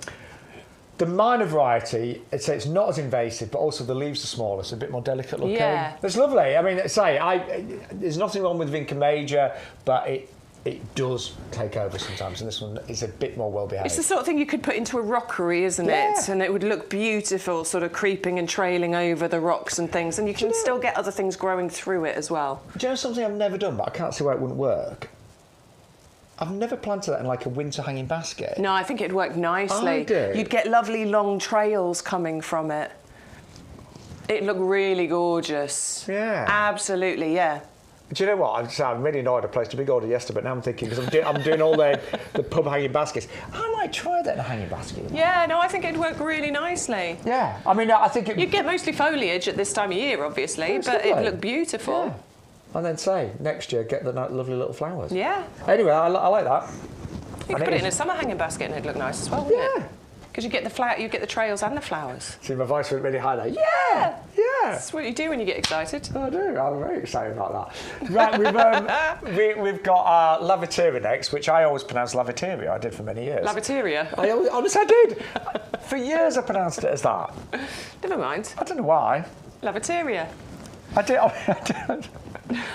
S2: the minor variety, I'd say it's not as invasive, but also the leaves are smaller, so a bit more delicate looking.
S1: Yeah.
S2: It's lovely. I mean, there's nothing wrong with Vinca major, but it does take over sometimes, and this one is a bit more well-behaved.
S1: It's the sort of thing you could put into a rockery, isn't it? And it would look beautiful, sort of creeping and trailing over the rocks and things, and you can still get other things growing through it as well.
S2: Do you know something I've never done, but I can't see why it wouldn't work? I've never planted that in like a winter hanging basket.
S1: No, I think it'd work nicely.
S2: I do. You'd
S1: get lovely long trails coming from it. It'd look really gorgeous.
S2: Yeah.
S1: Absolutely, yeah.
S2: Do you know what? I'm really annoyed I placed a big order yesterday, but now I'm thinking, because I'm doing all the pub hanging baskets, I might try that in a hanging basket.
S1: Yeah, no, I think it'd work really nicely.
S2: Yeah, I mean, I think
S1: you'd get mostly foliage at this time of year, obviously, but it'd look beautiful.
S2: Yeah. And then next year, get the lovely little flowers.
S1: Yeah.
S2: Anyway, I like that.
S1: You could put it in a summer hanging basket and it'd look nice as well, wouldn't it? Because you get the trails and the flowers.
S2: See, my voice went really high there. Yeah, yeah.
S1: That's what you do when you get excited.
S2: I do. I'm very excited about that. Right, we've got Laviteria next, which I always pronounce Laviteria. I did for many years.
S1: Laviteria?
S2: Honestly, I did. For years, I pronounced it as that.
S1: Never mind.
S2: I don't know why.
S1: Laviteria.
S2: I did.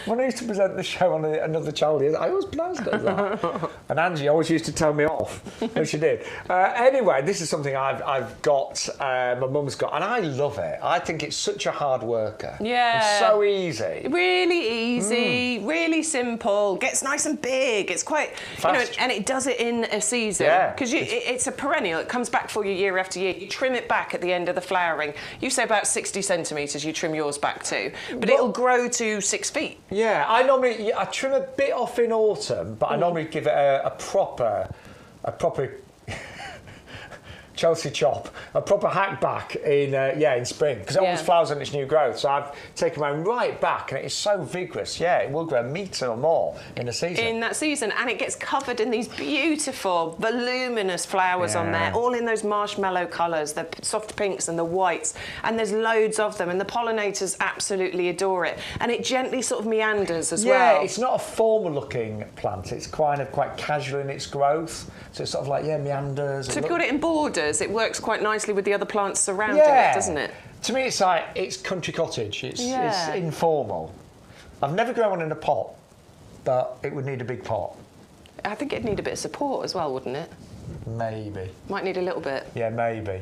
S2: When I used to present the show on another channel, I always pronounced it as that. And Angie always used to tell me off when she did. Anyway, this is something I've got, my mum's got, and I love it. I think it's such a hard worker.
S1: Yeah.
S2: It's so easy.
S1: Really easy, really simple, gets nice and big. It's quite,
S2: fast.
S1: And it does it in a season.
S2: Yeah.
S1: Because it's a perennial. It comes back for you year after year. You trim it back at the end of the flowering. You say about 60 centimetres you trim yours back to. But it'll grow to 6 feet.
S2: Yeah, I trim a bit off in autumn, but I normally give it a proper Chelsea chop, a proper hack back in spring, because it always flowers on its new growth. So I've taken mine right back, and it is so vigorous. Yeah, it will grow a metre or more in a season.
S1: In that season, and it gets covered in these beautiful, voluminous flowers on there, all in those marshmallow colours, the soft pinks and the whites, and there's loads of them, and the pollinators absolutely adore it. And it gently sort of meanders as well.
S2: Yeah, it's not a formal-looking plant. It's quite casual in its growth. So it's sort of like, meanders.
S1: So if you put it in borders, it works quite nicely with the other plants surrounding it, doesn't it?
S2: To me, it's country cottage. It's informal. I've never grown one in a pot, but it would need a big pot.
S1: I think it'd need a bit of support as well, wouldn't it?
S2: Maybe.
S1: Might need a little bit.
S2: Yeah, maybe.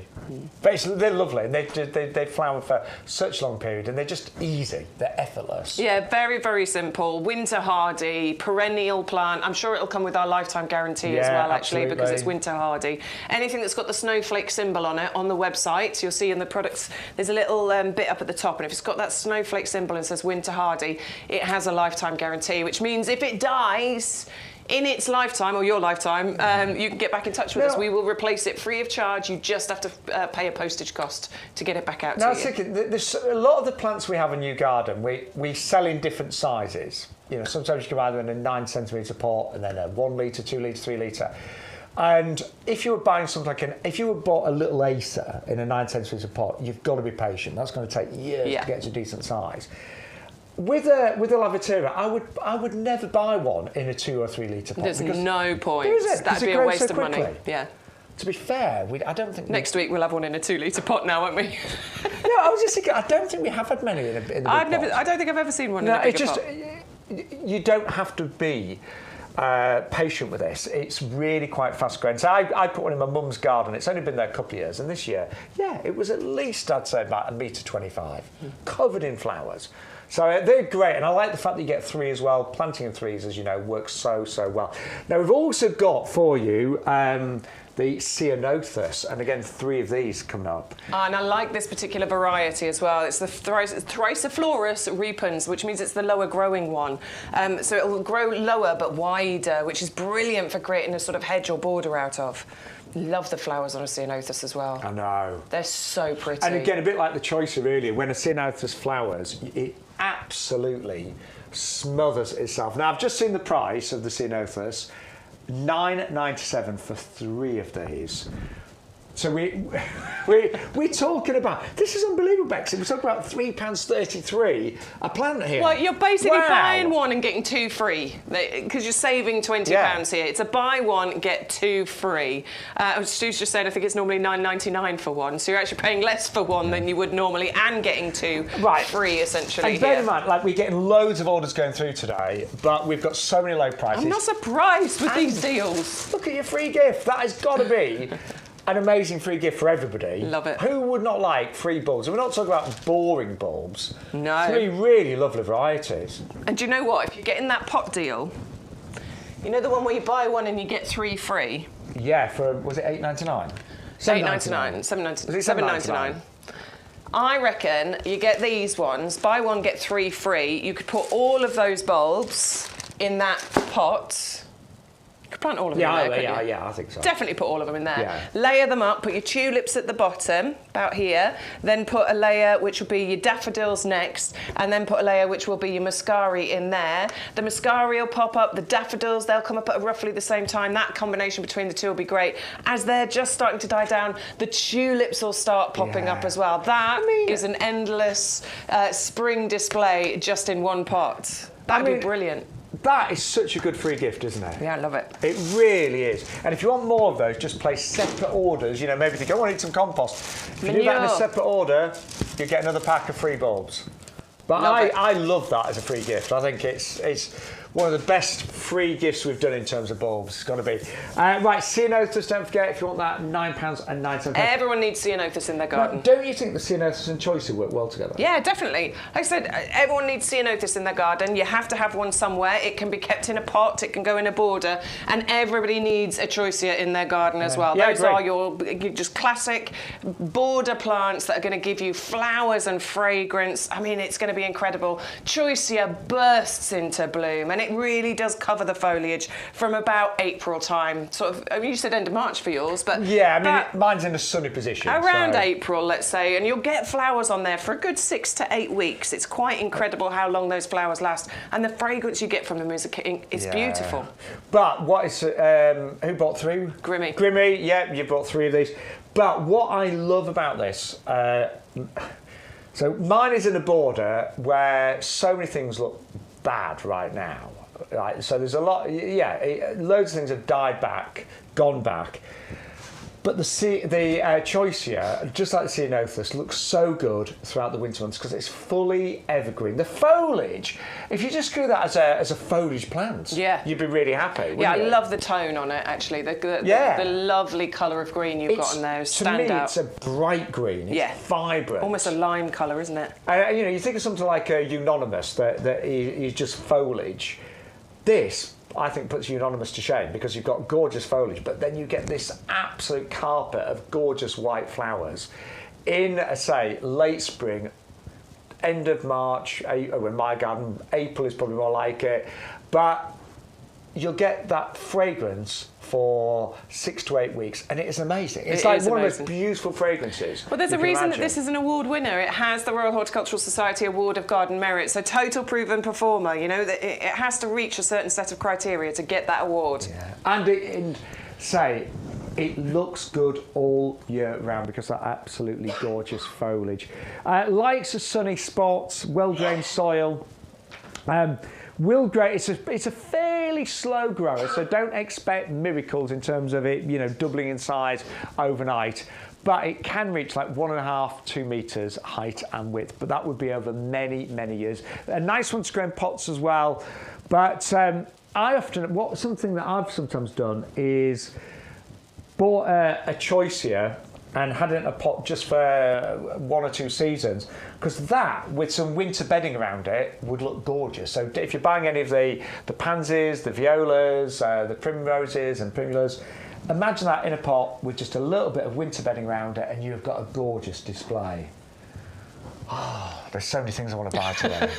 S2: But they're lovely, and they flower for such a long period, and they're just easy. They're effortless.
S1: Yeah, very, very simple. Winter hardy, perennial plant. I'm sure it'll come with our lifetime guarantee as well, actually, because it's winter hardy. Anything that's got the snowflake symbol on it on the website, you'll see in the products, there's a little bit up at the top, and if it's got that snowflake symbol and says winter hardy, it has a lifetime guarantee, which means if it dies in its lifetime, or your lifetime, you can get back in touch with us. We will replace it free of charge. You just have to pay a postage cost to get it back out to you.
S2: Thinking, there's a lot of the plants we have in New Garden, we sell in different sizes. Sometimes you can buy them in a 9 centimetre pot, and then a 1 litre, 2 litre, 3 litre. And if you were buying something if you were bought a little Acer in a 9 centimetre pot, you've got to be patient. That's going to take years to get to a decent size. With a Lavateria, I would never buy one in a 2 or 3 litre pot.
S1: There's no point.
S2: Is it?
S1: That'd be a waste of money. Yeah.
S2: To be fair, I don't think...
S1: Next week we'll have one in a 2 litre pot now, won't we?
S2: No, I was just thinking, I don't think we have had many in the big
S1: I don't think I've ever seen one in a bigger pot.
S2: You don't have to be patient with this. It's really quite fast growing. So I put one in my mum's garden. It's only been there a couple of years, and this year, it was at least, I'd say, about 1.25 metre, covered in flowers. So they're great, and I like the fact that you get 3 as well. Planting in 3s, as you know, works so well. Now, we've also got for you the Ceanothus, and again, 3 of these coming up.
S1: And I like this particular variety as well. It's the Thriciflorus repens, which means it's the lower growing one. So it'll grow lower but wider, which is brilliant for creating a sort of hedge or border out of. Love the flowers on a Ceanothus as well.
S2: I know.
S1: They're so pretty.
S2: And again, a bit like the Choysia earlier, when a Ceanothus flowers, it absolutely smothers itself. Now, I've just seen the price of the Ceanothus, $9.97 for 3 of these. So we're talking about, this is unbelievable, Bexy. We're talking about £3.33 a plant here.
S1: Well, you're basically buying one and getting 2 free, because you're saving £20 here. It's a buy one, get 2 free. Stu's just said, I think it's normally $9.99 for one, so you're actually paying less for one than you would normally, and getting 2 free, essentially.
S2: And bear in mind, we're getting loads of orders going through today, but we've got so many low prices.
S1: I'm not surprised with these deals.
S2: Look at your free gift. That has got to be an amazing free gift for everybody.
S1: Love it.
S2: Who would not like free bulbs? And we're not talking about boring bulbs.
S1: No.
S2: 3 really lovely varieties.
S1: And do you know what? If you're getting that pot deal, you know the one where you buy one and you get 3 free?
S2: Yeah, was it $8.99?
S1: $8.99. $7.99. I reckon you get these ones, buy one, get 3 free. You could put all of those bulbs in that pot. You could plant all of them in there, couldn't you?
S2: Yeah, I think so.
S1: Definitely put all of them in there.
S2: Yeah.
S1: Layer them up, put your tulips at the bottom, about here, then put a layer which will be your daffodils next, and then put a layer which will be your muscari in there. The muscari will pop up, the daffodils, they'll come up at roughly the same time. That combination between the two will be great. As they're just starting to die down, the tulips will start popping up as well. That is an endless spring display just in one pot. That'd be brilliant.
S2: That is such a good free gift, isn't it?
S1: Yeah, I love it.
S2: It really is. And if you want more of those, just place separate orders. You know, maybe think, I want to eat some compost. If you do that in a separate order, you get another pack of free bulbs. But I love that as a free gift. I think it's one of the best free gifts we've done in terms of bulbs. It's got to be. Right, Ceanothus, don't forget, if you want that, £9.97.
S1: Everyone needs Ceanothus in their garden.
S2: Now, don't you think the Ceanothus and Choysia work well together?
S1: Yeah, definitely. Like I said, everyone needs Ceanothus in their garden. You have to have one somewhere. It can be kept in a pot, it can go in a border, and everybody needs a Choysia in their garden as well.
S2: Yeah,
S1: those are your just classic border plants that are going to give you flowers and fragrance. I mean, it's going to be incredible. Choysia bursts into bloom, and it really does cover the foliage from about April time. Sort of, I mean, you said end of March for yours, but
S2: yeah, I mean, mine's in a sunny position.
S1: Around April, let's say, and you'll get flowers on there for a good 6 to 8 weeks. It's quite incredible how long those flowers last, and the fragrance you get from them is beautiful. But
S2: what is who bought 3? Grimmy, yeah, you bought 3 of these. But what I love about this, so mine is in a border where so many things look bad right now. Right, so there's a lot, loads of things have died back, gone back. But the Choysia, just like the Ceanothus, looks so good throughout the winter months because it's fully evergreen. The foliage, if you just grew that as a foliage plant, you'd be really happy.
S1: Yeah, I love the tone on it, actually. The lovely colour of green you've got on there stand out.
S2: To me, it's a bright green. It's vibrant.
S1: Almost a lime colour, isn't it?
S2: You know, you think of something like a Unanimous that is just foliage. This, I think, puts Unanimous to shame because you've got gorgeous foliage, but then you get this absolute carpet of gorgeous white flowers in, say, late spring, end of March, in my garden, April is probably more like it, but you'll get that fragrance for 6 to 8 weeks, and it is amazing. It's like one of the most beautiful fragrances.
S1: Well, there's a reason that this is an award winner. It has the Royal Horticultural Society Award of Garden Merit, so total proven performer. You know, that it has to reach a certain set of criteria to get that award.
S2: Yeah. And it looks good all year round because of that absolutely gorgeous foliage. Likes of sunny spots, well-drained soil. It's a fairly slow grower, so don't expect miracles in terms of it, you know, doubling in size overnight. But it can reach like 1.5 to 2 metres height and width, but that would be over many, many years. A nice one to grow in pots as well. But something that I've sometimes done is bought a Choysia and had it in a pot just for 1 or 2 seasons, because that, with some winter bedding around it, would look gorgeous. So if you're buying any of the pansies, the violas, the primroses and primulas, imagine that in a pot with just a little bit of winter bedding around it, and you've got a gorgeous display. Oh, there's so many things I want to buy today.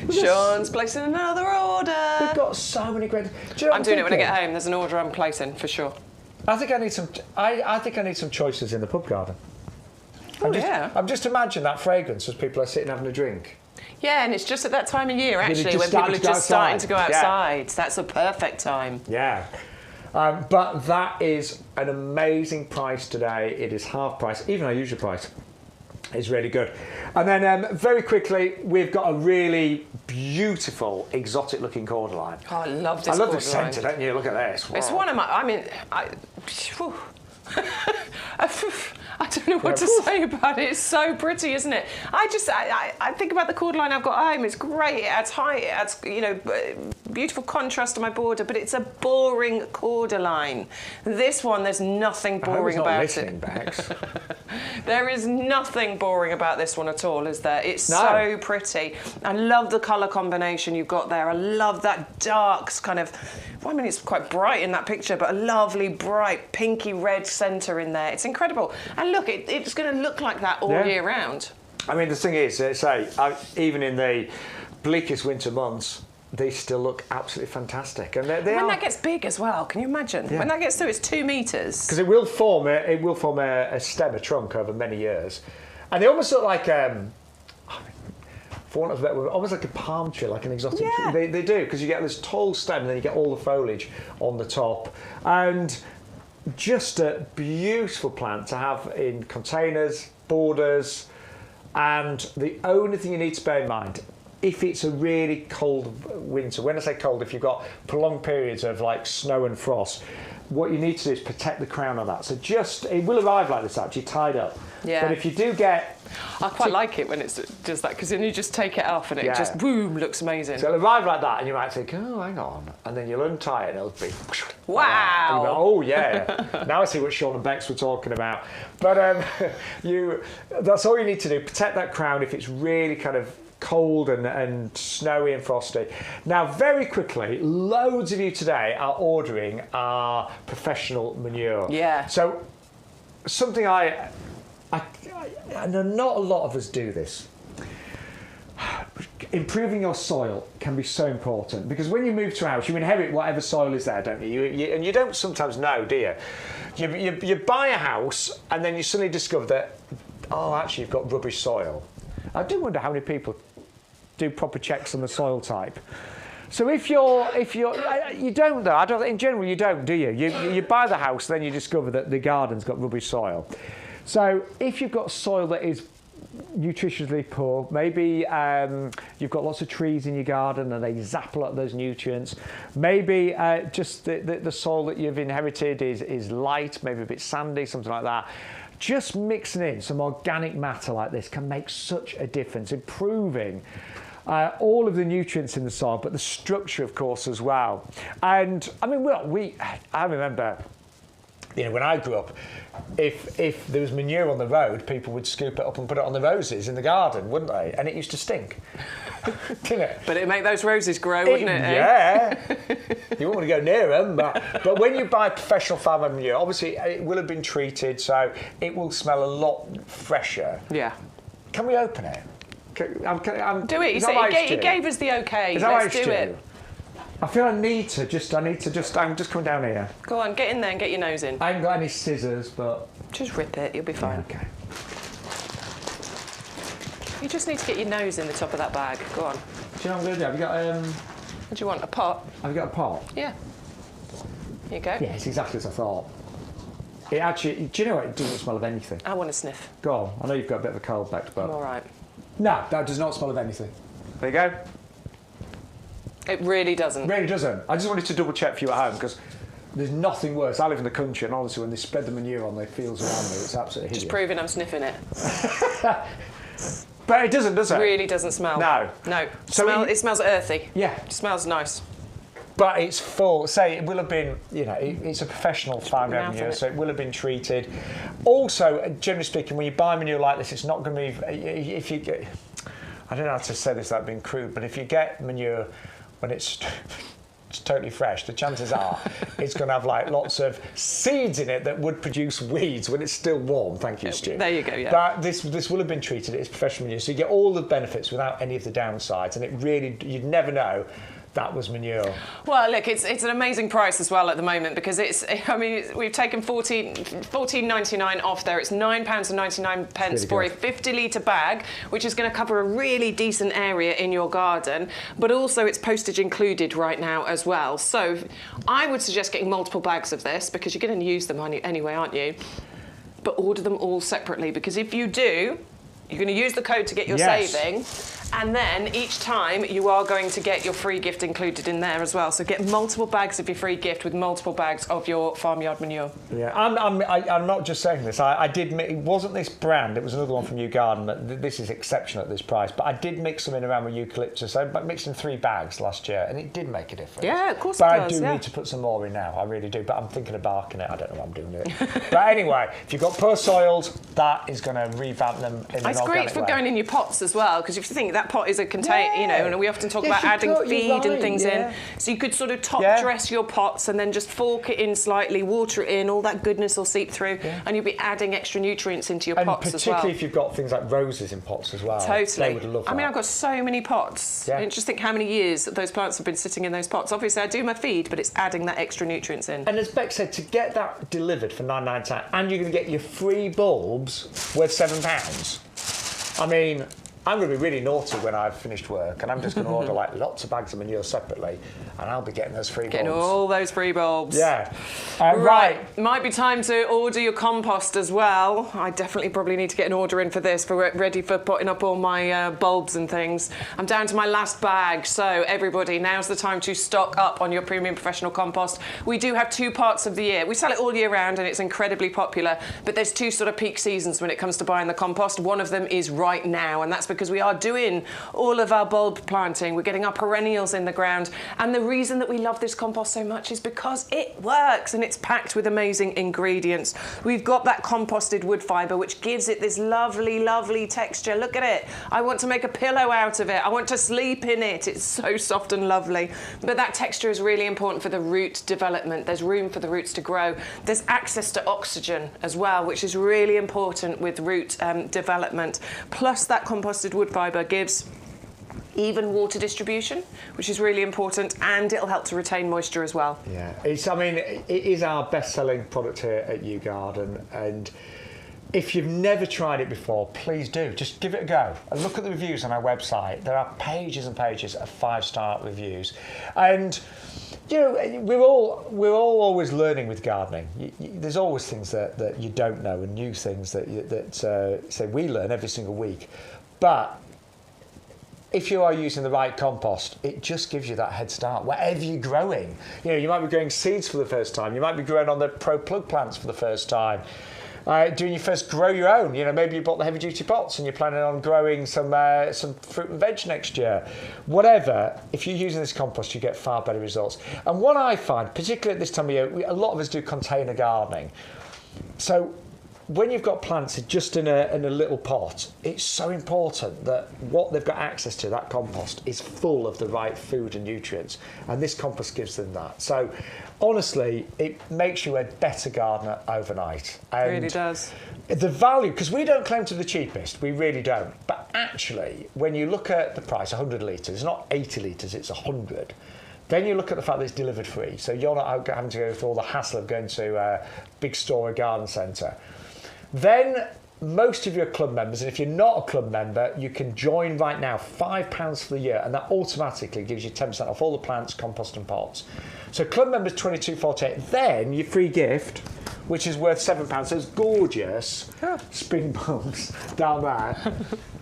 S1: Sean's placing another order.
S2: We've got so many great...
S1: I'm doing it when I get home. There's an order I'm placing, for sure.
S2: I think I need some. I think I need some choices in the pub garden. I'm just imagining that fragrance as people are sitting having a drink.
S1: Yeah, and it's just at that time of year actually when people are just starting to go outside. Yeah. That's a perfect time.
S2: Yeah, but that is an amazing price today. It is half price, even our usual price. Is really good. And then very quickly, we've got a really beautiful, exotic-looking cordyline.
S1: Oh, I love this.
S2: I love the centre, don't you? Look at this.
S1: It's one of my. I mean, I don't know what to say about it. It's so pretty, isn't it? I think about the cordyline I've got at home. It's great. It adds height. It adds, you know, beautiful contrast to my border. But it's a boring cordyline. This one, there's nothing boring about it.
S2: Bex.
S1: There is nothing boring about this one at all, is there? It's so pretty. I love the colour combination you've got there. I love that dark kind of. Well, I mean, it's quite bright in that picture, but a lovely, bright, pinky red centre in there. It's incredible. And look, it's going to look like that all year round.
S2: I mean, the thing is, even in the bleakest winter months, they still look absolutely fantastic. And when
S1: that gets big as well, can you imagine? Yeah. When that gets to its 2 metres.
S2: Because it will form a stem, a trunk over many years. And they almost look like... for want of a better word, almost like a palm tree, like an exotic tree. They do, because you get this tall stem and then you get all the foliage on the top. And just a beautiful plant to have in containers, borders, and the only thing you need to bear in mind, if it's a really cold winter, when I say cold, if you've got prolonged periods of like snow and frost, what you need to do is protect the crown of that. So it will arrive like this actually, tied up.
S1: Yeah.
S2: But if you do get...
S1: I quite like it when it does that, because then you just take it off and it just, boom, looks amazing.
S2: So it'll arrive like that and you might think, oh, hang on. And then you'll untie it and it'll be...
S1: Wow!
S2: And go, oh, yeah. Now I see what Shaun and Bex were talking about. But that's all you need to do. Protect that crown if it's really kind of cold and snowy and frosty. Now, very quickly, loads of you today are ordering our professional manure.
S1: Yeah.
S2: So something I know not a lot of us do this. improving your soil can be so important, because when you move to a house, you inherit whatever soil is there, don't you? And you don't sometimes know, do you? You buy a house and then you suddenly discover that, oh, actually, you've got rubbish soil. I do wonder how many people do proper checks on the soil type. So if you're, you don't though. In general, you don't, do you? You buy the house, then you discover that the garden's got rubbish soil. So if you've got soil that is nutritionally poor, maybe you've got lots of trees in your garden and they zap a lot of those nutrients. Maybe just the soil that you've inherited is light, maybe a bit sandy, something like that. Just mixing in some organic matter like this can make such a difference, improving all of the nutrients in the soil, but the structure, of course, as well. And I mean, I remember, you know, when I grew up, if there was manure on the road, people would scoop it up and put it on the roses in the garden, wouldn't they? And it used to stink, didn't it?
S1: But it'd make those roses grow, wouldn't it?
S2: Yeah. You wouldn't want to go near them. But when you buy professional farm manure, obviously it will have been treated, so it will smell a lot fresher.
S1: Yeah.
S2: Can we open it?
S1: Do it. He gave us the okay. Let's do it.
S2: I feel I need to just. I'm just coming down here.
S1: Go on, get in there and get your nose in.
S2: I haven't got any scissors, but
S1: just rip it. You'll be fine.
S2: Yeah, okay.
S1: You just need to get your nose in the top of that bag. Go on.
S2: Do you know what I'm going to do? Have you got
S1: What do you want? A pot?
S2: Have you got a pot?
S1: Yeah. Here you go.
S2: Yeah, it's exactly as I thought. It actually. Do you know what? It doesn't smell of anything.
S1: I want to sniff.
S2: Go on. I know you've got a bit of a cold back, but
S1: I'm all right.
S2: No, that does not smell of anything. There you go.
S1: It really doesn't.
S2: Really doesn't. I just wanted to double check for you at home, because there's nothing worse. I live in the country, and honestly, when they spread the manure on the fields around me, it's absolutely hideous.
S1: Just proving I'm sniffing it.
S2: But it doesn't, does it?
S1: It really doesn't smell.
S2: No.
S1: No. So it smells earthy.
S2: Yeah.
S1: It smells nice.
S2: But it's full. Say it will have been, you know, it's a professional farm manure, so it will have been treated. Also, generally speaking, when you buy manure like this, it's not going to be. If you get, I don't know how to say this without being crude, but if you get manure when it's totally fresh, the chances are it's going to have like lots of seeds in it that would produce weeds when it's still warm. Thank you, Stu.
S1: There you go. Yeah.
S2: But this will have been treated. It's professional manure, so you get all the benefits without any of the downsides, and it really, you'd never know that was manure.
S1: Well, look, it's an amazing price as well at the moment, because we've taken $14.99 off there. It's £9.99 really for a 50-litre bag, which is going to cover a really decent area in your garden, but also it's postage included right now as well. So I would suggest getting multiple bags of this, because you're going to use them anyway, aren't you? But order them all separately, because if you do, you're going to use the code to get your saving, and then each time you are going to get your free gift included in there as well. So get multiple bags of your free gift with multiple bags of your farmyard manure. Yeah,
S2: I'm not just saying this. I did. It wasn't this brand. It was another one from New Garden. This is exceptional at this price. But I did mix them in around with eucalyptus. I mixed in 3 bags last year, and it did make a difference.
S1: Yeah, of course.
S2: But
S1: it does,
S2: I do need to put some more in now. I really do. But I'm thinking of barking it. I don't know what I'm doing with it. But anyway, if you've got poor soils, that is going to revamp them in an organic way.
S1: It's great for going in your pots as well, because if you think that pot is a container, you know, and we often talk about adding feed and things in. So you could sort of top dress your pots and then just fork it in slightly, water it in, all that goodness will seep through, and you'll be adding extra nutrients into your pots as well.
S2: Particularly if you've got things like roses in pots as well.
S1: Totally.
S2: They would love that.
S1: I mean, I've got so many pots. Yeah. And just think how many years those plants have been sitting in those pots. Obviously, I do my feed, but it's adding that extra nutrients in.
S2: And as Bex said, to get that delivered for £9.99, and you're going to get your free bulbs worth £7. I mean, I'm going to be really naughty when I've finished work, and I'm just going to order like lots of bags of manure separately, and I'll be getting those free bulbs.
S1: Getting all those free bulbs.
S2: Yeah.
S1: Right. Might be time to order your compost as well. I definitely probably need to get an order in for this, ready for putting up all my bulbs and things. I'm down to my last bag, so everybody, now's the time to stock up on your premium professional compost. We do have 2 parts of the year. We sell it all year round, and it's incredibly popular, but there's 2 sort of peak seasons when it comes to buying the compost. One of them is right now, and that's because we are doing all of our bulb planting. We're getting our perennials in the ground, and the reason that we love this compost so much is because it works, and it's packed with amazing ingredients. We've got that composted wood fibre, which gives it this lovely, lovely texture. Look at it. I want to make a pillow out of it. I want to sleep in it. It's so soft and lovely. But that texture is really important for the root development. There's room for the roots to grow. There's access to oxygen as well, which is really important with root development. Plus that composted wood fibre gives even water distribution, which is really important, and it'll help to retain moisture as well.
S2: Yeah, I mean, it is our best-selling product here at Yew Garden, and if you've never tried it before, please do. Just give it a go and look at the reviews on our website. There are pages and pages of 5-star reviews, and you know, we're all always learning with gardening. There's always things that you don't know, and new things that say we learn every single week. But if you are using the right compost, it just gives you that head start wherever you're growing. You know, you might be growing seeds for the first time. You might be growing on the Pro Plug plants for the first time. Doing your first grow your own. You know, maybe you bought the heavy duty pots and you're planning on growing some fruit and veg next year. Whatever, if you're using this compost, you get far better results. And what I find, particularly at this time of year, a lot of us do container gardening. So when you've got plants just in a little pot, it's so important that what they've got access to, that compost, is full of the right food and nutrients. And this compost gives them that. So honestly, it makes you a better gardener overnight. And
S1: it really does.
S2: The value, because we don't claim to be the cheapest, we really don't. But actually, when you look at the price, 100 litres, it's not 80 litres, it's 100. Then you look at the fact that it's delivered free. So you're not having to go through all the hassle of going to a big store or garden centre. Then most of your club members, and if you're not a club member, you can join right now, £5 for the year, and that automatically gives you 10% off all the plants, compost and pots. So club members £22.48. Then your free gift, which is worth £7. So it's gorgeous spring bulbs down there.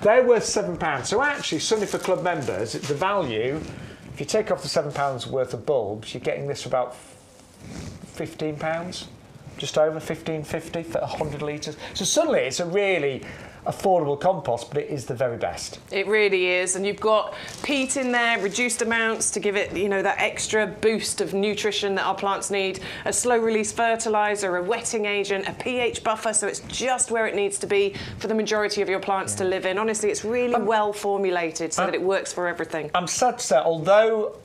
S2: They're worth £7. So actually, suddenly for club members, the value, if you take off the £7 worth of bulbs, you're getting this for about £15. Just over $15.50 for 100 litres. So suddenly it's a really affordable compost, but it is the very best.
S1: It really is, and you've got peat in there, reduced amounts to give it, you know, that extra boost of nutrition that our plants need, a slow release fertiliser, a wetting agent, a pH buffer, so it's just where it needs to be for the majority of your plants to live in. Honestly, it's really well formulated so that it works for everything. I'm
S2: sad to say, although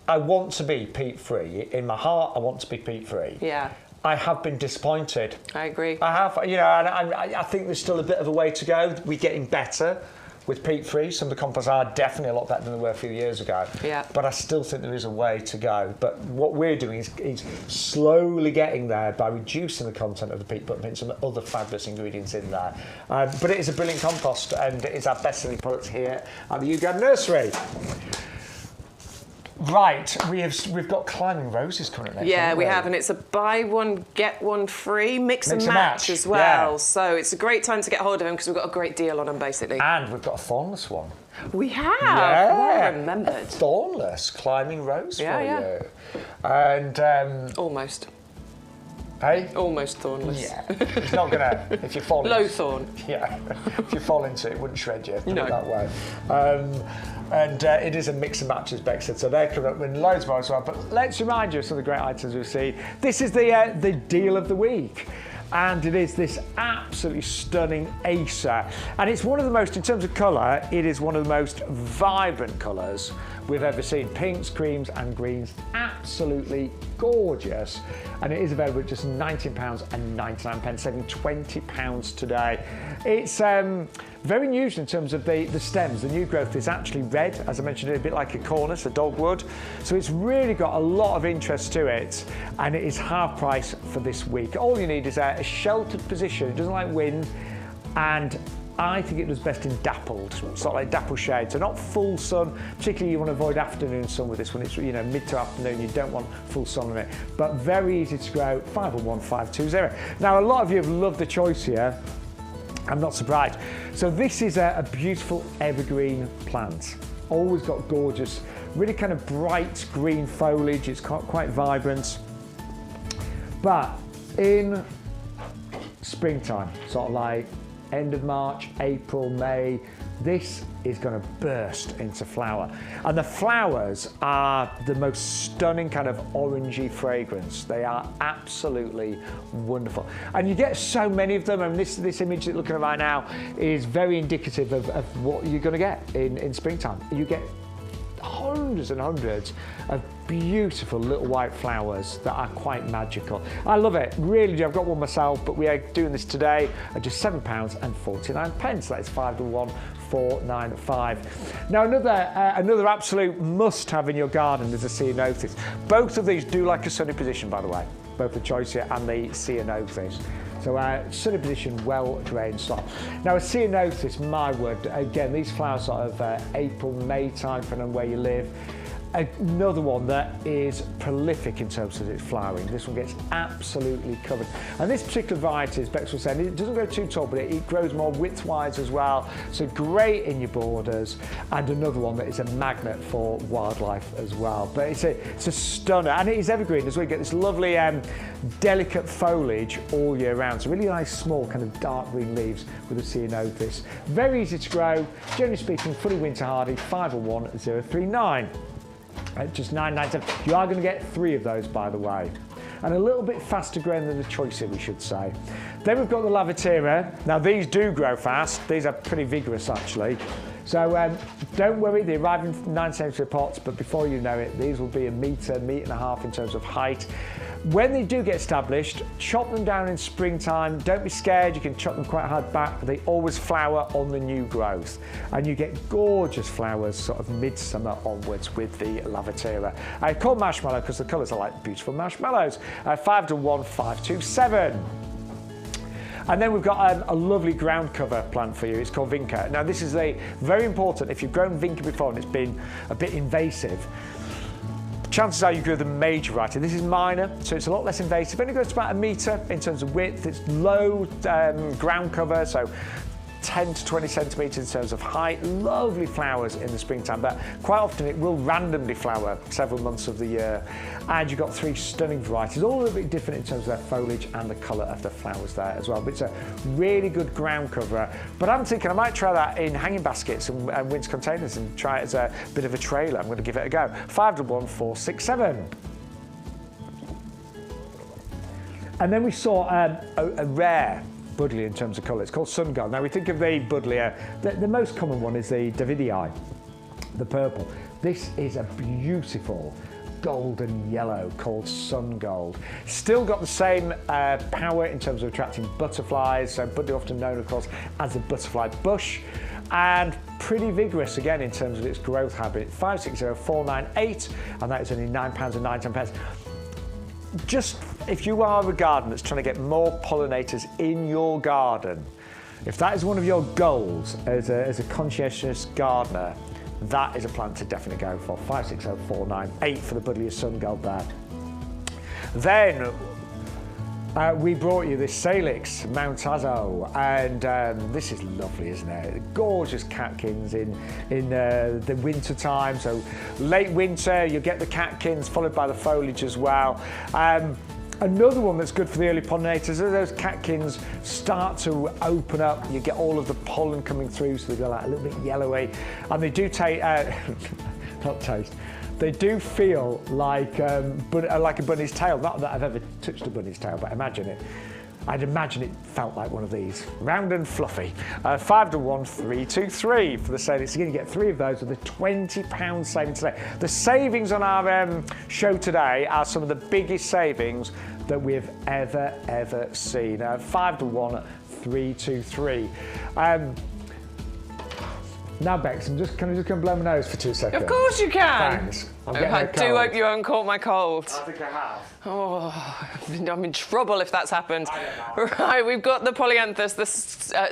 S2: I want to be peat-free, in my heart I want to be peat-free.
S1: Yeah.
S2: I have been disappointed.
S1: I agree.
S2: I have, you know, and I think there's still a bit of a way to go. We're getting better with peat-free. Some of the composts are definitely a lot better than they were a few years ago. Yeah. But I still think there is a way to go. But what we're doing is slowly getting there by reducing the content of the peat, but putting some other fabulous ingredients in there. But it is a brilliant compost, and it is our best-selling product here at the Yew Garden Nursery. Right, we've got climbing roses coming up next.
S1: Yeah, we have, and it's a buy one get one free mix and match as well. Yeah. So it's a great time to get hold of them because we've got a great deal on them basically.
S2: And we've got a thornless one.
S1: We have. Yeah, well remembered.
S2: A thornless climbing rose for you. And
S1: almost.
S2: Hey?
S1: Almost thornless.
S2: Yeah. It's not gonna if you fall
S1: low thorn.
S2: Yeah. If you fall into it, it wouldn't shred you. Put it that way. And it is a mix and match, as Bex said, so they're coming up with loads more as well. But let's remind you of some of the great items we've seen. This is the deal of the week. And it is this absolutely stunning Acer. And it's one of the most, in terms of colour, it is one of the most vibrant colours we've ever seen. Pinks, creams and greens, absolutely gorgeous. And it is available at just £19.99, saving £20 today. It's very unusual in terms of the stems. The new growth is actually red, as I mentioned, a bit like a cornus, a dogwood. So it's really got a lot of interest to it, and it is half price for this week. All you need is a sheltered position. It doesn't like wind, and I think it does best in dappled, sort of like dapple shade. So not full sun, particularly you want to avoid afternoon sun with this one. It's, you know, mid to afternoon, you don't want full sun on it. But very easy to grow, 511520. Now, a lot of you have loved the Choysia. I'm not surprised. So this is a beautiful evergreen plant. Always got gorgeous, really kind of bright green foliage. It's quite vibrant. But in springtime, sort of like end of March, April, May, this is going to burst into flower. And the flowers are the most stunning kind of orangey fragrance. They are absolutely wonderful. And you get so many of them, and this image that you're looking at right now is very indicative of what you're going to get in springtime. You get hundreds and hundreds of beautiful little white flowers that are quite magical. I love it, really do. I've got one myself, but we are doing this today at just £7.49. That is 5 to 1 495. Now another absolute must-have in your garden is a ceanothus. Both of these do like a sunny position, by the way, both the Choysia and the ceanothus. So sunny position, well-drained soil. Now a ceanothus, my word, again, these flowers sort of April, May time, depending on where you live. Another one that is prolific in terms of its flowering. This one gets absolutely covered. And this particular variety, as Bex was saying, it doesn't grow too tall, but it grows more widthwise as well. So great in your borders. And another one that is a magnet for wildlife as well. But it's a stunner, and it is evergreen as well. You get this lovely delicate foliage all year round. So really nice small kind of dark green leaves with the ceanothus. Very easy to grow. Generally speaking, fully winter hardy. 501039. At just $9.97. You are going to get 3 of those, by the way. And a little bit faster growing than the Choysia, we should say. Then we've got the Lavatiera. Now, these do grow fast. These are pretty vigorous, actually. So don't worry, they arrive in 9 centimetre pots, but before you know it, these will be a metre and a half in terms of height. When they do get established, chop them down in springtime. Don't be scared, you can chop them quite hard back. They always flower on the new growth. And you get gorgeous flowers sort of midsummer onwards with the Lavatiera. Called marshmallow because the colours are like beautiful marshmallows. 511527. And then we've got a lovely ground cover plant for you. It's called Vinca. Now this is very important. If you've grown Vinca before and it's been a bit invasive, chances are you grew the major variety. This is minor, so it's a lot less invasive. It only goes to about 1 metre in terms of width. It's low ground cover, so 10 to 20 centimetres in terms of height. Lovely flowers in the springtime, but quite often it will randomly flower several months of the year. And you've got 3 stunning varieties, all a little bit different in terms of their foliage and the colour of the flowers there as well. But it's a really good ground cover. But I'm thinking I might try that in hanging baskets and winter containers and try it as a bit of a trailer. I'm going to give it a go. 511467. And then we saw a rare buddleia in terms of colour. It's called Sun Gold. Now we think of the buddleia, the most common one is the Davidii, the purple. This is a beautiful golden yellow called Sun Gold. Still got the same power in terms of attracting butterflies, so buddleia often known of course as the butterfly bush, and pretty vigorous again in terms of its growth habit. 560498, and that is only £9.99. Just if you are a gardener that's trying to get more pollinators in your garden, if that is one of your goals as a conscientious gardener, that is a plant to definitely go for. 560498 for the buddleia Sun Gold there. Then we brought you this Salix Mount Azo, and this is lovely, isn't it? Gorgeous catkins in the winter time. So late winter, you get the catkins followed by the foliage as well. Another one that's good for the early pollinators, as those catkins start to open up, you get all of the pollen coming through, so they go like a little bit yellowy, and they do they do feel like a bunny's tail. Not that I've ever touched a bunny's tail, but I'd imagine it felt like one of these. Round and fluffy. 511323 for the Salix. You're going to get 3 of those with a £20 savings today. The savings on our show today are some of the biggest savings that we have ever seen. 511323. Now, Bex, can I just going to blow my nose for 2 seconds?
S1: Of course you can.
S2: Thanks.
S1: I do hope you haven't caught my cold.
S2: I think I have.
S1: Oh, I'm in trouble if that's happened.
S2: I don't know.
S1: Right, we've got the polyanthus, the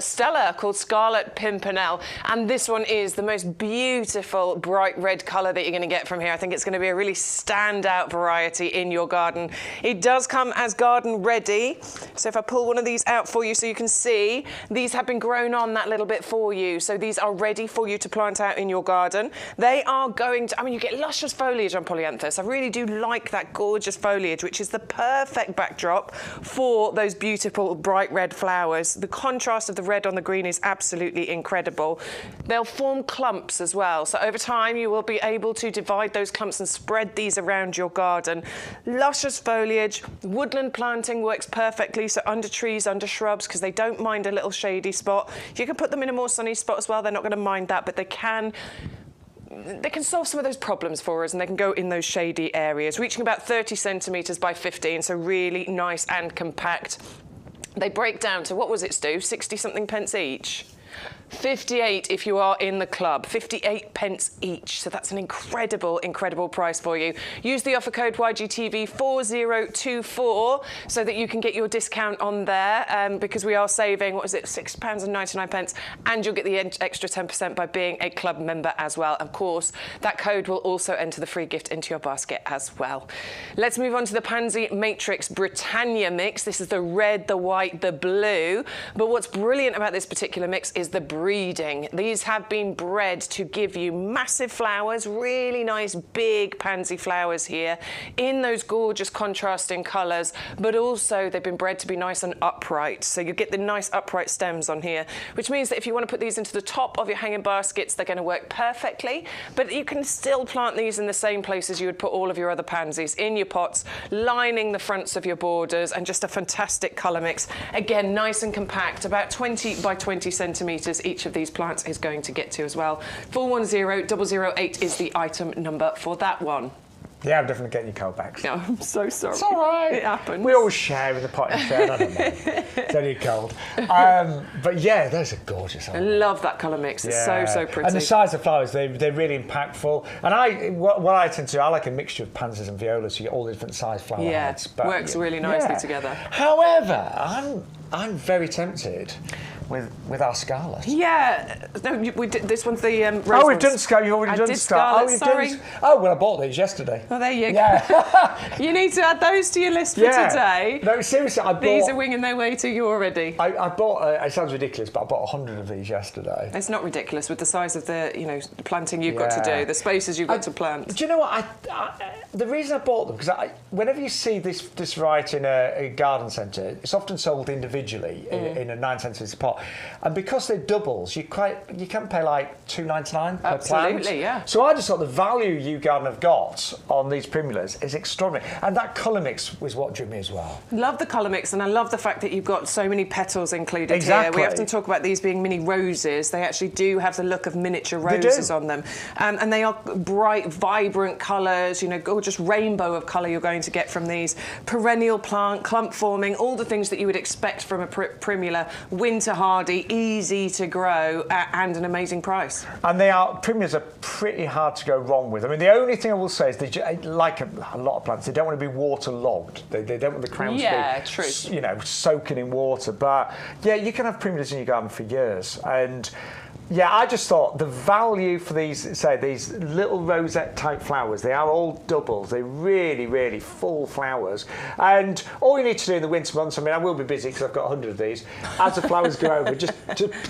S1: Stella called Scarlet Pimpernel, and this one is the most beautiful bright red colour that you're going to get from here. I think it's going to be a really standout variety in your garden. It does come as garden ready, so if I pull one of these out for you so you can see, these have been grown on that little bit for you, so these are ready for you to plant out in your garden. They are going to, you get luscious foliage on polyanthus. I really do like that gorgeous foliage, which is the perfect backdrop for those beautiful bright red flowers. The contrast of the red on the green is absolutely incredible. They'll form clumps as well, so over time you will be able to divide those clumps and spread these around your garden. Luscious foliage. Woodland planting works perfectly, so under trees, under shrubs, because they don't mind a little shady spot. You can put them in a more sunny spot as well. They're not going to mind that, but they can solve some of those problems for us, and they can go in those shady areas, reaching about 30 centimetres by 15, so really nice and compact. They break down to, what was it, Stu, 60-something pence each? 58 if you are in the club, 58 pence each. So that's an incredible, incredible price for you. Use the offer code YGTV4024 so that you can get your discount on there because we are saving, what is it, £6.99, and you'll get the extra 10% by being a club member as well. Of course, that code will also enter the free gift into your basket as well. Let's move on to the Pansy Matrix Britannia mix. This is the red, the white, the blue. But what's brilliant about this particular mix is the breeding. These have been bred to give you massive flowers, really nice big pansy flowers here in those gorgeous contrasting colours, but also they've been bred to be nice and upright. So you get the nice upright stems on here, which means that if you want to put these into the top of your hanging baskets, they're going to work perfectly, but you can still plant these in the same places you would put all of your other pansies, in your pots, lining the fronts of your borders, and just a fantastic colour mix. Again, nice and compact, about 20 by 20 centimetres each of these plants is going to get to as well. 410008 is the item number for that one.
S2: Yeah, I'm definitely getting you cold backs.
S1: No, I'm so sorry.
S2: It's all right.
S1: It happens.
S2: We always share in the pot and share. I don't know. It's only cold. But yeah, those are gorgeous.
S1: I love that colour mix. It's so pretty.
S2: And the size of flowers, they're really impactful. And what I tend to do, I like a mixture of pansies and violas. So you get all the different size flower heads.
S1: But works really nicely together.
S2: However, I'm very tempted with our Scarlet.
S1: Yeah, no, we did, this one's the rose
S2: Oh, we've
S1: ones.
S2: done Scarlet. You've already done Scarlet.
S1: Sorry.
S2: Oh, well, I bought these yesterday.
S1: Oh, there you go.
S2: Yeah.
S1: You need to add those to your list for today.
S2: No, seriously,
S1: These are winging their way to you already.
S2: I bought. It sounds ridiculous, but I bought 100 of these yesterday.
S1: It's not ridiculous with the size of the planting you've got to do, the spaces you've got to plant.
S2: Do you know what? The reason I bought them because whenever you see this variety in a garden centre, it's often sold individually in a 9 centimetre pot, and because they're doubles, you can pay like $2.99 per plant.
S1: Absolutely, yeah.
S2: So I just thought the value you garden have got on these primulas is extraordinary, and that colour mix was what drew me as well.
S1: Love the colour mix, and I love the fact that you've got so many petals included
S2: Exactly.
S1: here. We often talk about these being mini roses. They actually do have the look of miniature roses on them, and they are bright, vibrant colours. Gorgeous rainbow of colour you're going to get from these. Perennial plant, clump forming, all the things that you would expect from a primula. Winter hardy, easy to grow, and an amazing price.
S2: And primulas are pretty hard to go wrong with. I mean, the only thing I will say is like a lot of plants, they don't want to be waterlogged. They don't want the crowns to be, soaking in water. But yeah, you can have primulas in your garden for years. And yeah, I just thought the value for these little rosette type flowers, they are all doubles. They're really, really full flowers. And all you need to do in the winter months, I mean, I will be busy because I've got 100 of these. As the flowers go over, just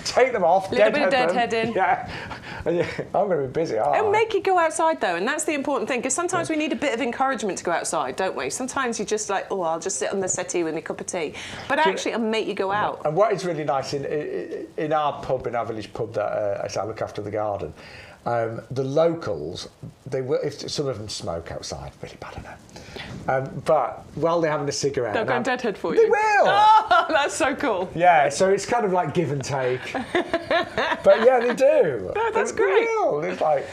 S2: take them off.
S1: A little bit of deadheading.
S2: Yeah. I'm going to be busy.
S1: It'll make you go outside though, and that's the important thing, because sometimes we need a bit of encouragement to go outside, don't we? Sometimes you're just like, I'll just sit on the settee with my cup of tea. But actually, it'll make you go out.
S2: And what is really nice in our village pub that I look after the garden, the locals, if some of them smoke outside, really bad, I know. But while they're having a cigarette,
S1: they'll go deadhead for you.
S2: They will.
S1: Oh, that's so cool.
S2: Yeah, so it's kind of like give and take. But yeah, they do.
S1: No, that's great.
S2: They will. It's like.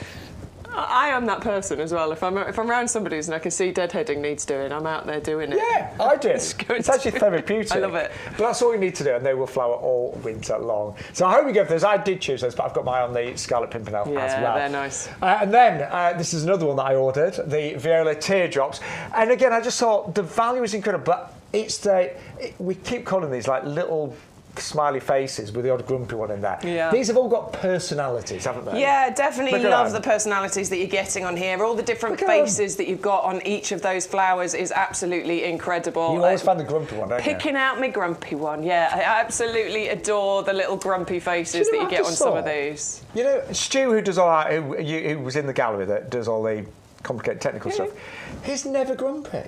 S1: I am that person as well. If I'm around somebody's and I can see deadheading needs doing, I'm out there doing it.
S2: Yeah, I do. It's actually therapeutic.
S1: I love it.
S2: But that's all you need to do, and they will flower all winter long. So I hope we go for this. I did choose those, but I've got my eye on the Scarlet Pimpernel as well.
S1: Yeah, they're nice.
S2: And then this is another one that I ordered, the Viola teardrops. And again, I just thought the value is incredible, but we keep calling these like little smiley faces with the odd grumpy one in there.
S1: Yeah.
S2: These have all got personalities, haven't they?
S1: Yeah, definitely love the personalities that you're getting on here. All the different faces that you've got on each of those flowers is absolutely incredible.
S2: You always find the grumpy one, don't you?
S1: Picking out my grumpy one, yeah. I absolutely adore the little grumpy faces that you get on some of these.
S2: You know, Stu, who does all that, who was in the gallery that does all the complicated technical stuff, he's never grumpy.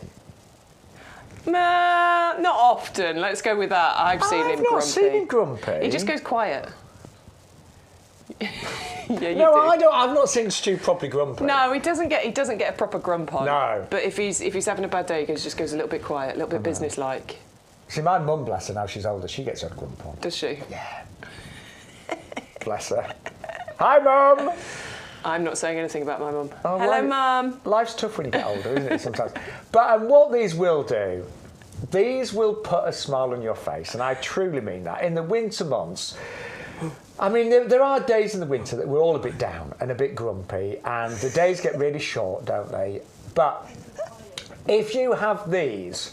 S1: Not often. Let's go with that. I've seen him grumpy.
S2: I've not seen him grumpy.
S1: He just goes quiet. Yeah, you do.
S2: I've not seen Stu properly grumpy.
S1: No, he doesn't get a proper grump on.
S2: No.
S1: But if he's having a bad day, he just goes a little bit quiet, a little bit businesslike.
S2: See, my mum, bless her, now she's older, she gets a grump on.
S1: Does she?
S2: Yeah. Bless her. Hi, Mum.
S1: I'm not saying anything about my mum.
S2: Oh,
S1: hello, Mum.
S2: Life's tough when you get older, isn't it, sometimes? But what these will do, these will put a smile on your face, and I truly mean that. In the winter months, I mean, there are days in the winter that we're all a bit down and a bit grumpy, and the days get really short, don't they? But if you have these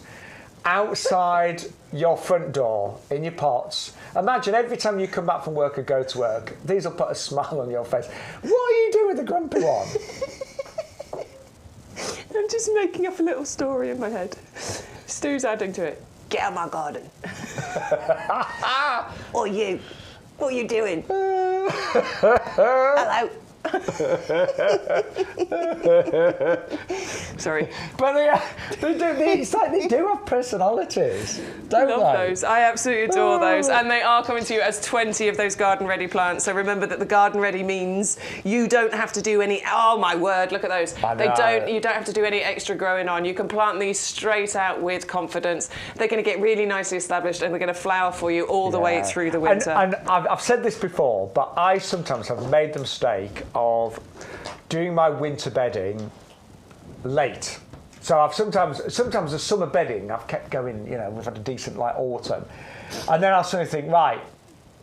S2: outside your front door in your pots, imagine every time you come back from work and go to work, these will put a smile on your face. What are you doing with the grumpy one?
S1: I'm just making up a little story in my head. Stu's adding to it. Get out of my garden. Or you. What are you doing? Hello. Sorry.
S2: But they do have personalities, don't they?
S1: Love those. I absolutely adore those. And they are coming to you as 20 of those garden ready plants. So remember that the garden ready means you don't have to do any, oh my word, look at those. You don't have to do any extra growing on. You can plant these straight out with confidence. They're going to get really nicely established and they're going to flower for you all the way through the winter.
S2: And I've said this before, but I sometimes have made the mistake of doing my winter bedding late. So I've sometimes the summer bedding I've kept going, we've had a decent autumn. And then I'll suddenly think, right,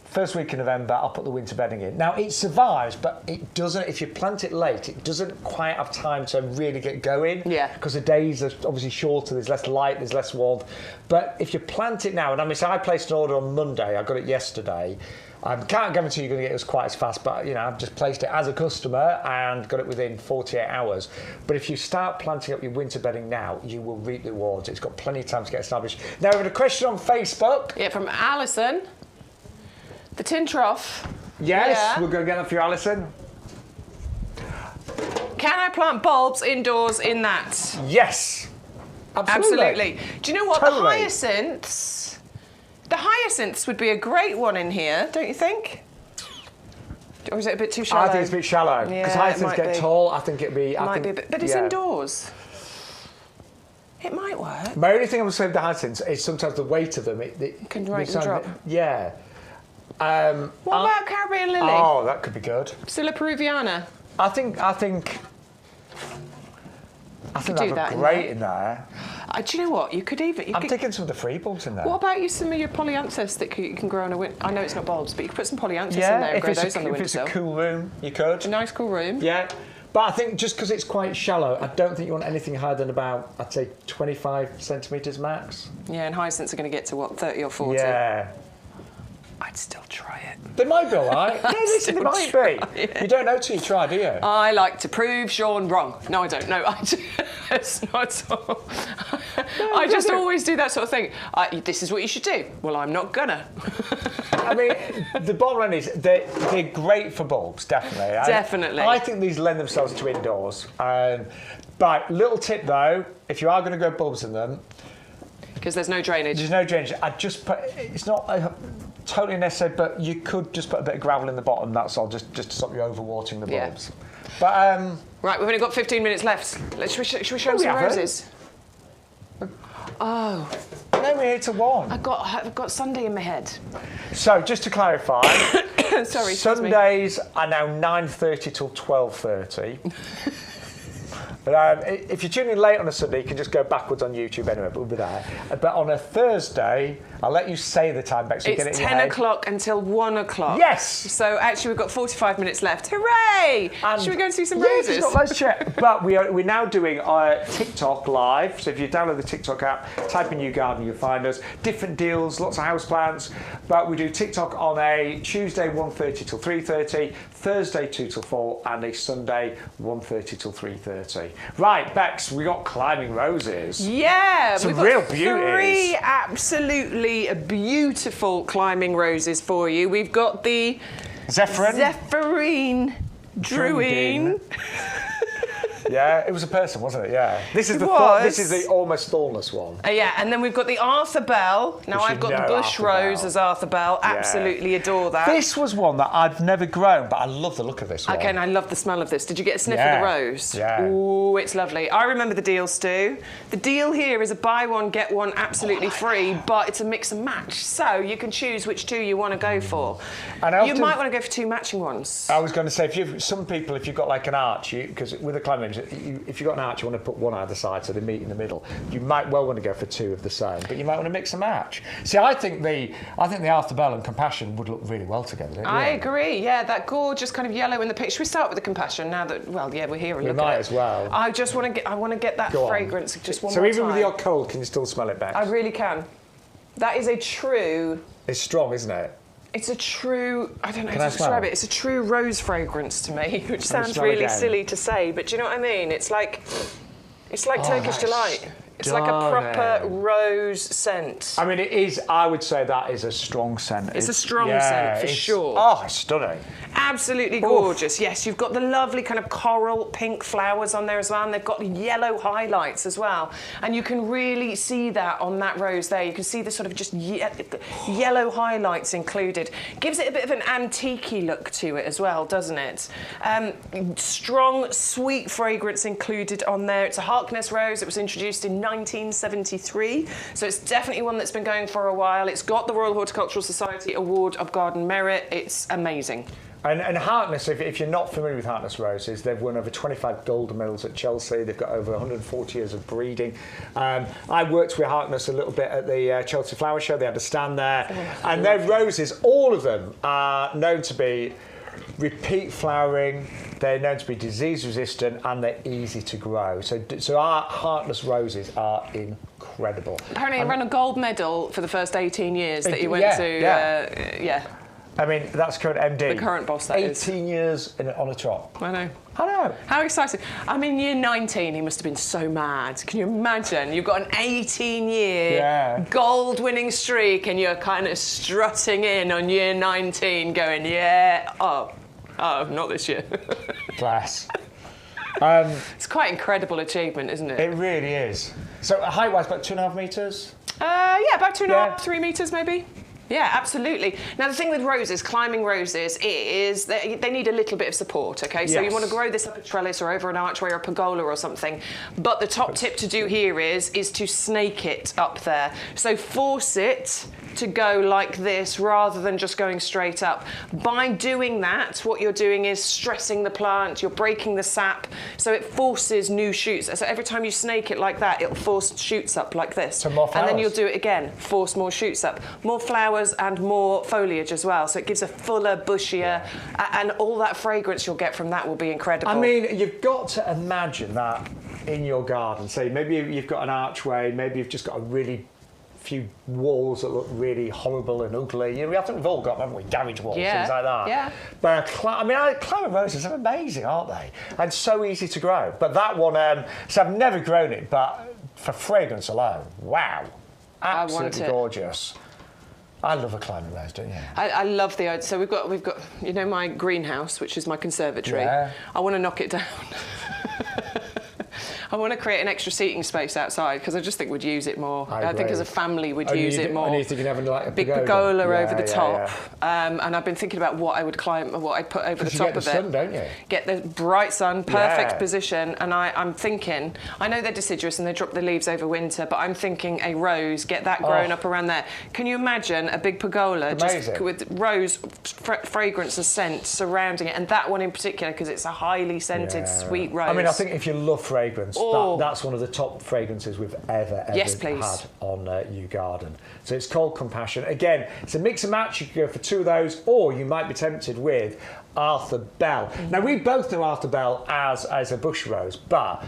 S2: first week in November, I'll put the winter bedding in. Now it survives, but it doesn't, if you plant it late, it doesn't quite have time to really get going.
S1: Yeah.
S2: Because the days are obviously shorter, there's less light, there's less warmth. But if you plant it now, and I placed an order on Monday, I got it yesterday. I can't guarantee you're going to get it quite as fast, but I've just placed it as a customer and got it within 48 hours. But if you start planting up your winter bedding now, you will reap the rewards. It's got plenty of time to get established. Now, we have a question on Facebook.
S1: Yeah, from Alison. The tin trough.
S2: Yes, we're going to get that for you, Alison.
S1: Can I plant bulbs indoors in that?
S2: Yes. Absolutely.
S1: Do you know what? Totally. The hyacinths would be a great one in here, don't you think? Or is it a bit too shallow?
S2: I think it's a bit shallow. Because hyacinths get tall, I think it'd be...
S1: But it's indoors. It might work.
S2: My only thing I would say with the hyacinths is sometimes the weight of them... It
S1: can raise and drop.
S2: Yeah.
S1: What about Caribbean lily?
S2: Oh, that could be good.
S1: Scilla peruviana.
S2: I think that'd be great in there.
S1: Do you know what? You could even...
S2: I'm taking some of the free bulbs in there.
S1: What about some of your polyanthus that you can grow on a window? I know it's not bulbs, but you could put some polyanthus in there and grow those on the windowsill.
S2: If it's a cool room, you could.
S1: A nice cool room.
S2: Yeah. But I think just because it's quite shallow, I don't think you want anything higher than about, I'd say, 25 centimetres max.
S1: Yeah, and hyacinths are going to get to, what, 30 or 40?
S2: Yeah.
S1: I'd still try it.
S2: They might be all right. They might be. You don't know till you try, do you?
S1: I like to prove Shaun wrong. No, I don't. No, it's not at all. I just always do that sort of thing. This is what you should do. Well, I'm not gonna.
S2: I mean, the bottom line is they're great for bulbs, definitely.
S1: Definitely.
S2: I think these lend themselves to indoors. But little tip though, if you are going to grow bulbs in them,
S1: because there's no drainage.
S2: There's no drainage. I'd just put. It's not totally necessary, but you could just put a bit of gravel in the bottom. That's all, just to stop you overwatering the bulbs. But
S1: right, we've only got 15 minutes left. Should we show them some roses? Oh.
S2: No, we're here to 1.
S1: I've got Sunday in my head.
S2: So just to clarify,
S1: sorry,
S2: Sundays are now 9:30 till 12:30. If you're tuning in late on a Sunday, you can just go backwards on YouTube anyway, but we'll be there. But on a Thursday, I'll let you say the time, Bex, so you get it in your head.
S1: It's 10 o'clock until 1 o'clock.
S2: Yes!
S1: So actually, we've got 45 minutes left. Hooray!
S2: And
S1: should we go and see some roses?
S2: Let's check. But we're now doing TikTok live. So if you download the TikTok app, type in New Garden, you'll find us. Different deals, lots of houseplants. But we do TikTok on a Tuesday 1:30 till 3:30, Thursday 2 till 4, and a Sunday 1:30 till 3:30. Right, Bex, we got climbing roses.
S1: Yeah,
S2: some
S1: we've got
S2: real beauties.
S1: 3 absolutely beautiful climbing roses for you. We've got the Zephyrine Druine.
S2: Yeah, it was a person, wasn't it? Yeah. This is the almost thornless one.
S1: Yeah, and then we've got the Arthur Bell. Now I've got the bush rose as Arthur Bell. Absolutely adore that.
S2: This was one that I've never grown, but I love the look of this one.
S1: Okay, and I love the smell of this. Did you get a sniff of the rose?
S2: Yeah.
S1: Ooh, it's lovely. I remember the deal, Stu. The deal here is a buy one, get one absolutely free, but it's a mix and match. So you can choose which 2 you want to go for. And you might want to go for 2 matching ones.
S2: I was going to say, if you've got like an arch, because with a climbing range, if you've got an arch, you want to put one either side so they meet in the middle. You might well want to go for 2 of the same, but you might want to mix and match. See, I think the Arthur Bell and Compassion would look really well together. Don't you?
S1: I agree. Yeah, that gorgeous kind of yellow in the picture. Should we start with the Compassion now that? Well, yeah, we're here.
S2: We might as well.
S1: I just want to get that fragrance just one more time.
S2: So even with your cold, can you still smell it, Bex?
S1: I really can. That is a true.
S2: It's strong, isn't it?
S1: It's a true, I don't know how to describe it. It's a true rose fragrance to me, which sounds really silly to say, but do you know what I mean? It's like Turkish Delight. It's like a proper rose scent.
S2: I mean, it is, I would say that is a strong scent.
S1: It's a strong scent, for sure.
S2: Oh, it's stunning.
S1: Absolutely gorgeous. Yes, you've got the lovely kind of coral pink flowers on there as well, and they've got yellow highlights as well. And you can really see that on that rose there. You can see the sort of just yellow highlights included. Gives it a bit of an antique-y look to it as well, doesn't it? Strong, sweet fragrance included on there. It's a Harkness rose. It was introduced in 1973, so it's definitely one that's been going for a while. It's got the Royal Horticultural Society Award of Garden Merit. It's amazing.
S2: And Harkness, if you're not familiar with Harkness roses, they've won over 25 gold medals at Chelsea. They've got over 140 years of breeding. I worked with Harkness a little bit at the Chelsea Flower Show. They had a stand there. And their roses, all of them, are known to be repeat flowering. They're known to be disease resistant and they're easy to grow. So our Harkness roses are incredible.
S1: Apparently, he ran a gold medal for the first 18 years that he went to.
S2: I mean, that's current MD.
S1: The current boss, that
S2: 18 years on a trot.
S1: I know.
S2: I know.
S1: How exciting. I mean, year 19, he must have been so mad. Can you imagine? You've got an 18-year gold-winning streak and you're kind of strutting in on year 19 going, oh, not this year.
S2: Class.
S1: It's quite an incredible achievement, isn't it?
S2: It really is. So height-wise, about 2.5 metres?
S1: Yeah, about 2.5, 3 metres maybe. Yeah, absolutely. Now, the thing with roses, climbing roses, is that they need a little bit of support, OK? So you want to grow this up a trellis or over an archway or a pergola or something. But the top tip to do here is to snake it up there. So force it to go like this rather than just going straight up. By doing that, what you're doing is stressing the plant, you're breaking the sap, so it forces new shoots. So every time you snake it like that, it'll force shoots up like this.
S2: So more flowers.
S1: And then you'll do it again, force more shoots up. More flowers and more foliage as well. So it gives a fuller, bushier, and all that fragrance you'll get from that will be incredible.
S2: I mean, you've got to imagine that in your garden. Say, maybe you've got an archway, maybe you've just got a really few walls that look really horrible and ugly. You know, we've all got, haven't we, garage walls, things like that.
S1: Yeah.
S2: But climbing roses are amazing, aren't they? And so easy to grow. But that one, so I've never grown it, but for fragrance alone, wow, absolutely gorgeous. I love a climbing rose, don't you?
S1: I love the. So we've got you know my greenhouse, which is my conservatory. Yeah. I want to knock it down. I want to create an extra seating space outside because I just think we'd use it more. I think as a family we'd use it more.
S2: And you think you'd have like a
S1: big pergola over the top. And I've been thinking about what I would what I'd put over the top of it.
S2: Get the sun, don't you?
S1: Get the bright sun, perfect position. And I'm thinking, I know they're deciduous and they drop the leaves over winter, but I'm thinking a rose, get that growing up around there. Can you imagine a big pergola just with rose fragrance and scent surrounding it? And that one in particular because it's a highly scented, sweet rose.
S2: I mean, I think if you love fragrance, that's one of the top fragrances we've ever had on Yew Garden. So it's called Compassion. Again, it's a mix and match. You could go for 2 of those, or you might be tempted with Arthur Bell. Now, we both know Arthur Bell as a bush rose, but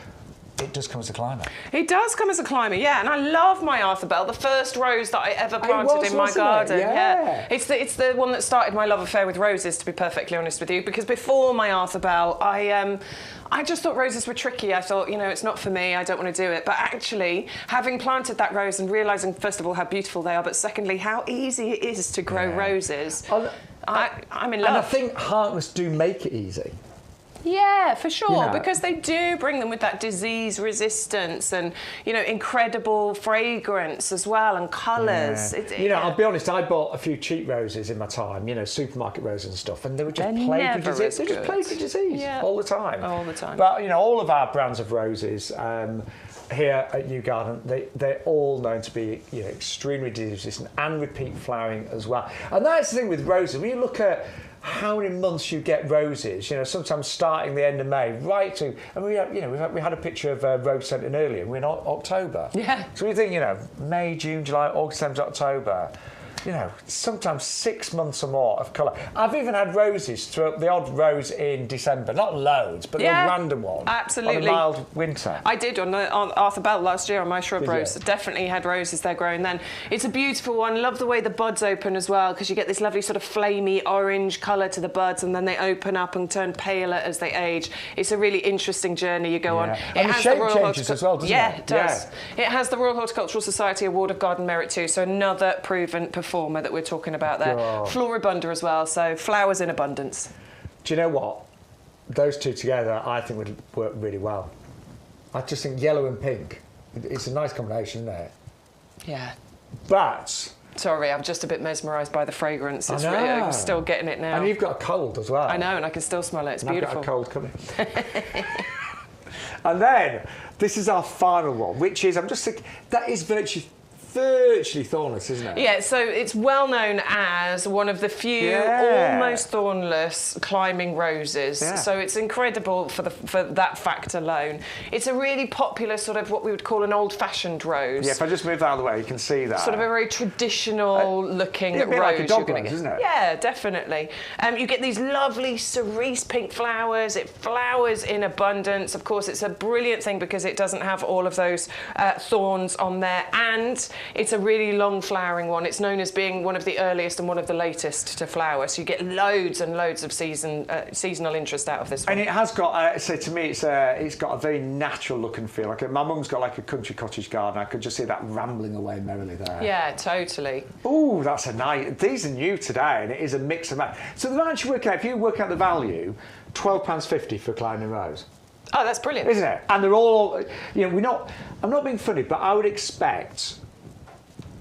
S2: it does come as a climber. It does come as a climber, yeah. And I love my Arthur Bell, the first rose that I ever planted in my garden. Yeah. It's the one that started my love affair with roses, to be perfectly honest with you, because before my Arthur Bell, I just thought roses were tricky. I thought, you know, it's not for me, I don't want to do it. But actually, having planted that rose and realising, first of all, how beautiful they are, but secondly, how easy it is to grow roses, I'm in love. And I think Harkness do make it easy.
S1: Yeah, for sure, because they do bring them with that disease resistance and, you know, incredible fragrance as well and colours.
S2: Yeah. I'll be honest, I bought a few cheap roses in my time, you know, supermarket roses and stuff, and they were just plagued with disease. They were just plagued with disease all the time.
S1: All the time.
S2: But, you know, all of our brands of roses here at Yew Garden, they're all known to be, you know, extremely disease resistant and repeat flowering as well. And that's the thing with roses. When you look at how many months you get roses, sometimes starting the end of May, right to, and we had a picture of rose scenting earlier, we're in October.
S1: Yeah.
S2: So we think, May, June, July, August, September, October, sometimes 6 months or more of colour. I've even had roses through the odd rose in December, not loads, but the odd random one.
S1: Absolutely.
S2: On a mild winter.
S1: I did on Arthur Bell last year on my shrub rose. Definitely had roses there growing then. It's a beautiful one. Love the way the buds open as well, because you get this lovely sort of flamey orange colour to the buds, and then they open up and turn paler as they age. It's a really interesting journey you go on.
S2: And the shape changes as well, doesn't it?
S1: Yeah, it does. Yeah. It has the Royal Horticultural Society Award of Garden Merit too, so another proven performer that we're talking about there. Floribunda as well, so flowers in abundance.
S2: Do you know what? Those two together, I think, would work really well. I just think yellow and pink, it's a nice combination, isn't it?
S1: Yeah.
S2: But...
S1: Sorry, I'm just a bit mesmerised by the fragrance. It's really, I'm still getting it now.
S2: And you've got a cold as well.
S1: I know, and I can still smell it. It's beautiful.
S2: I've got a cold coming. And then, this is our final one, which is, I'm just thinking, that is virtually thornless, isn't it?
S1: Yeah, so it's well known as one of the few almost thornless climbing roses. Yeah. So it's incredible for that fact alone. It's a really popular sort of what we would call an old-fashioned rose.
S2: Yeah, if I just move out of the way, you can see that.
S1: Sort of a very traditional-looking rose.
S2: Like a dog rose, isn't it?
S1: Yeah, definitely. You get these lovely cerise pink flowers. It flowers in abundance. Of course, it's a brilliant thing because it doesn't have all of those thorns on there, and it's a really long flowering one. It's known as being one of the earliest and one of the latest to flower. So you get loads and loads of seasonal interest out of this one.
S2: And it has got, to me, it's got a very natural look and feel. Like my mum's got like a country cottage garden. I could just see that rambling away merrily there.
S1: Yeah, totally.
S2: Oh, that's a nice. These are new today, and it is a mix and match. So the actually work out, if you work out the value, £12.50 for climbing rose.
S1: Oh, that's brilliant,
S2: isn't it? And they're all, I'm not being funny, but I would expect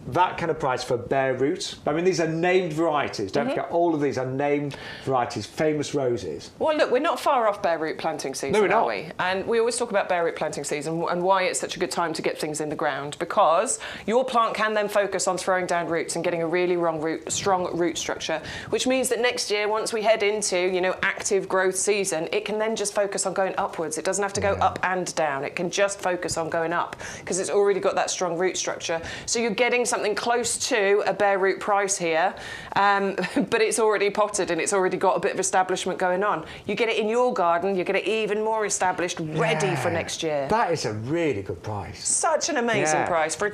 S2: that kind of price for bare root. I mean, these are named varieties. Don't forget, all of these are named varieties, famous roses.
S1: Well, look, we're not far off bare root planting season,
S2: no, we're not.
S1: Are we? And we always talk about bare root planting season and why it's such a good time to get things in the ground, because your plant can then focus on throwing down roots and getting a really strong root structure, which means that next year, once we head into, active growth season, it can then just focus on going upwards. It doesn't have to go up and down. It can just focus on going up because it's already got that strong root structure. So you're getting something close to a bare root price here, but it's already potted and it's already got a bit of establishment going on. You get it in your garden, you get it even more established, ready for next year.
S2: That is a really good price.
S1: Such an amazing price for a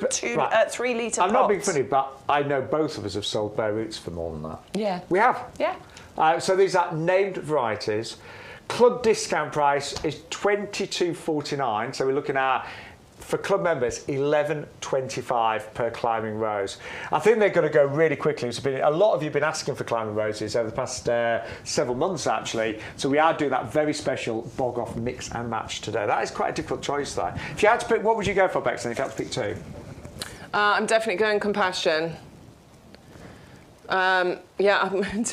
S1: 3 litre pot.
S2: I'm not being funny, but I know both of us have sold bare roots for more than that.
S1: Yeah.
S2: We have.
S1: Yeah.
S2: So these are named varieties. Club discount price is $22.49. So we're looking at, for club members, $11.25 per climbing rose. I think they're going to go really quickly. A lot of you have been asking for climbing roses over the past several months, actually. So we are doing that very special bog off mix and match today. That is quite a difficult choice, though. If you had to pick, what would you go for, Bexton, if you had to pick two?
S1: I'm definitely going compassion. To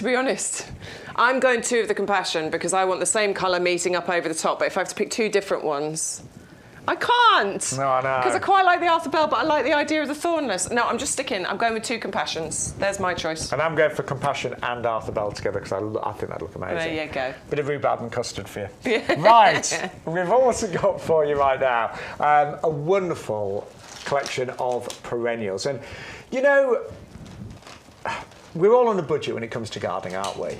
S1: be honest, I'm going two of the compassion because I want the same colour meeting up over the top. But if I have to pick two different ones, I can't.
S2: No, I know.
S1: Because I quite like the Arthur Bell, but I like the idea of the thornless. No, I'm just sticking. I'm going with two compassions. There's my choice.
S2: And I'm going for compassion and Arthur Bell together because I think that'd look amazing.
S1: There you go.
S2: Bit of rhubarb and custard for you. Right. We've also got for you right now a wonderful collection of perennials. And, we're all on a budget when it comes to gardening, aren't we?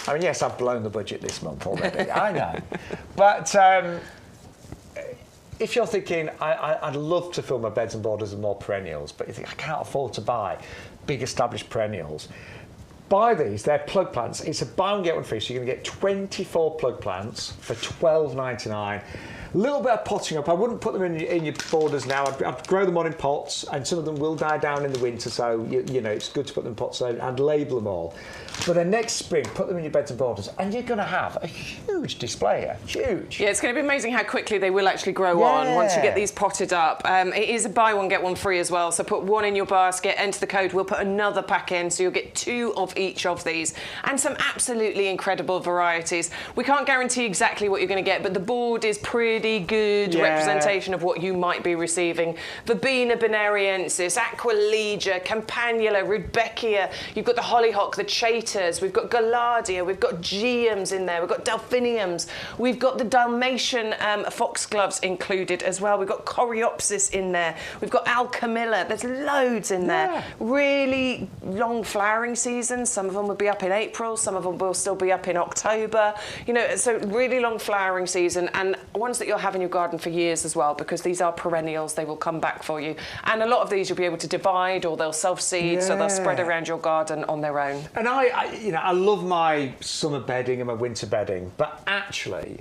S2: I mean, yes, I've blown the budget this month already. I know. But if you're thinking, I'd love to fill my beds and borders with more perennials, but you think, I can't afford to buy big established perennials, buy these. They're plug plants. It's a buy one, get one free, so you're going to get 24 plug plants for $12.99. A little bit of potting up. I wouldn't put them in your borders now. I'd grow them on in pots, and some of them will die down in the winter, so it's good to put them in pots and label them all. But then next spring, put them in your beds and borders, and you're going to have a huge display here. Huge.
S1: Yeah, it's going to be amazing how quickly they will actually grow on once you get these potted up. It is a buy one, get one free as well. So put one in your basket, enter the code. We'll put another pack in, so you'll get two of each of these. And some absolutely incredible varieties. We can't guarantee exactly what you're going to get, but the board is pretty pretty good representation of what you might be receiving. Verbena bonariensis, Aquilegia, Campanula, Rudbeckia. You've got the hollyhock, the chaters. We've got Gaillardia. We've got geums in there. We've got delphiniums. We've got the Dalmatian foxgloves included as well. We've got Coreopsis in there. We've got Alchemilla. There's loads in there. Really long flowering seasons. Some of them will be up in April. Some of them will still be up in October. You know, so really long flowering season, and ones that you'll have in your garden for years as well, because these are perennials. They will come back for you. And a lot of these you'll be able to divide, or they'll self-seed, so they'll spread around your garden on their own.
S2: And I love my summer bedding and my winter bedding, but actually,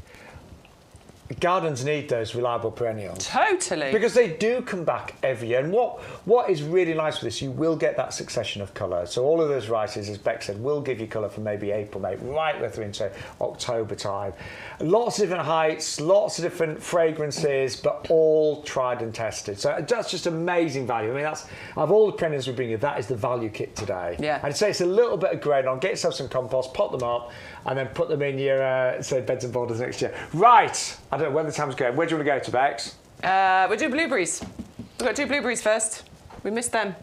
S2: gardens need those reliable perennials.
S1: Totally.
S2: Because they do come back every year. And what is really nice with this, you will get that succession of colour. So all of those varieties, as Bex said, will give you colour from maybe April, May, right the way through into October time. Lots of different heights, lots of different fragrances, but all tried and tested. So that's just amazing value. I mean, that's, of all the perennials we bring you, that is the value kit today.
S1: Yeah.
S2: I'd say it's a little bit of grade on. Get yourself some compost, pot them up, and then put them in your, say, beds and borders next year. Right. I don't know when the time's going. Where do you want to go to, Bex?
S1: We'll do blueberries. We've got to do blueberries first. We missed them.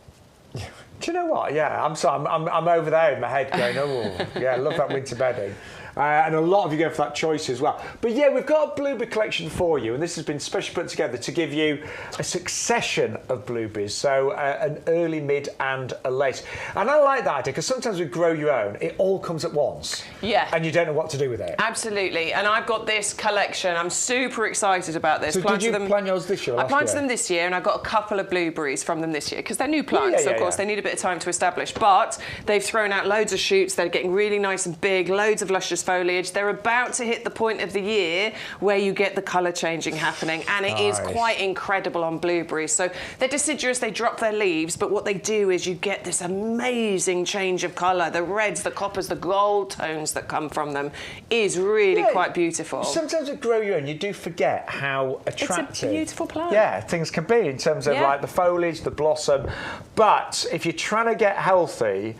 S2: Do you know what? Yeah, I'm sorry. I'm over there in my head going, oh, yeah, I love that winter bedding. And a lot of you go for that Choysia as well. But yeah, we've got a blueberry collection for you, and this has been specially put together to give you a succession of blueberries, so an early, mid and a late. And I like that idea, because sometimes we grow your own, it all comes at once.
S1: Yeah.
S2: And you don't know what to do with it.
S1: Absolutely. And I've got this collection. I'm super excited about this.
S2: So did you plant yours this year?
S1: I planted them this year, and I got a couple of blueberries from them this year, because they're new plants, so of course they need a bit of time to establish. But they've thrown out loads of shoots. They're getting really nice and big, loads of luscious foliage. They're about to hit the point of the year where you get the colour changing happening, and it is quite incredible on blueberries. So they're deciduous, they drop their leaves, but what they do is you get this amazing change of colour. The reds, the coppers, the gold tones that come from them is really quite beautiful.
S2: Sometimes at Grow Your Own, you do forget how attractive.
S1: It's a beautiful plant.
S2: Yeah, things can be in terms of like the foliage, the blossom. But if you're trying to get healthy,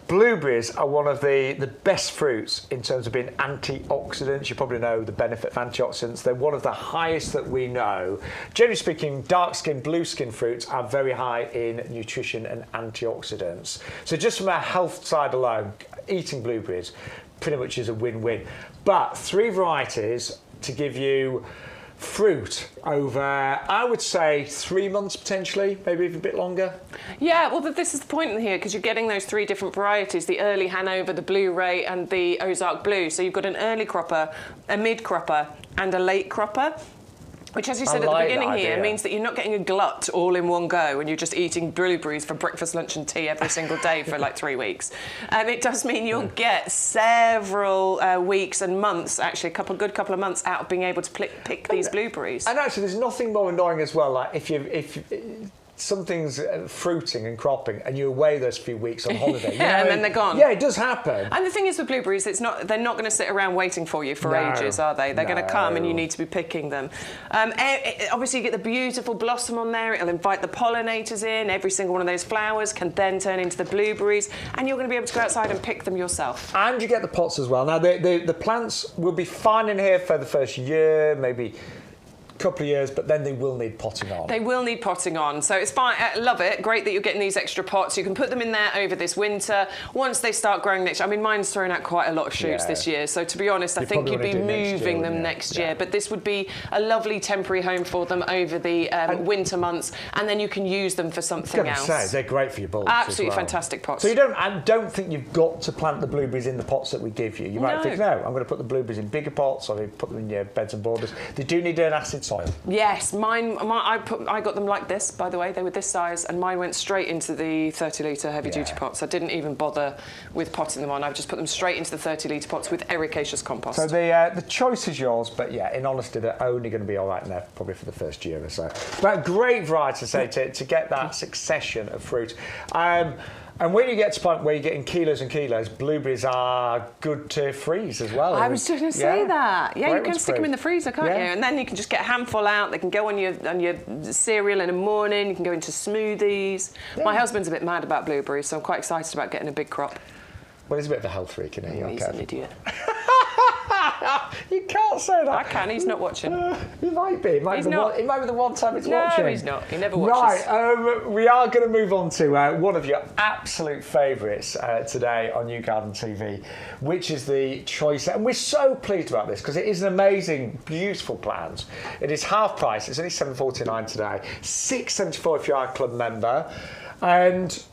S2: blueberries are one of the best fruits in terms of being antioxidants. You probably know the benefit of antioxidants. They're one of the highest that we know. Generally speaking, dark-skinned, blue-skinned fruits are very high in nutrition and antioxidants. So just from a health side alone, eating blueberries pretty much is a win-win. But 3 varieties to give you fruit over, I would say, 3 months potentially, maybe even a bit longer. Yeah,
S1: well, this is the point in here, because you're getting those 3 different varieties, the early Hanover, the Blue Ray and the Ozark Blue. So you've got an early cropper, a mid cropper and a late cropper. Which, as you said at the beginning here, means that you're not getting a glut all in one go and you're just eating blueberries for breakfast, lunch and tea every single day for like 3 weeks. It does mean you'll get several weeks and months, actually a good couple of months out of being able to pick these blueberries.
S2: And actually, there's nothing more annoying as well, like if something's fruiting and cropping and you're away those few weeks on holiday.
S1: And then they're gone.
S2: Yeah, it does happen.
S1: And the thing is with blueberries, they're not going to sit around waiting for you for ages, are they? They're going to come and you need to be picking them. Obviously, you get the beautiful blossom on there. It'll invite the pollinators in. Every single one of those flowers can then turn into the blueberries, and you're going to be able to go outside and pick them yourself.
S2: And you get the pots as well. Now, the plants will be fine in here for the first year, maybe couple of years, but then they will need potting on.
S1: They will need potting on, so it's fine. I love it. Great that you're getting these extra pots. You can put them in there over this winter. Once they start growing next year, I mean, mine's thrown out quite a lot of shoots this year, so to be honest, I think you'd be moving them next year, but this would be a lovely temporary home for them over the winter months, and then you can use them for something else.
S2: Say, they're great for your bulbs.
S1: Absolutely fantastic pots.
S2: So I don't think you've got to plant the blueberries in the pots that we give you. You might think, no, I'm going to put the blueberries in bigger pots, or you put them in your beds and borders. They do need an acid soil.
S1: Yes. I got them like this, by the way. They were this size, and mine went straight into the 30-litre heavy-duty pots. I didn't even bother with potting them on. I've just put them straight into the 30-litre pots with ericaceous compost.
S2: So the choice is yours, but yeah, in honesty, they're only going to be all right in there probably for the first year or so. But great variety, to get that succession of fruit. And when you get to the point where you're getting kilos and kilos, blueberries are good to freeze as well.
S1: I was just going to say that. Yeah, you can stick them in the freezer, can't you? And then you can just get a handful out. They can go on your cereal in the morning. You can go into smoothies. Yeah. My husband's a bit mad about blueberries, so I'm quite excited about getting a big crop.
S2: Well, he's a bit of a health freak, isn't he?
S1: He's an idiot.
S2: You can't say that.
S1: I can. He's not watching.
S2: He might be. It might be the one time it's watching.
S1: No, he's not. He never watches.
S2: Right. We are going to move on to one of your absolute favourites today on New Garden TV, which is the Choysia. And we're so pleased about this because it is an amazing, beautiful plant. It is half price. It's only $7.49 today. $6.74 if you are a club member. And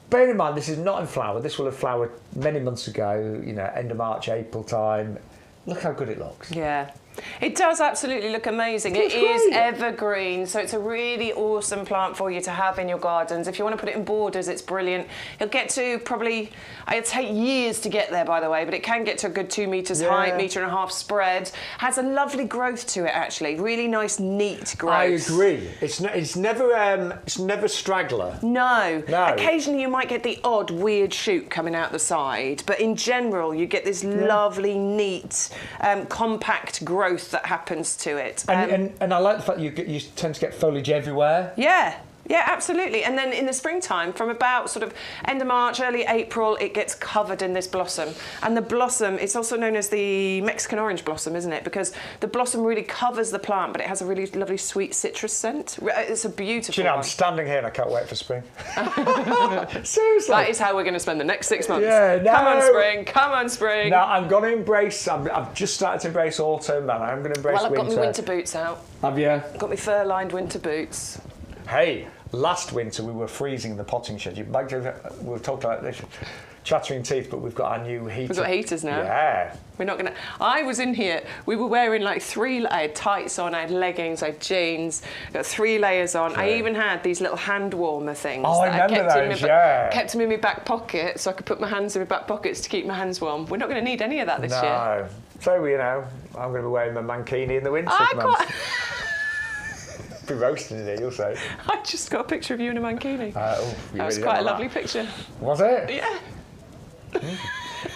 S2: bear in mind, this is not in flower. This will have flowered many months ago, end of March, April time. Look how good it looks.
S1: Yeah. It does absolutely look amazing. It is evergreen, so it's a really awesome plant for you to have in your gardens. If you want to put it in borders, it's brilliant. It'll get to probably, it'll take years to get there, by the way, but it can get to a good 2 metres height, 1.5 metres spread. Has a lovely growth to it, actually. Really nice, neat growth.
S2: I agree. It's never straggler.
S1: No. Occasionally you might get the odd weird shoot coming out the side, but in general you get this lovely, neat, compact growth that happens to it.
S2: And I like the fact you tend to get foliage everywhere.
S1: Yeah, absolutely. And then in the springtime, from about sort of end of March, early April, it gets covered in this blossom. And the blossom, it's also known as the Mexican orange blossom, isn't it? Because the blossom really covers the plant, but it has a really lovely sweet citrus scent. It's a beautiful one.
S2: I'm standing here and I can't wait for spring. Seriously.
S1: That is how we're going to spend the next 6 months.
S2: Yeah, no.
S1: Come on, spring.
S2: Now, I'm going to embrace, I've just started to embrace autumn, and I'm going to embrace winter.
S1: Well, I've got my winter boots out.
S2: Have you?
S1: I've got my fur-lined winter boots.
S2: Hey, last winter we were freezing in the potting shed. We've talked about this, chattering teeth, but we've got our new heater.
S1: We've got heaters now.
S2: Yeah.
S1: We're not going to... I was in here, we were wearing like I had tights on, I had leggings, I had jeans, got 3 layers on. Yeah. I even had these little hand warmer things.
S2: Oh, I remember those,
S1: kept them in my back pocket so I could put my hands in my back pockets to keep my hands warm. We're not going to need any of that this year.
S2: No. So, I'm going to be wearing my mankini in the winter. Be roasting in it, you'll say.
S1: I just got a picture of you in a mankini. That was
S2: really
S1: quite a lovely picture.
S2: Was it?
S1: Yeah.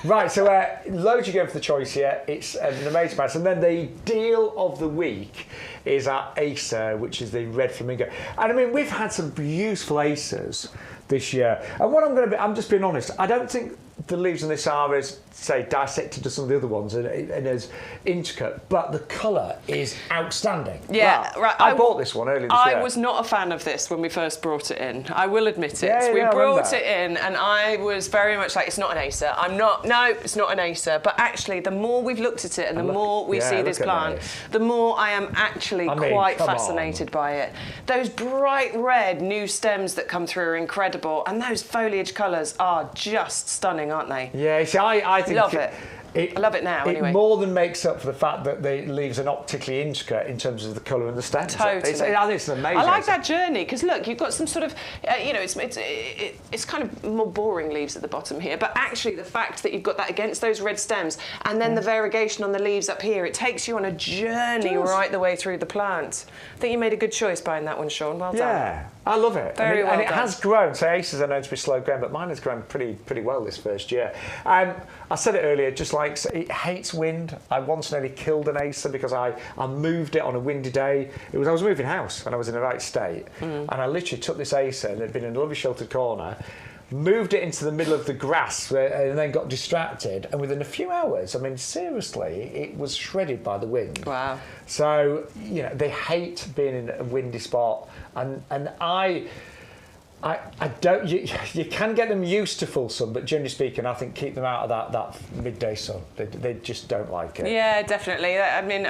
S2: Right, so loads you go for the Choysia. It's an amazing price. And then the deal of the week is our Acer, which is the red flamingo. And I mean, we've had some beautiful Acers this year. And what I'm just being honest, I don't think the leaves on this are as, say, dissected to some of the other ones and as intricate, but the colour is outstanding.
S1: Yeah, right.
S2: I bought this one earlier this year.
S1: I was not a fan of this when we first brought it in. I will admit it. We brought it in and I was very much like, it's not an Acer. No, it's not an Acer. But actually, the more we've looked at it and the more we see this plant, the more I am actually quite fascinated by it. Those bright red new stems that come through are incredible, and those foliage colours are just stunning, aren't they?
S2: Yeah, see, I think...
S1: Love it. I love it now, anyway.
S2: It more than makes up for the fact that the leaves are not particularly intricate in terms of the colour and the stems.
S1: Totally.
S2: It's an amazing...
S1: I like that journey, because look, you've got some sort of, it's kind of more boring leaves at the bottom here, but actually the fact that you've got that against those red stems, and then the variegation on the leaves up here, it takes you on a journey right the way through the plant. I think you made a good choice buying that one, Shaun. Well done.
S2: Yeah. I love it.
S1: Very well
S2: and it
S1: done.
S2: has grown. So Acers are known to be slow growing, but mine has grown pretty well this first year. I said it earlier, just like it hates wind. I once nearly killed an Acer because I moved it on a windy day. I was moving house and I was in the right state. And I literally took this Acer and it had been in a lovely sheltered corner, moved it into the middle of the grass and then got distracted. And within a few hours, I mean, seriously, it was shredded by the wind.
S1: Wow. So,
S2: they hate being in a windy spot. And I don't. You can get them used to full sun, but generally speaking, I think keep them out of that midday sun. They just don't like it.
S1: Yeah, definitely. I mean,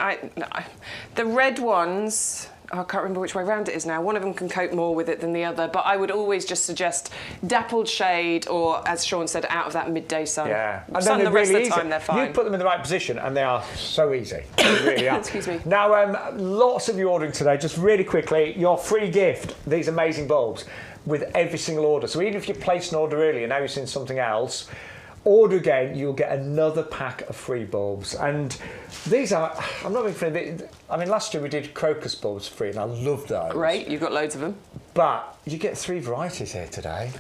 S1: the red ones. I can't remember which way round it is now. One of them can cope more with it than the other, but I would always just suggest dappled shade or, as Shaun said, out of that midday sun.
S2: Yeah. And
S1: sun
S2: then
S1: the rest
S2: really
S1: of the time, they're fine.
S2: You put them in the right position and they are so easy. They really are.
S1: Excuse me.
S2: Now, lots of you ordering today. Just really quickly, your free gift, these amazing bulbs, with every single order. So even if you placed an order earlier, now you've seen something else, order again, you'll get another pack of free bulbs. And these are, I'm not being funny, I mean, last year we did crocus bulbs free and I loved those.
S1: Great, you've got loads of them.
S2: But you get 3 varieties here today.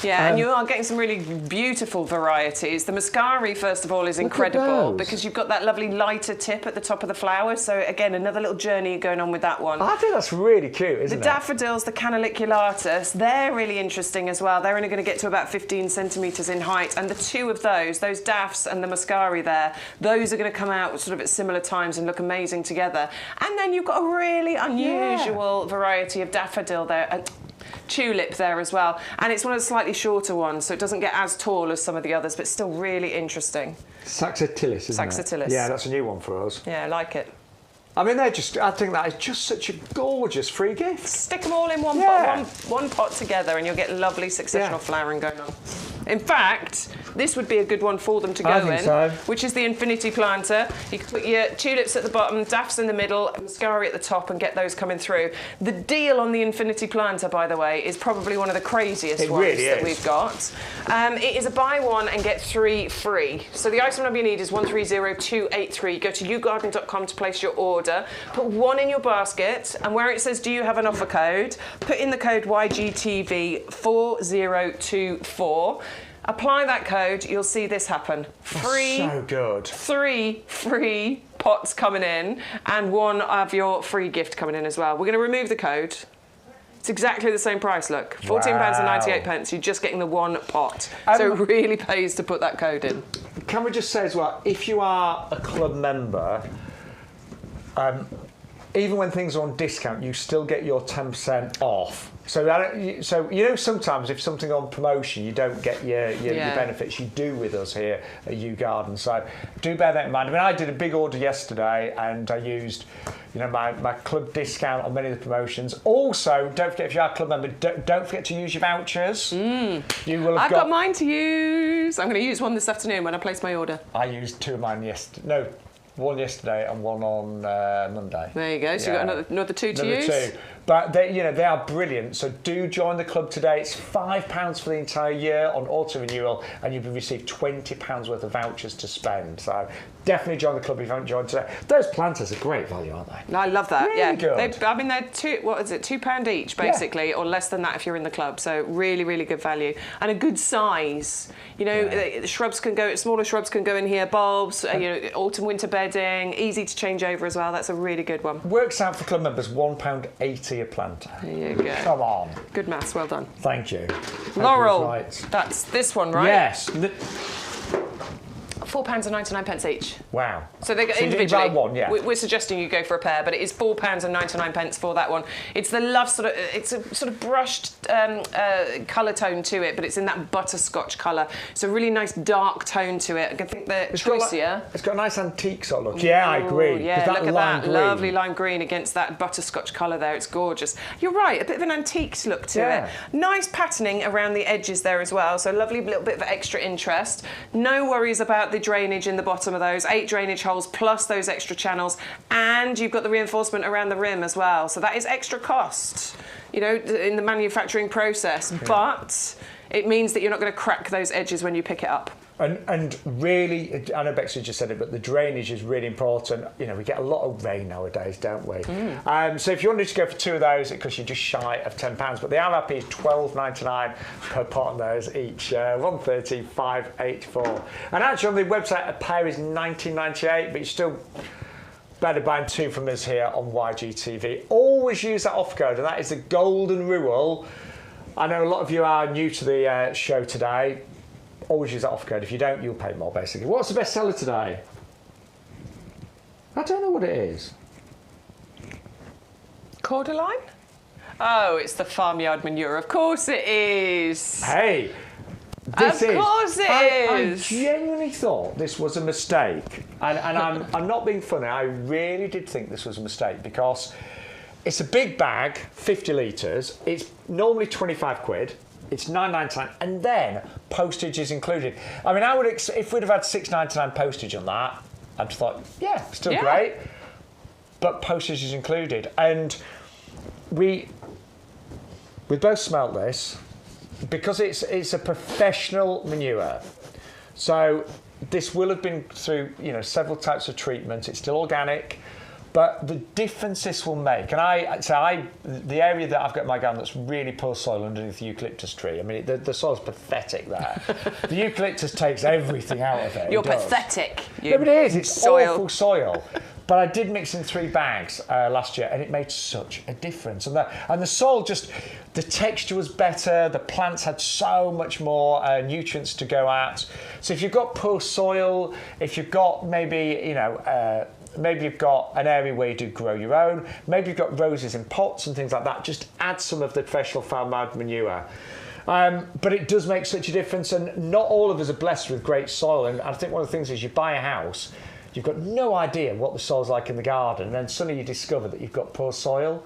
S1: Yeah, and you are getting some really beautiful varieties. The Muscari, first of all, is incredible because you've got that lovely lighter tip at the top of the flower. So again, another little journey going on with that one.
S2: I think that's really cute, isn't it?
S1: The daffodils, the canaliculatus, they're really interesting as well. They're only going to get to about 15 centimetres in height. And the 2 of those daffs and the Muscari there, those are going to come out sort of at similar times and look amazing together. And then you've got a really unusual variety of daffodil there. Tulip there as well, and it's one of the slightly shorter ones, so it doesn't get as tall as some of the others, but still really interesting.
S2: Saxatilis, isn't it?
S1: Saxatilis.
S2: Yeah, that's a new one for us.
S1: Yeah, I like it.
S2: I mean, I think that is just such a gorgeous free gift.
S1: Stick them all in one pot together and you'll get lovely successional flowering going on. In fact, this would be a good one for them to go in, which is the infinity planter. You can put your tulips at the bottom, daffs in the middle, and Muscari at the top and get those coming through. The deal on the infinity planter, by the way, is probably one of the craziest ones that we've got. It is a buy 1 and get 3 free. So the item number you need is 130283. Go to yougarden.com to place your order. Put 1 in your basket, and where it says, do you have an offer code, put in the code YGTV4024. Apply that code, you'll see this happen.
S2: So good.
S1: 3 free pots coming in and 1 of your free gift coming in as well. We're going to remove the code. It's exactly the same price, look. £14.98. You're just getting the 1 pot. So it really pays to put that code in.
S2: Can we just say as well, if you are a club member, even when things are on discount, you still get your 10% off. So you know, sometimes if something on promotion, you don't get your benefits. You do with us here at Yew Garden. So do bear that in mind. I mean, I did a big order yesterday, and I used, my club discount on many of the promotions. Also, don't forget, if you are a club member, don't forget to use your vouchers. You will have
S1: I've got mine to use. I'm going to use one this afternoon when I place my order.
S2: I used 2 of mine yesterday. No. 1 yesterday and 1 on Monday.
S1: There you go. So you've got another 2 to use.
S2: 2. But they are brilliant. So do join the club today. It's £5 for the entire year on auto renewal, and you'll receive £20 worth of vouchers to spend. So definitely join the club if you haven't joined today. Those planters are great value, aren't they?
S1: I love that.
S2: Really good.
S1: They're £2 each basically, or less than that if you're in the club. So really, really good value and a good size. The shrubs can go. Smaller shrubs can go in here. Bulbs. Autumn, winter bedding. Easy to change over as well. That's a really good one.
S2: Works out for club members £1.80 a planter.
S1: There you go.
S2: Come on.
S1: Good maths. Well done.
S2: Thank you.
S1: Laurel.
S2: Right.
S1: That's this one, right?
S2: Yes.
S1: £4.99 each.
S2: Wow.
S1: So they get individually.
S2: You buy 1, yeah.
S1: We're suggesting you go for a pair, but it is £4.99 for that one. It's the love it's a sort of brushed colour tone to it, but it's in that butterscotch colour. It's a really nice dark tone to it. I think the Choysia.
S2: It's got a nice antique sort of look. Yeah, I agree.
S1: Yeah, look at that lovely lime green against that butterscotch colour there. It's gorgeous. You're right, a bit of an antique look to it. Nice patterning around the edges there as well, so lovely little bit of extra interest. No worries about the drainage in the bottom of those. 8 drainage holes plus those extra channels, and you've got the reinforcement around the rim as well, so that is extra cost, in the manufacturing process, but it means that you're not going to crack those edges when you pick it up.
S2: And really, I know Bexley just said it, but the drainage is really important. We get a lot of rain nowadays, don't we? So if you wanted to go for 2 of those, it costs you just shy of £10. But the RRP is £12.99 per pot on those each. 130,584. And actually on the website, a pair is £19.98, but you're still better buying 2 from us here on YGTV. Always use that offer code, and that is the golden rule. I know a lot of you are new to the show today. Always use that offer code. If you don't, you'll pay more, basically. What's the best seller today? I don't know what it is.
S1: Cordyline? Oh, it's the farmyard manure. Of course it is.
S2: Hey,
S1: Of course it is.
S2: I genuinely thought this was a mistake. And I'm not being funny. I really did think this was a mistake because it's a big bag, 50 litres. It's normally 25 quid. It's £9.99, and then postage is included. I mean, if we'd have had £6.99 postage on that, I'd have thought, still great. But postage is included, and we both smelt this because it's a professional manure. So this will have been through several types of treatment. It's still organic, But the difference this will make, and the area that I've got in my garden that's really poor soil underneath the eucalyptus tree. I mean, the soil's pathetic there. The eucalyptus takes everything out of it.
S1: You're pathetic.
S2: No, but it is. It's awful soil. But I did mix in 3 bags last year, and it made such a difference. And the soil the texture was better. The plants had so much more nutrients to go at. So if you've got poor soil, if you've got maybe you've got an area where you do grow your own, maybe you've got roses in pots and things like that, just add some of the professional farmyard manure. But it does make such a difference, and not all of us are blessed with great soil. And I think one of the things is you buy a house, you've got no idea what the soil's like in the garden, and then suddenly you discover that you've got poor soil.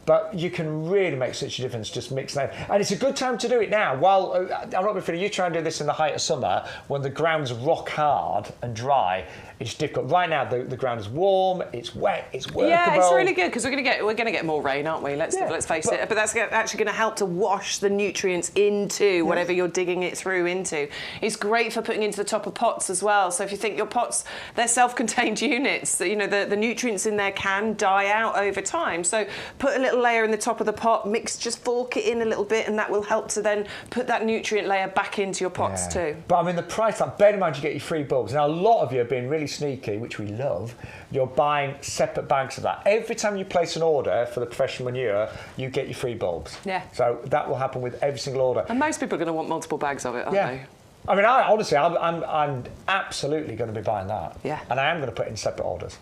S2: But you can really make such a difference just mixing that. And it's a good time to do it now. While I'm not going to you try and do this in the height of summer when the ground's rock hard and dry. It's difficult. Right now, the ground is warm, it's wet, it's workable.
S1: Yeah, it's really good because we're going to get more rain, aren't we? Let's face it. But that's actually going to help to wash the nutrients into whatever you're digging it through into. It's great for putting into the top of pots as well. So if you think your pots, they're self-contained units. You know, the nutrients in there can die out over time. So put a little layer in the top of the pot, just fork it in a little bit, and that will help to then put that nutrient layer back into your pots too.
S2: But I mean, the price, bear in mind you get your free bulbs. Now, a lot of you have been really sneaky, which we love. You're buying separate bags of that. Every time you place an order for the professional manure, you get your free bulbs. Yeah. So that will happen with every single order.
S1: And most people are going to want multiple bags of it, aren't they?
S2: I mean, honestly, I'm absolutely going to be buying that. Yeah. And I am going to put in separate orders.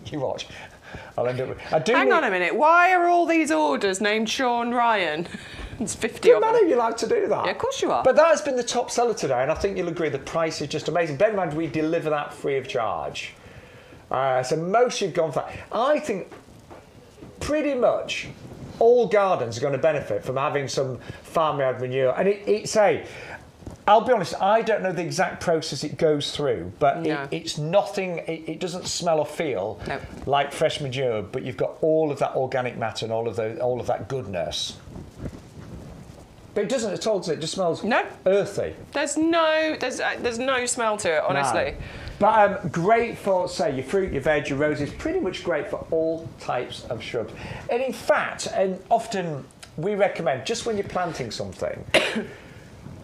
S2: You watch. I'll end up with... Hang
S1: on a minute. Why are all these orders named Shaun Ryan? It's 50
S2: of them. You're allowed to do that.
S1: Yeah, of course you are.
S2: But that has been the top seller today, and I think you'll agree the price is just amazing. Bear in mind, we deliver that free of charge. So most you've gone for that. I think pretty much all gardens are going to benefit from having some farmyard manure. And I'll be honest, I don't know the exact process it goes through, but it's nothing, it doesn't smell or feel like fresh manure, but you've got all of that organic matter and all of that goodness. But it doesn't at all, does it? It just smells earthy.
S1: There's no smell to it, honestly.
S2: No. But great for, say, your fruit, your veg, your roses, pretty much great for all types of shrubs. And in fact, and often we recommend, just when you're planting something,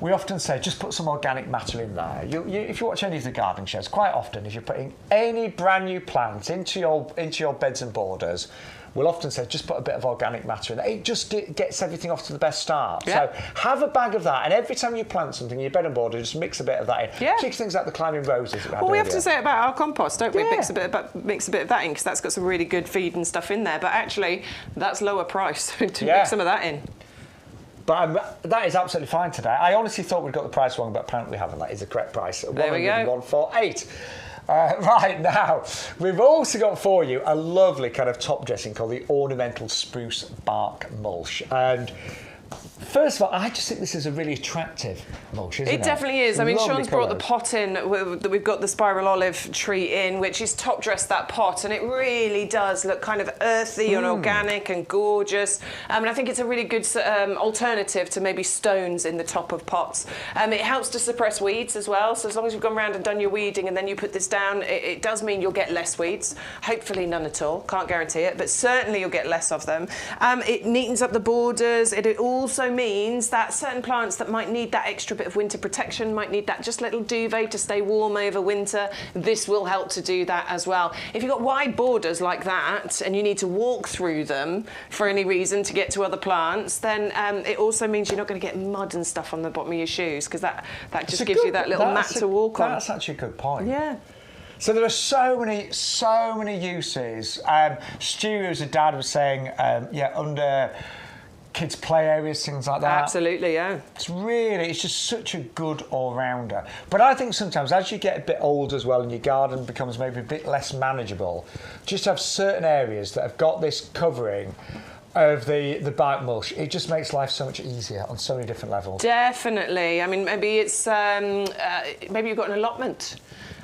S2: we often say, just put some organic matter in there. If you watch any of the garden shows, quite often, if you're putting any brand new plant into your beds and borders, we'll often say, just put a bit of organic matter in there. It just gets everything off to the best start. Yeah. So have a bag of that, and every time you plant something in your bed and border, just mix a bit of that in. Yeah. Particularly things like the climbing roses. Well,
S1: we have to say about our compost, don't we? Mix a bit of that in, because that's got some really good feed and stuff in there. But actually, that's lower price to mix some of that in.
S2: But that is absolutely fine today. I honestly thought we'd got the price wrong, but apparently we haven't. That is the correct price.
S1: There we go.
S2: 148. Right, now, we've also got for you a lovely kind of top dressing called the Ornamental Spruce Bark Mulch. And first of all, I just think this is a really attractive mulch, isn't it?
S1: It definitely is. I mean, Shaun's brought the pot in. We've got the spiral olive tree in, which is top dressed that pot, and it really does look kind of earthy and organic and gorgeous. And I think it's a really good alternative to maybe stones in the top of pots. It helps to suppress weeds as well. So as long as you've gone around and done your weeding and then you put this down, it does mean you'll get less weeds. Hopefully none at all. Can't guarantee it, but certainly you'll get less of them. It neatens up the borders. It also means that certain plants that might need that extra bit of winter protection, might need that just little duvet to stay warm over winter, this will help to do that as well. If you've got wide borders like that and you need to walk through them for any reason to get to other plants, then it also means you're not going to get mud and stuff on the bottom of your shoes, because that just gives you that little mat to walk on.
S2: That's actually a good point.
S1: Yeah.
S2: So there are so many uses. Stu, who's a dad, was saying, under kids' play areas, things like that.
S1: Absolutely, yeah.
S2: It's just such a good all-rounder. But I think sometimes as you get a bit older as well and your garden becomes maybe a bit less manageable, just have certain areas that have got this covering of the bark mulch, it just makes life so much easier on so many different levels.
S1: Definitely. I mean, maybe it's maybe you've got an allotment.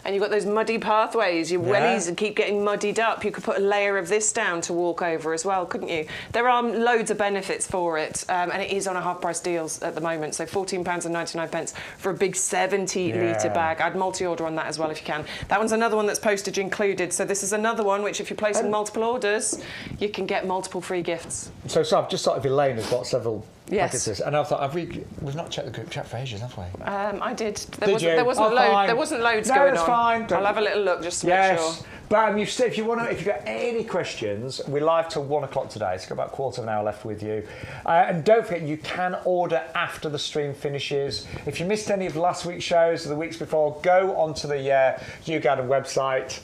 S1: And you've got those muddy pathways, your wellies keep getting muddied up. You could put a layer of this down to walk over as well, couldn't you? There are loads of benefits for it, and it is on a half-price deals at the moment, so £14.99 for a big 70-litre bag. I'd multi-order on that as well if you can. That one's another one that's postage included, so this is another one which if you're placing multiple orders, you can get multiple free gifts.
S2: So I've just thought of Elaine has got several packages, and I thought, we've not checked the group chat for ages, have we?
S1: I did.
S2: There wasn't
S1: loads going on.
S2: That's fine.
S1: I'll have a little look just to make sure.
S2: But if you've got any questions, we're live till 1 o'clock today. So we've got about a quarter of an hour left with you. And don't forget, you can order after the stream finishes. If you missed any of last week's shows or the weeks before, go onto the YouGarden website.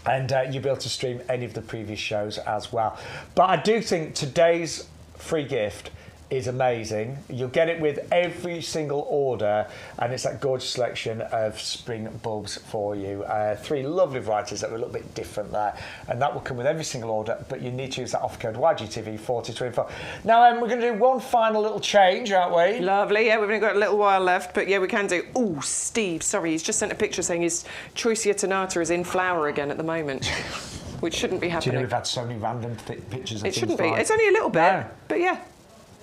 S2: And you'll be able to stream any of the previous shows as well. But I do think today's free gift is amazing. You'll get it with every single order, and it's that gorgeous selection of spring bulbs for you. 3 lovely varieties that are a little bit different there, and that will come with every single order, but you need to use that offer code YGTV4024. Now, we're going to do one final little change, aren't we?
S1: Lovely, yeah, we've only got a little while left, but yeah, we can do. Oh, Steve, sorry, he's just sent a picture saying his Choysia tonata is in flower again at the moment. Which shouldn't be happening.
S2: Do you know we've had so many random pictures of
S1: it shouldn't be. It's only a little bit, but yeah.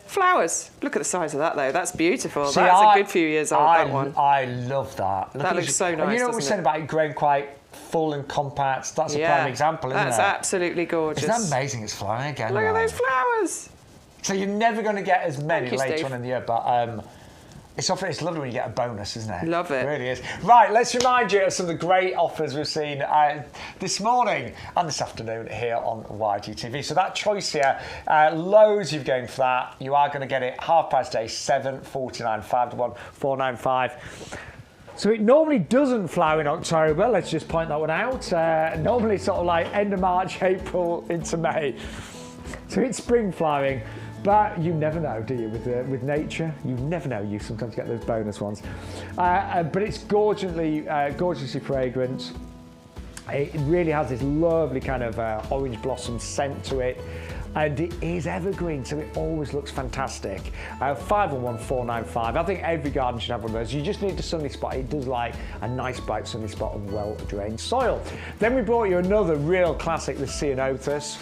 S1: Flowers. Look at the size of that, though. That's beautiful. That's a good few years old, that one.
S2: I love that.
S1: That looks so nice,
S2: and you know what we said about it growing quite full and compact? That's a prime example, isn't it?
S1: That's absolutely gorgeous.
S2: Isn't that amazing? It's flowering again.
S1: Look at those flowers.
S2: So you're never going to get as many later on in the year, but it's lovely when you get a bonus, isn't it?
S1: Love it.
S2: It really is. Right, let's remind you of some of the great offers we've seen this morning and this afternoon here on YGTV. So that Choysia, loads you're going for that. You are going to get it half price day, $7.49, 5 to 1, $4.95. So it normally doesn't flower in October. Let's just point that one out. Normally sort of like end of March, April into May. So it's spring flowering. But you never know, do you, with nature? You never know. You sometimes get those bonus ones. But it's gorgeously fragrant. It really has this lovely kind of orange blossom scent to it. And it is evergreen, so it always looks fantastic. 511 495. I think every garden should have one of those. You just need a sunny spot. It does like a nice bright sunny spot on well-drained soil. Then we brought you another real classic, the ceanothus.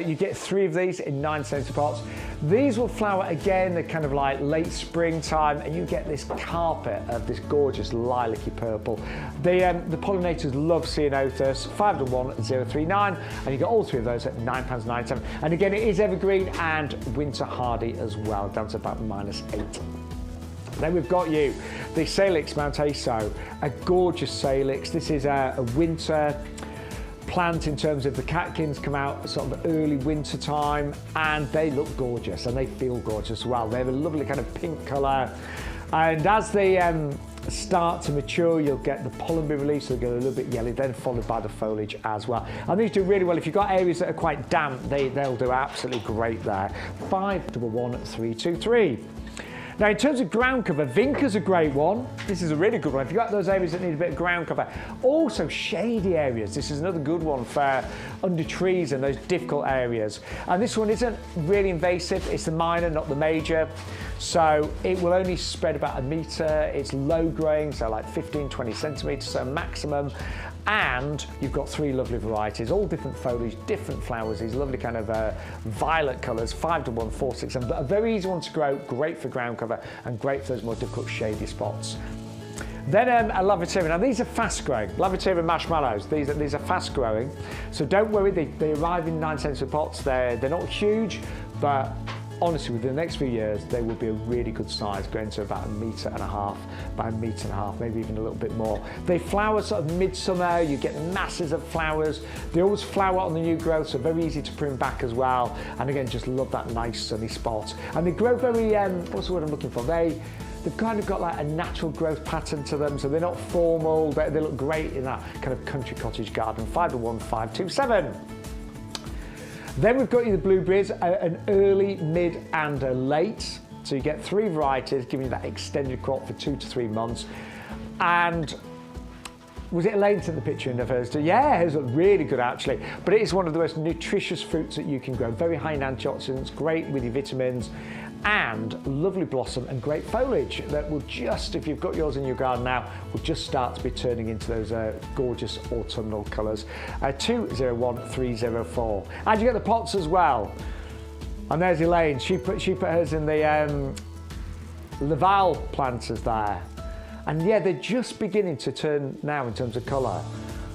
S2: You get 3 of these in 9cm pots. These will flower again, they're kind of like late springtime, and you get this carpet of this gorgeous lilac-y purple. The pollinators love ceanothus. 511039, and you get all 3 of those at £9.97. And again, it is evergreen and winter hardy as well, down to about -8. Then we've got you the Salix Mount Acer, a gorgeous Salix. This is a winter plant in terms of the catkins come out sort of early winter time, and they look gorgeous and they feel gorgeous as well. They have a lovely kind of pink colour, and as they start to mature, you'll get the pollen be released, they'll get a little bit yellow, then followed by the foliage as well. And these do really well. If you've got areas that are quite damp, they'll do absolutely great there. 511323. Now, in terms of ground cover, Vinca's a great one. This is a really good one. If you've got those areas that need a bit of ground cover. Also, shady areas. This is another good one for under trees and those difficult areas. And this one isn't really invasive. It's the minor, not the major. So it will only spread about 1 metre. It's low growing, so like 15-20 centimetres, so maximum. And you've got 3 lovely varieties, all different foliage, different flowers, these lovely kind of violet colours, 5 to 1, 4, 6, 7, but a very easy one to grow, great for ground cover and great for those more difficult shady spots. Then a Lavatiria. Now these are fast growing, Lavatiria marshmallows. These are fast growing, so don't worry. They arrive in 9cm pots. They're not huge, but honestly, within the next few years, they will be a really good size, going to about 1.5 metres by 1.5 metres, maybe even a little bit more. They flower sort of midsummer. You get masses of flowers. They always flower on the new growth, so very easy to prune back as well. And again, just love that nice sunny spot. And they grow very, what's the word I'm looking for? They've kind of got like a natural growth pattern to them, so they're not formal. They look great in that kind of country cottage garden. 5 to 1, 527. Then we've got you the blueberries, an early, mid and a late. So you get 3 varieties, giving you that extended crop for 2 to 3 months. And Was it Elaine sent the picture in of hers too? Yeah, hers look really good actually. But it is one of the most nutritious fruits that you can grow. Very high in antioxidants, great with your vitamins, and lovely blossom and great foliage that will just, if you've got yours in your garden now, will just start to be turning into those gorgeous autumnal colours. 201304. And you get the pots as well. And there's Elaine. She put hers in the Laval planters there. And yeah, they're just beginning to turn now in terms of colour.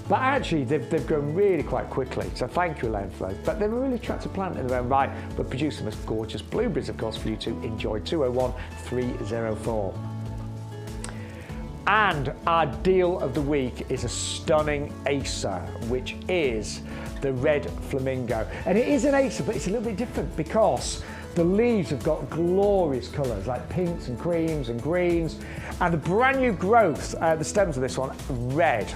S2: But actually, they've grown really quite quickly. So thank you, Elaine, for those. But they're a really attractive plant in their own right, but produce them as gorgeous blueberries, of course, for you to enjoy. 201304. And our deal of the week is a stunning Acer, which is the red flamingo. And it is an Acer, but it's a little bit different because the leaves have got glorious colours like pinks and creams and greens. And the brand new growth, the stems of this one, red.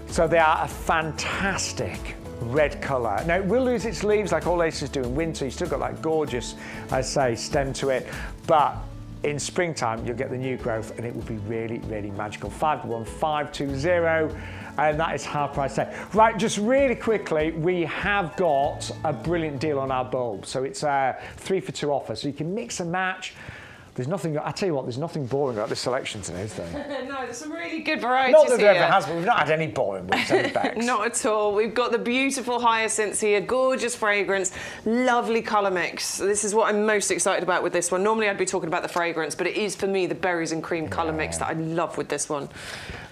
S2: So they are a fantastic red colour. Now it will lose its leaves like all Acers do in winter. You've still got that gorgeous, I say, stem to it. But in springtime, you'll get the new growth and it will be really, really magical. 511520. And that is half price today. Right, just really quickly, we have got a brilliant deal on our bulbs. So it's a 3 for 2 offer. So you can mix and match. There's nothing, I tell you what, there's nothing boring about this selection today, is there?
S1: No, there's some really good varieties
S2: Not that there
S1: here.
S2: ever has, but we've not had any boring weeks, have we, Bex?
S1: Not at all. We've got the beautiful hyacinths here, gorgeous fragrance, lovely colour mix. This is what I'm most excited about with this one. Normally I'd be talking about the fragrance, but it is for me the berries and cream colour mix that I love with this one.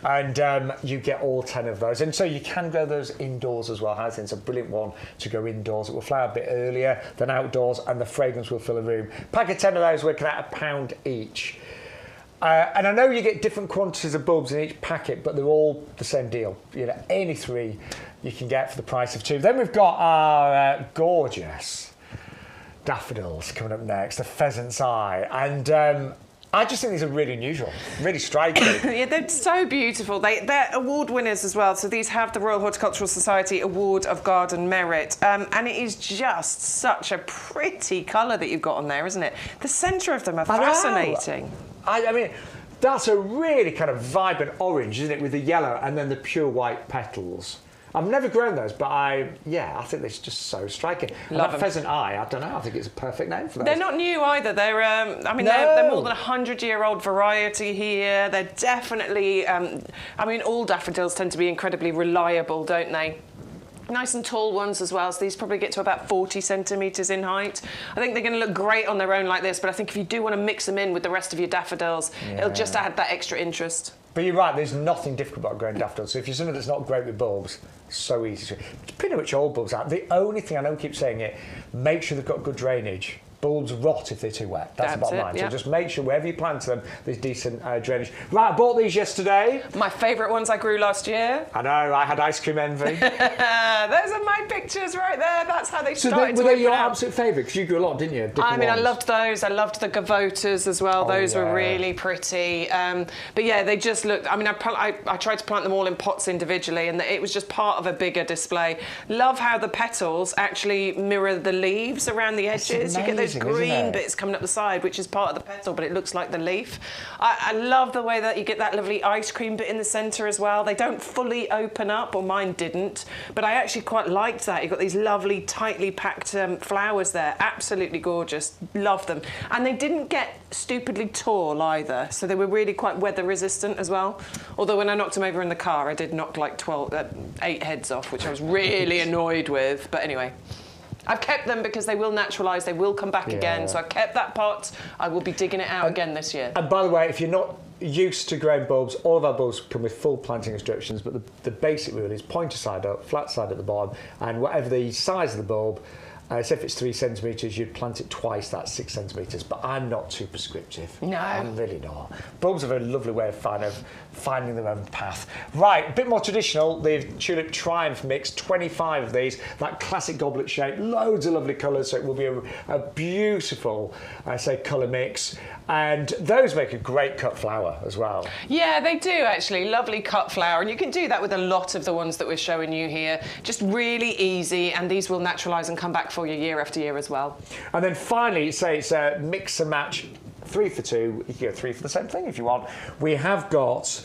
S2: And you get all 10 of those. And so you can grow those indoors as well. Hyacinths, a brilliant one to go indoors. It will flower a bit earlier than outdoors and the fragrance will fill a room. Pack of 10 of those working at £1 each. And I know you get different quantities of bulbs in each packet, but they're all the same deal. You know, any 3 you can get for the price of 2. Then we've got our gorgeous daffodils coming up next, the pheasant's eye. And I just think these are really unusual, really striking.
S1: Yeah, they're so beautiful. They're award winners as well. So these have the Royal Horticultural Society Award of Garden Merit. And it is just such a pretty colour that you've got on there, isn't it? The centre of them are fascinating.
S2: I mean, that's a really kind of vibrant orange, isn't it, with the yellow and then the pure white petals. I've never grown those, but I think they're just so striking. And that pheasant eye, I don't know, I think it's a perfect name for those.
S1: They're not new either. They're, I mean, they're more than 100-year-old variety here. They're definitely, I mean, all daffodils tend to be incredibly reliable, don't they? Nice and tall ones as well, so these probably get to about 40 centimetres in height. I think they're going to look great on their own like this, but I think if you do want to mix them in with the rest of your daffodils, it'll just add that extra interest.
S2: But you're right, there's nothing difficult about growing daffodils. So if you're someone that's not great with bulbs, so easy to. Pretty much all bulbs are. The only thing, I don't keep saying it, make sure they've got good drainage. Bulbs rot if they're too wet. That's the bottom line.
S1: Yeah.
S2: So just make sure wherever you plant them, there's decent drainage. Right, I bought these yesterday.
S1: My favourite ones I grew last year.
S2: I know, I had ice cream envy.
S1: Those are my pictures right there. That's how they started.
S2: So were they your absolute favourite? Because you grew a lot, didn't you?
S1: I mean, I loved those. I loved the gavotas as well. Those were really pretty. But yeah, they just looked. I mean, I tried to plant them all in pots individually, and it was just part of a bigger display. Love how the petals actually mirror the leaves around the edges.
S2: Amazing,
S1: you get those green bits coming up the side, which is part of the petal, but it looks like the leaf. I love the way that you get that lovely ice cream bit in the centre as well. They don't fully open up, or mine didn't, but I actually quite liked that. You've got these lovely, tightly packed flowers there. Absolutely gorgeous. Love them. And they didn't get stupidly tall either, so they were really quite weather resistant as well. Although when I knocked them over in the car, I did knock like 8 heads off, which I was really annoyed with. But anyway, I've kept them because they will naturalise, they will come back again. So I've kept that pot. I will be digging it out again this year.
S2: And by the way, if you're not used to growing bulbs, all of our bulbs come with full planting instructions, but the basic rule is pointer side up, flat side at the bottom, and whatever the size of the bulb, so if it's 3 centimetres, you'd plant it twice, that's 6 centimetres. But I'm not too prescriptive.
S1: No.
S2: I'm really not. Bulbs are a lovely way of finding their own path. Right, a bit more traditional, the Tulip Triumph mix, 25 of these, that classic goblet shape, loads of lovely colours, so it will be a beautiful, colour mix. And those make a great cut flower as well.
S1: Yeah, they do actually. Lovely cut flower. And you can do that with a lot of the ones that we're showing you here. Just really easy, and these will naturalise and come back for you year after year as well.
S2: And then finally, say it's a mix and match, 3 for 2. You can go 3 for the same thing if you want. We have got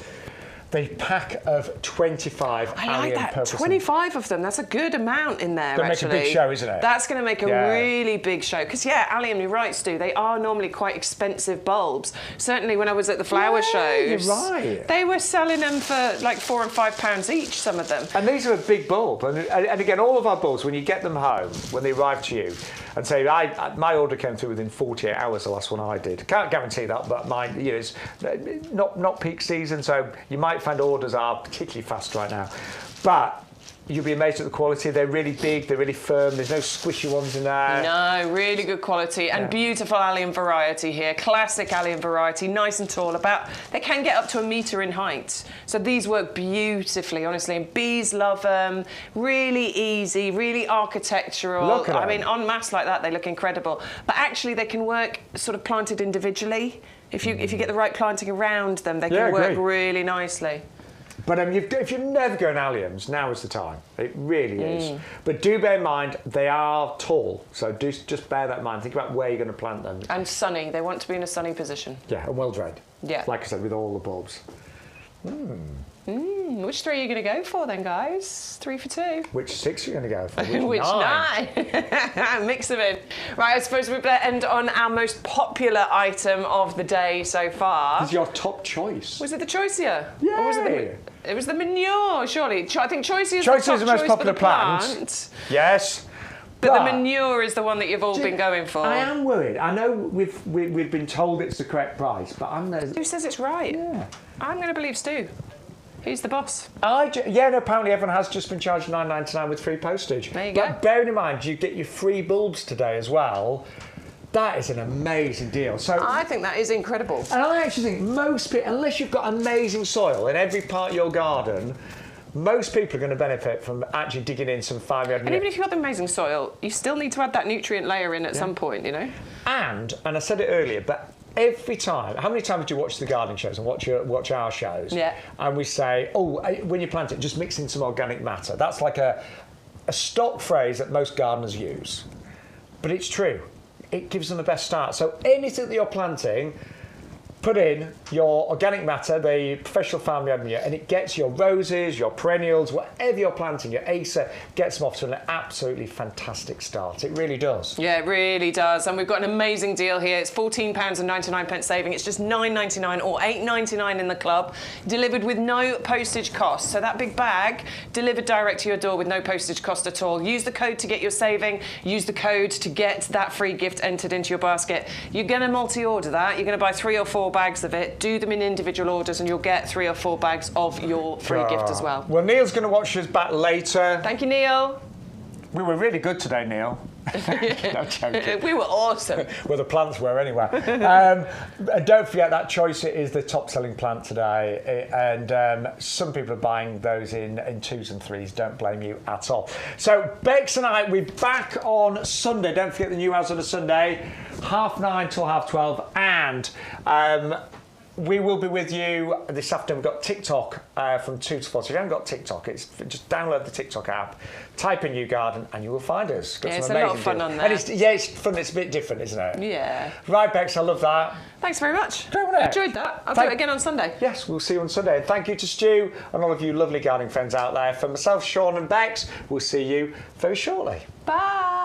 S2: the pack of 25
S1: I like that. 25 of them. That's a good amount in there,
S2: Gonna
S1: actually.
S2: make a big show, isn't it?
S1: That's going to make a really big show. Because, yeah, Allium, you're right, Stu. They are normally quite expensive bulbs. Certainly when I was at the flower shows,
S2: you're right.
S1: They were selling them for like £4 and £5 each, some of them.
S2: And these are a big bulb. And again, all of our bulbs, when you get them home, when they arrive to you, and say, my order came through within 48 hours, the last one I did. Can't guarantee that, but mine, you know, it's not peak season, so you might find orders are particularly fast right now. But you'll be amazed at the quality. They're really big, they're really firm, there's no squishy ones in there.
S1: No, really good quality and beautiful Allium variety here. Classic Allium variety, nice and tall. They can get up to 1 metre in height. So these work beautifully, honestly. And bees love them. Really easy, really architectural.
S2: Look at them.
S1: I mean, en masse like that, they look incredible. But actually, they can work sort of planted individually. If you get the right planting around them, they can work really nicely.
S2: But if you're never going alliums, now is the time. It really is. But do bear in mind, they are tall. So just bear that in mind. Think about where you're going to plant them.
S1: And sunny. They want to be in a sunny position.
S2: Yeah, and well drained.
S1: Yeah.
S2: Like I said, with all the bulbs.
S1: Which 3 are you going to go for then, guys? 3 for 2.
S2: Which 6 are you going to go for?
S1: Which 9? Mix them in. Right, I suppose we better end on our most popular item of the day so far.
S2: This is your top choice.
S1: Was it the Choysia?
S2: Yeah.
S1: Or was it was the manure, surely. I think Choysia is
S2: the most popular plant. Yes.
S1: But the manure is the one that you've all been going for.
S2: I am worried. I know we've been told it's the correct price, but I'm there.
S1: Who says it's right?
S2: Yeah.
S1: I'm going to believe Stu. Who's the boss?
S2: Apparently everyone has just been charged $9.99 with free postage.
S1: There you go.
S2: But bearing in mind, you get your free bulbs today as well. That is an amazing deal. So
S1: I think that is incredible.
S2: And I actually think most people, unless you've got amazing soil in every part of your garden, most people are going to benefit from actually digging in some farmyard manure.
S1: And even if you've got the amazing soil, you still need to add that nutrient layer in at some point, you know?
S2: And I said it earlier, but every time, how many times do you watch the gardening shows and watch our shows?
S1: Yeah. And
S2: we say, when you plant it, just mix in some organic matter. That's like a stock phrase that most gardeners use. But it's true. It gives them the best start. So anything that you're planting, put in your organic matter, the professional farmyard manure, and it gets your roses, your perennials, whatever you're planting, your Acer, gets them off to an absolutely fantastic start. It really does.
S1: Yeah, it really does. And we've got an amazing deal here. It's £14.99 saving. It's just $9.99 or $8.99 in the club, delivered with no postage cost. So that big bag delivered direct to your door with no postage cost at all. Use the code to get your saving. Use the code to get that free gift entered into your basket. You're going to multi-order that. You're going to buy 3 or 4 bags of it. Do them in individual orders and you'll get 3 or 4 bags of your free gift as well.
S2: Well, Neil's going to watch us back later.
S1: Thank you, Neil.
S2: We were really good today, Neil. No joking.
S1: We were awesome.
S2: Well, the plants were anyway. And don't forget that Choysia is the top-selling plant today, and some people are buying those in 2s and 3s. Don't blame you at all. So Bex and I, we're back on Sunday. Don't forget the new house on a Sunday, 9:30 till 12:30, and we will be with you this afternoon. We've got TikTok from 2 to 4. So if you haven't got TikTok, just download the TikTok app, type in New Garden, and you will find us. Got
S1: it's
S2: some
S1: a lot
S2: amazing
S1: of fun
S2: deals.
S1: on there.
S2: And it's fun. It's a bit different, isn't it?
S1: Yeah.
S2: Right, Bex, I love that.
S1: Thanks very much.
S2: Don't it?
S1: Enjoyed that. I'll do it again on Sunday.
S2: Yes, we'll see you on Sunday. And thank you to Stu and all of you lovely gardening friends out there. For myself, Shaun and Bex, we'll see you very shortly.
S1: Bye.